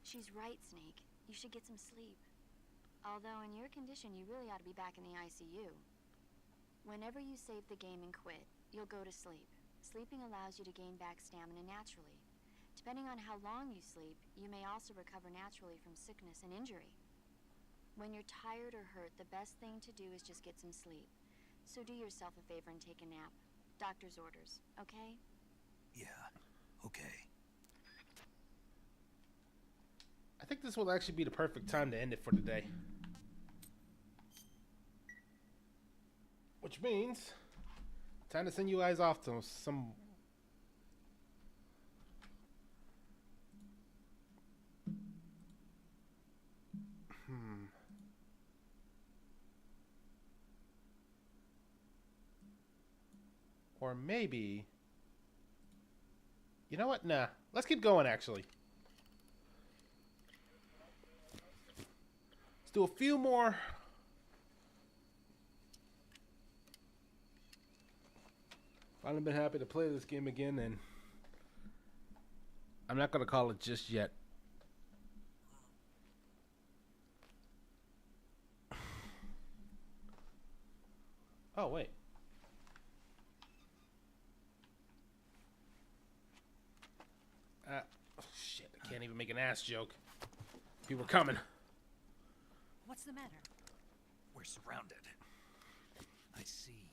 She's right, Snake. You should get some sleep. Although in your condition, you really ought to be back in the ICU. Whenever you save the game and quit, you'll go to sleep. Sleeping allows you to gain back stamina naturally. Depending on how long you sleep, you may also recover naturally from sickness and injury. When you're tired or hurt, the best thing to do is just get some sleep. So do yourself a favor and take a nap. Doctor's orders, okay? Yeah, okay. I think this will actually be the perfect time to end it for today. Which means, time to send you guys off to some... Or maybe... You know what? Nah. Let's keep going, actually. Let's do a few more... I've been happy to play this game again, and I'm not going to call it just yet. Oh, wait. Oh, shit. I can't even make an ass joke. People are coming. What's the matter? We're surrounded. I see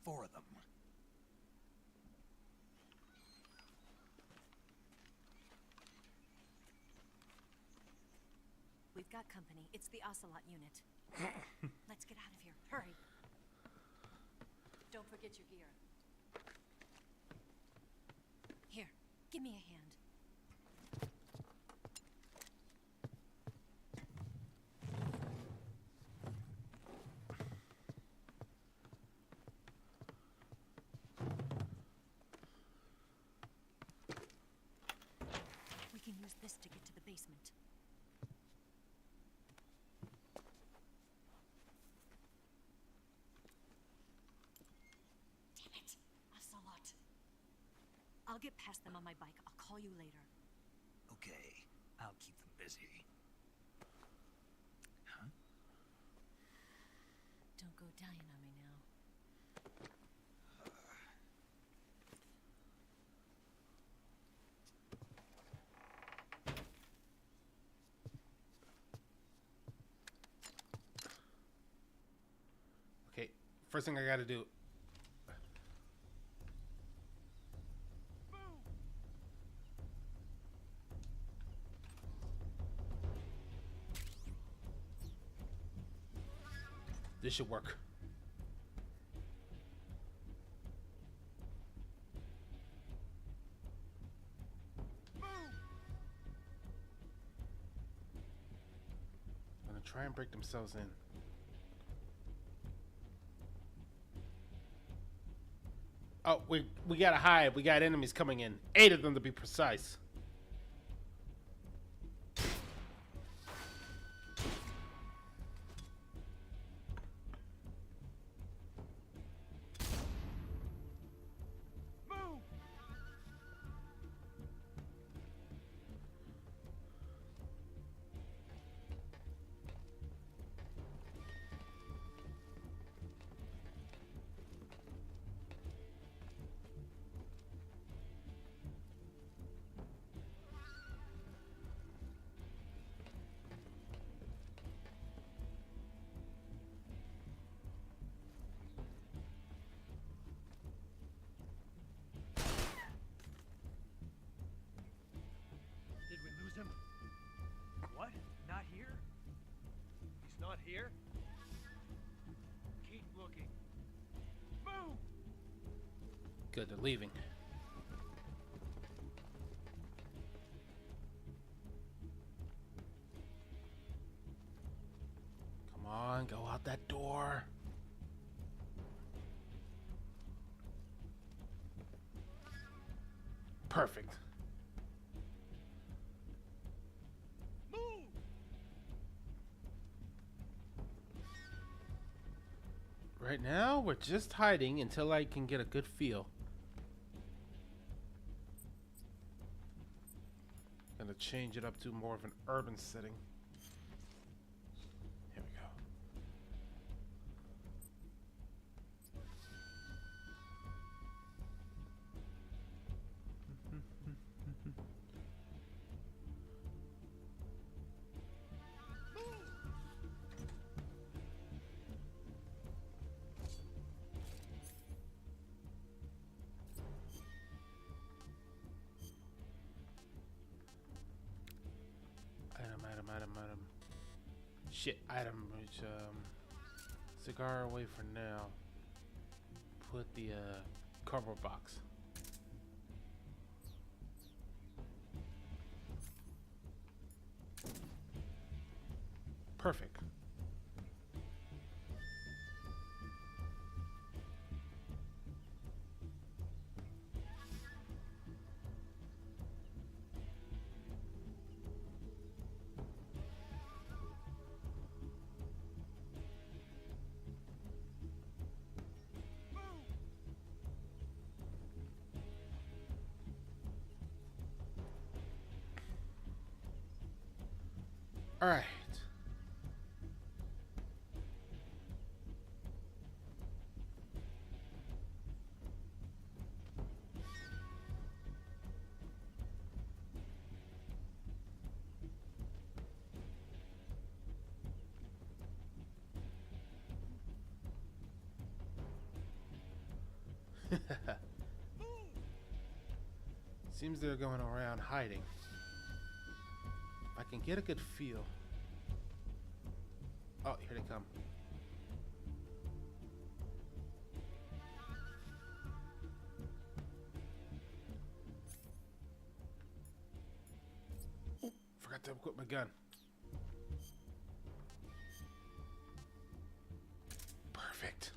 4 of them. We've got company. It's the Ocelot unit. Let's get out of here. Hurry. Don't forget your gear. Here, give me a hand. We can use this to get to the basement. I'll get past them on my bike. I'll call you later. Okay, I'll keep them busy. Huh? Don't go dying on me now. Okay, first thing I gotta do. This should work. I'm gonna try and break themselves in. Oh, we gotta hide. We got enemies coming in. 8 of them to be precise. here. Keep looking. Move! Good, they're leaving. Come on, go out that door. Perfect. Move! Right now, we're just hiding until I can get a good feel. Gonna change it up to more of an urban setting. Here we go. Item. Shit, item, which, cigar away for now. Put the, cardboard box. Perfect. All right. Seems they're going around hiding. I can get a good feel. Oh, here they come. Ooh, forgot to equip my gun. Perfect.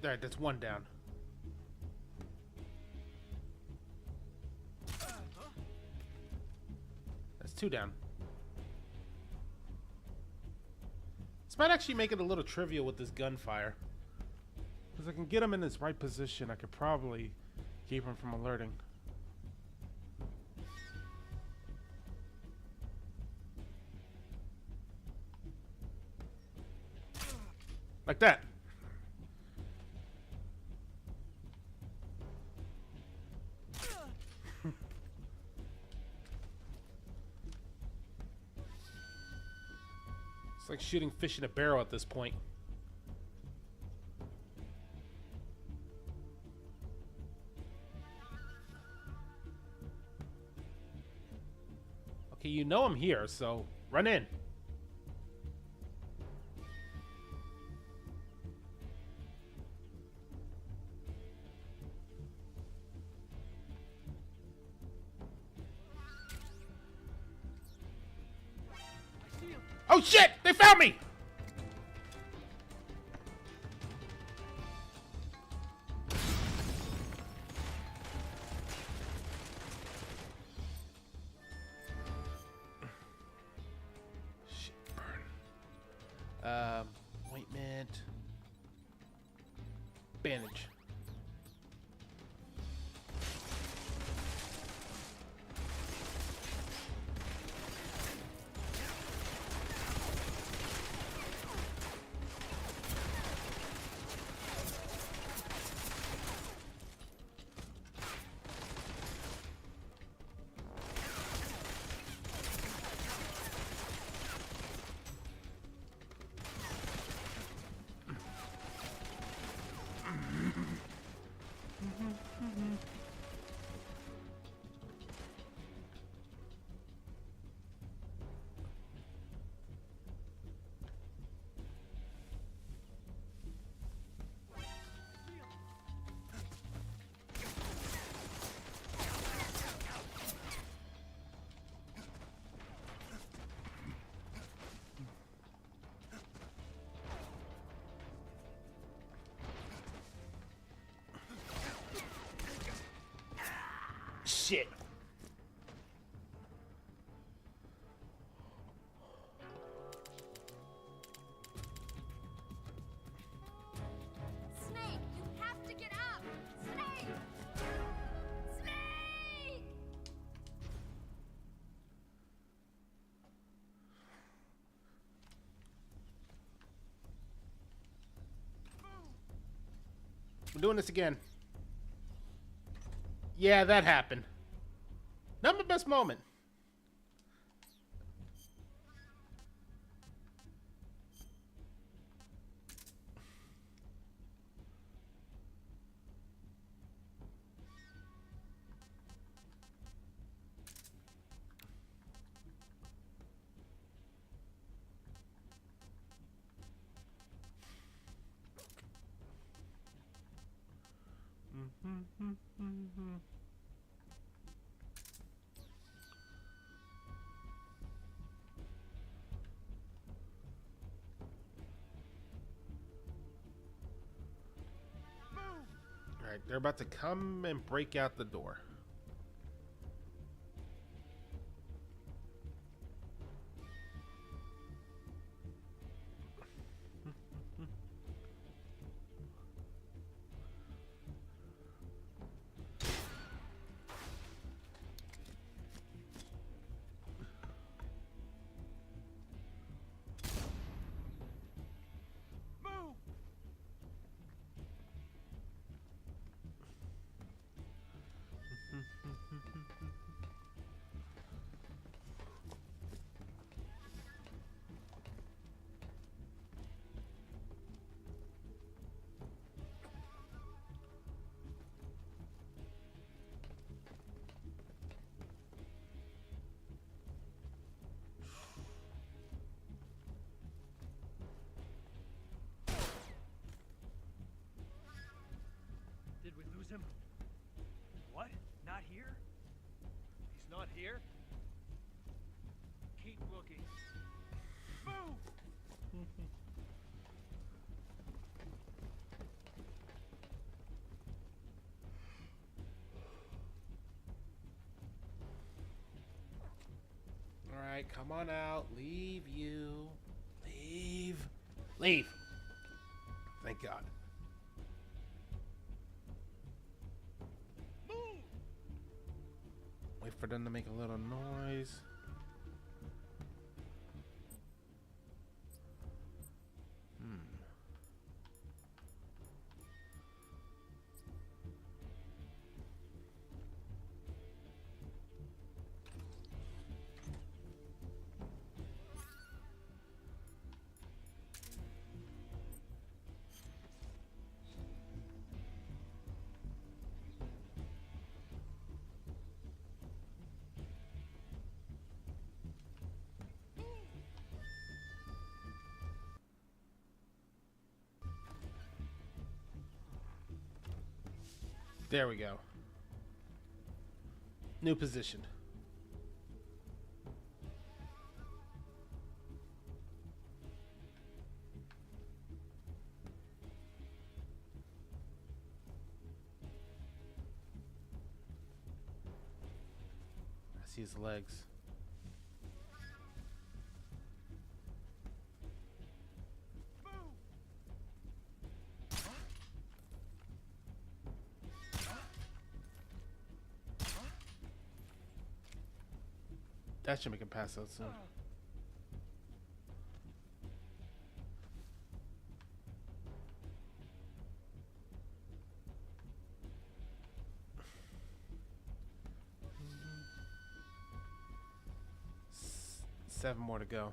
All right, that's one down. That's two down. This might actually make it a little trivial with this gunfire. Because I can get him in his right position, I could probably keep him from alerting. Like that. It's like shooting fish in a barrel at this point. Okay, you know I'm here, so run in. Oh shit! They found me! Shit, burn. Ointment. Bandage. shit. Snake, you have to get up! Snake! Snake! We're doing this again. Yeah, that happened. Not my best moment. Alright, they're about to come and break out the door. Did we lose him? What? Not here? He's not here? Keep looking. Move! Alright, come on out. Leave you. Leave. Leave. Thank God. Wait for them to make a little noise. There we go. New position. I see his legs. That should make him pass out soon. Seven more to go.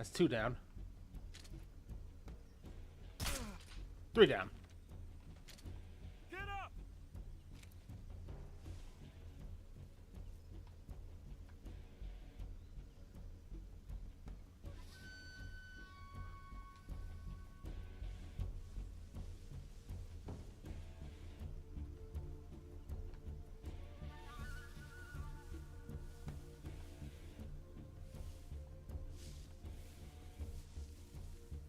That's 2 down. 3 down. Get up!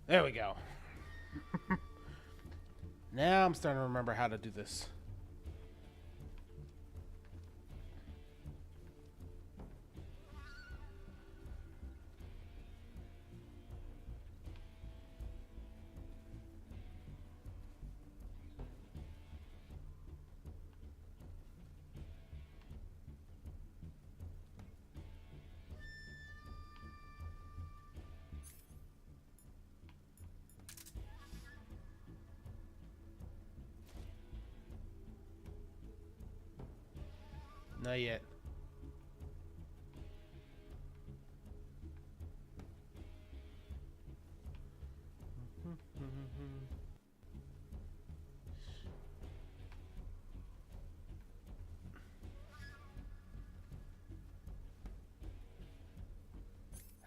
There we go. Now I'm starting to remember how to do this. Not yet.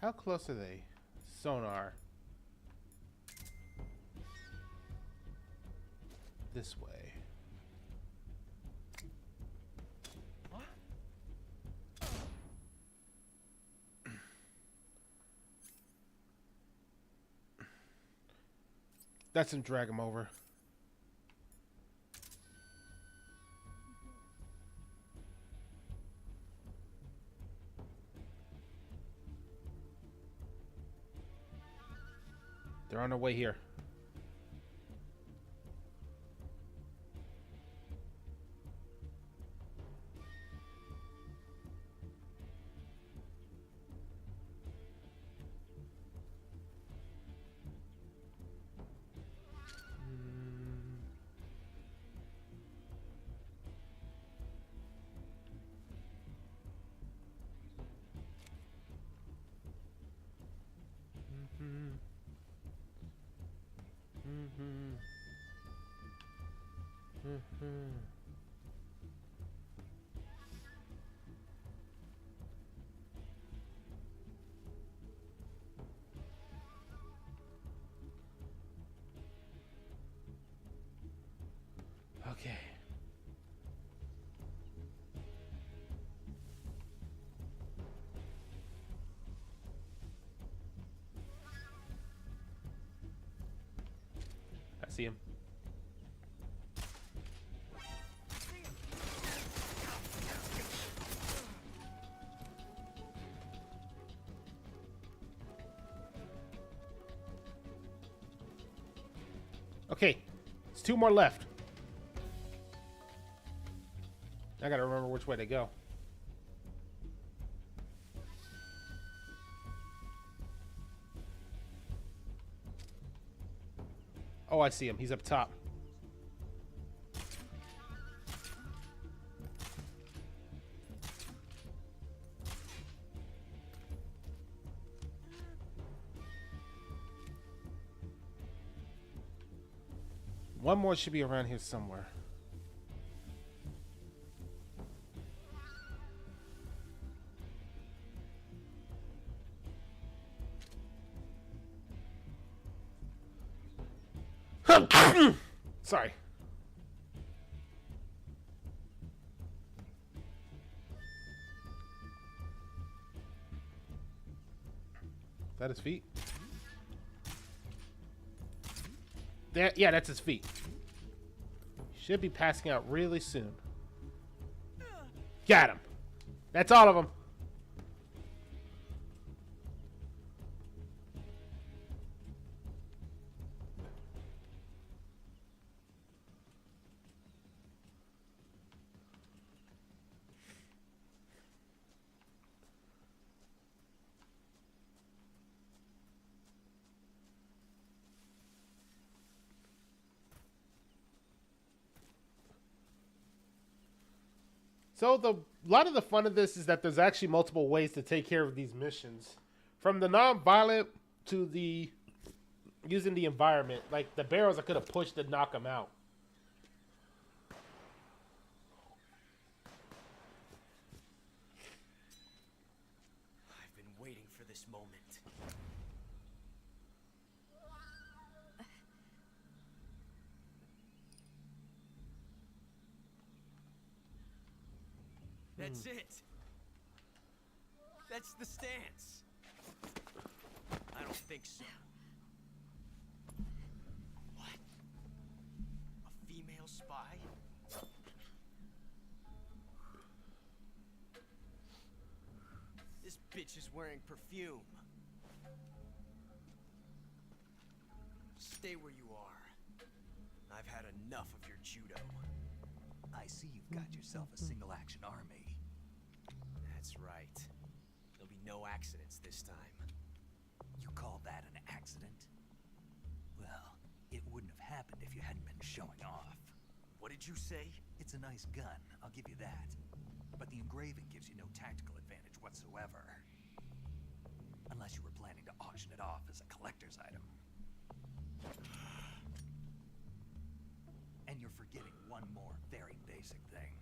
How close are they? Sonar. This way. That's him, drag him over. They're on their way here. Okay. I see him. Okay, it's 2 more left. I gotta remember which way to go. Oh, I see him. He's up top. One more should be around here somewhere. Sorry. Is that his feet? There, yeah, that's his feet. Should be passing out really soon. Got him. That's all of them. So a lot of the fun of this is that there's actually multiple ways to take care of these missions. From the non-violent to the using the environment. Like the barrels I could have pushed to knock them out. I've been waiting for this moment. That's it. That's the stance. I don't think so. What? A female spy? This bitch is wearing perfume. Stay where you are. I've had enough of your judo. I see you've got yourself a single-action army. That's right. There'll be no accidents this time. You call that an accident? Well, it wouldn't have happened if you hadn't been showing off. What did you say? It's a nice gun, I'll give you that. But the engraving gives you no tactical advantage whatsoever. Unless you were planning to auction it off as a collector's item. And you're forgetting one more very basic thing.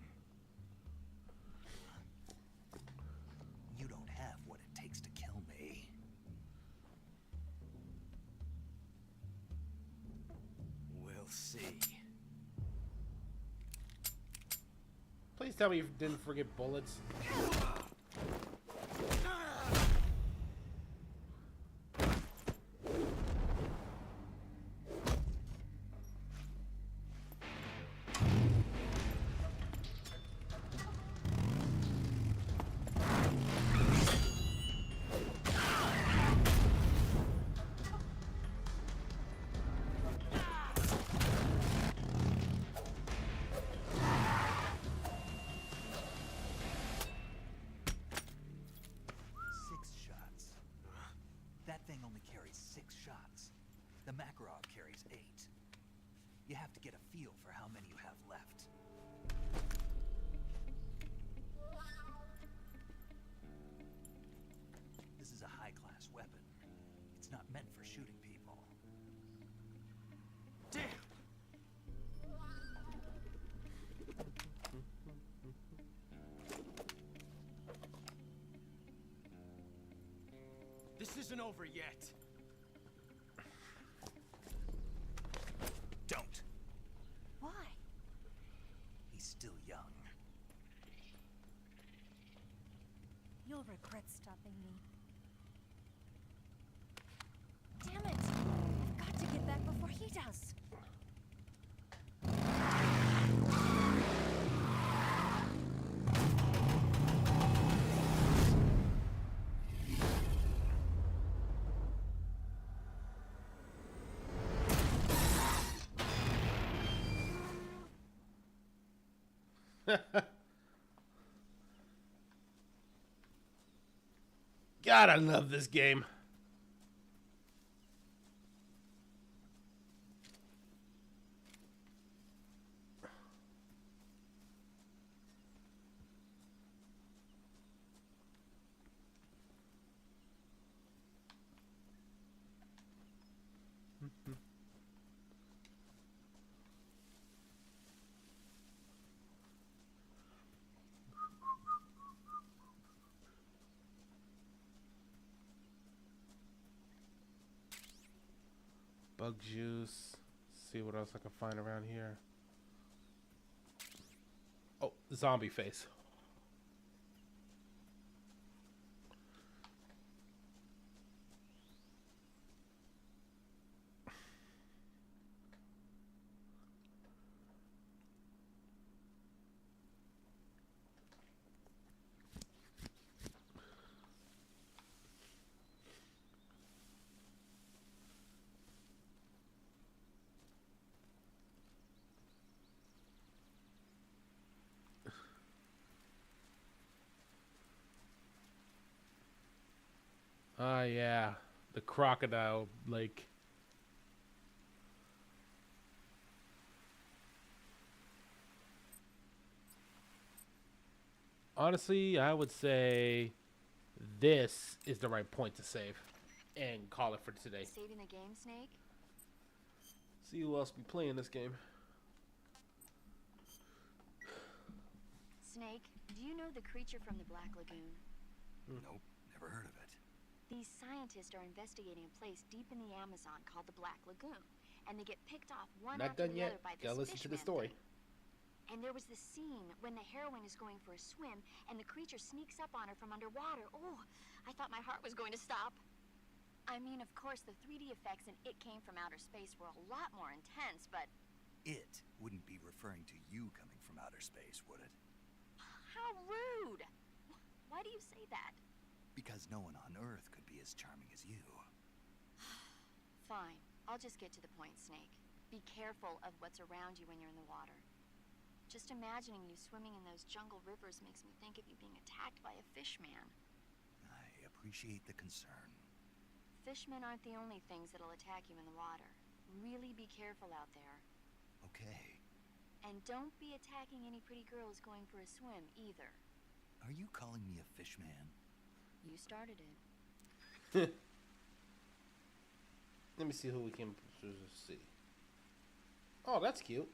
You don't have what it takes to kill me. We'll see. Please tell me you didn't forget bullets. The Makarov carries 8. You have to get a feel for how many you have left. This is a high-class weapon. It's not meant for shooting people. Damn! This isn't over yet. Don't. Why? He's still young. You'll regret stopping me. Damn it! I've got to get back before he does. God, I love this game. Bug juice. See what else I can find around here. Oh, zombie face. Ah, yeah. The crocodile lake. Honestly, I would say this is the right point to save. and call it for today. Saving the game, Snake? See who else be playing this game. Snake, do you know the creature from the Black Lagoon? Nope, never heard of it. These scientists are investigating a place deep in the Amazon called the Black Lagoon, and they get picked off one Not after done the yet. other by this Gotta listen to the fishman story. thing. And there was this scene when the heroine is going for a swim, and the creature sneaks up on her from underwater. Oh, I thought my heart was going to stop. I mean, of course, the 3D effects in It Came from Outer Space were a lot more intense, but... It wouldn't be referring to you coming from outer space, would it? How rude! Why do you say that? Because no one on Earth could be as charming as you. Fine. I'll just get to the point, Snake. Be careful of what's around you when you're in the water. Just imagining you swimming in those jungle rivers makes me think of you being attacked by a fishman. I appreciate the concern. Fishmen aren't the only things that'll attack you in the water. Really be careful out there. Okay. And don't be attacking any pretty girls going for a swim, either. Are you calling me a fishman? You started it. Let me see who we can see. Oh, that's cute.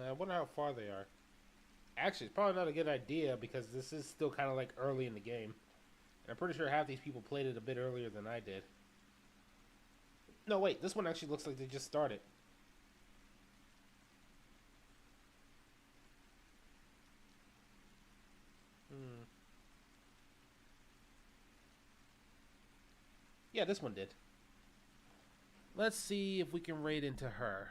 I wonder how far they are. Actually, it's probably not a good idea because this is still kind of like early in the game. And I'm pretty sure half these people played it a bit earlier than I did. No, wait. This one actually looks like they just started. Yeah, this one did. Let's see if we can raid into her.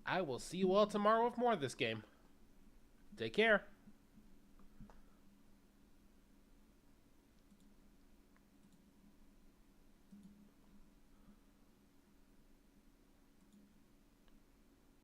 I will see you all tomorrow with more of this game. Take care.